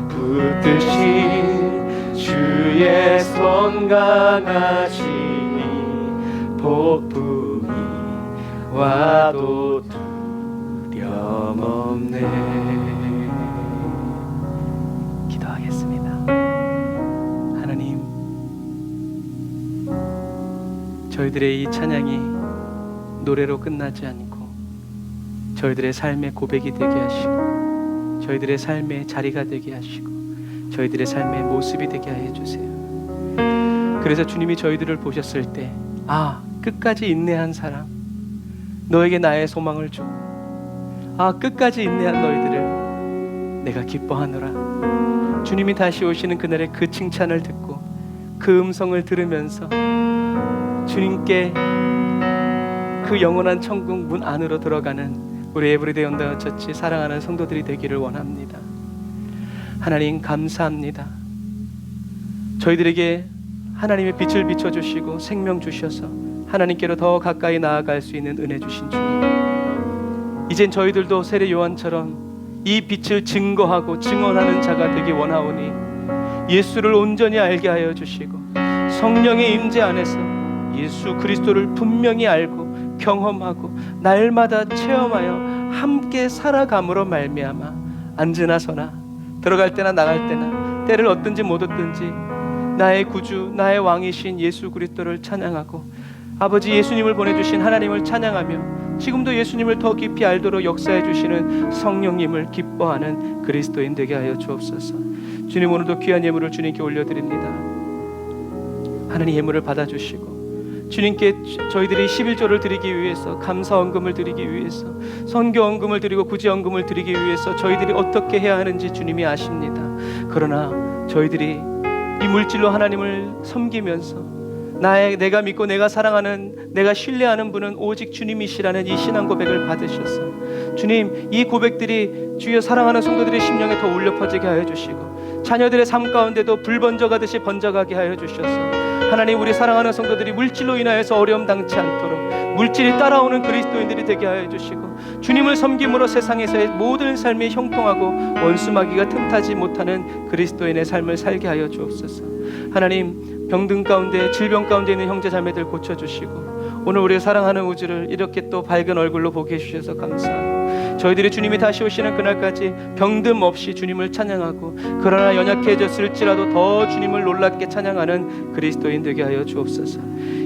붙드신 주의 손 강하시니 폭풍이 와도 두려움없네. 기도하겠습니다. 하나님, 저희들의 이 찬양이 노래로 끝나지 않고 저희들의 삶의 고백이 되게 하시고 저희들의 삶의 자리가 되게 하시고 저희들의 삶의 모습이 되게 하여 주세요. 그래서 주님이 저희들을 보셨을 때, 아, 끝까지 인내한 사람, 너에게 나의 소망을 줘. 아, 끝까지 인내한 너희들을 내가 기뻐하노라. 주님이 다시 오시는 그날의 그 칭찬을 듣고 그 음성을 들으면서 주님께 그 영원한 천국 문 안으로 들어가는 우리 에브리데이 온더 처치 사랑하는 성도들이 되기를 원합니다. 하나님 감사합니다. 저희들에게 하나님의 빛을 비춰주시고 생명 주셔서 하나님께로 더 가까이 나아갈 수 있는 은혜 주신 주님, 이젠 저희들도 세례 요한처럼 이 빛을 증거하고 증언하는 자가 되기 원하오니 예수를 온전히 알게 하여 주시고 성령의 임재 안에서 예수 그리스도를 분명히 알고 경험하고 날마다 체험하여 함께 살아감으로 말미암아 앉으나 서나 들어갈 때나 나갈 때나 때를 얻든지 못 얻든지 나의 구주 나의 왕이신 예수 그리스도를 찬양하고 아버지 예수님을 보내주신 하나님을 찬양하며 지금도 예수님을 더 깊이 알도록 역사해 주시는 성령님을 기뻐하는 그리스도인 되게 하여 주옵소서. 주님, 오늘도 귀한 예물을 주님께 올려드립니다. 하나님 예물을 받아주시고 주님께 저희들이 11조를 드리기 위해서, 감사헌금을 드리기 위해서, 선교헌금을 드리고 구제헌금을 드리기 위해서 저희들이 어떻게 해야 하는지 주님이 아십니다. 그러나 저희들이 이 물질로 하나님을 섬기면서 내가 믿고 내가 사랑하는 내가 신뢰하는 분은 오직 주님이시라는 이 신앙 고백을 받으셔서 주님, 이 고백들이 주여 사랑하는 성도들의 심령에 더 울려 퍼지게 하여 주시고 자녀들의 삶 가운데도 불 번져가듯이 번져가게 하여 주셔서 하나님, 우리 사랑하는 성도들이 물질로 인하여서 어려움 당치 않도록 물질이 따라오는 그리스도인들이 되게 하여 주시고, 주님을 섬김으로 세상에서의 모든 삶이 형통하고 원수마귀가 틈타지 못하는 그리스도인의 삶을 살게 하여 주옵소서. 하나님, 병든 가운데, 질병 가운데 있는 형제 자매들 고쳐주시고, 오늘 우리가 사랑하는 우주를 이렇게 또 밝은 얼굴로 보게 해주셔서 감사하고, 저희들이 주님이 다시 오시는 그날까지 병듦 없이 주님을 찬양하고, 그러나 연약해졌을지라도 더 주님을 놀랍게 찬양하는 그리스도인 되게 하여 주옵소서.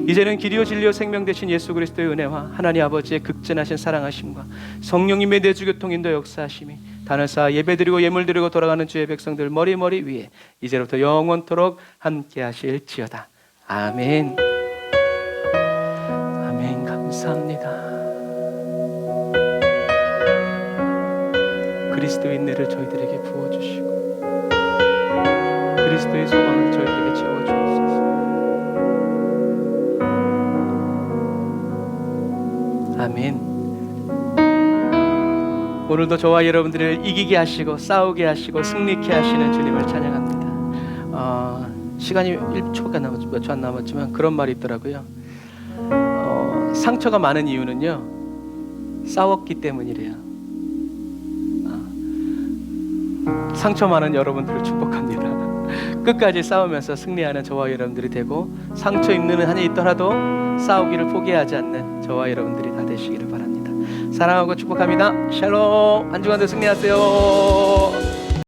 이제는 길이요 진리요 생명 되신 예수 그리스도의 은혜와 하나님 아버지의 극진하신 사랑하심과 성령님의 내주교통 인도 역사하심이 단을 쌓아 예배드리고 예물드리고 돌아가는 주의 백성들 머리 위에 이제부터 영원토록 함께 하실지어다. 아멘. 아멘. 감사합니다. 그리스도의 은혜를 저희들에게 부어주시고, 그리스도의 소망을 저희들에게 채워주옵소서. 아멘. 오늘도 저와 여러분들을 이기게 하시고 싸우게 하시고 승리케 하시는 주님을 찬양합니다. 시간이 1초가 몇 초 안 남았지만 그런 말이 있더라고요. 상처가 많은 이유는요, 싸웠기 때문이래요. 상처 많은 여러분들을 축복합니다. 끝까지 싸우면서 승리하는 저와 여러분들이 되고, 상처 입는 한이 있더라도 싸우기를 포기하지 않는 저와 여러분들이 다 되시기를 바랍니다. 사랑하고 축복합니다. 샬롬. 한 주간도 승리하세요.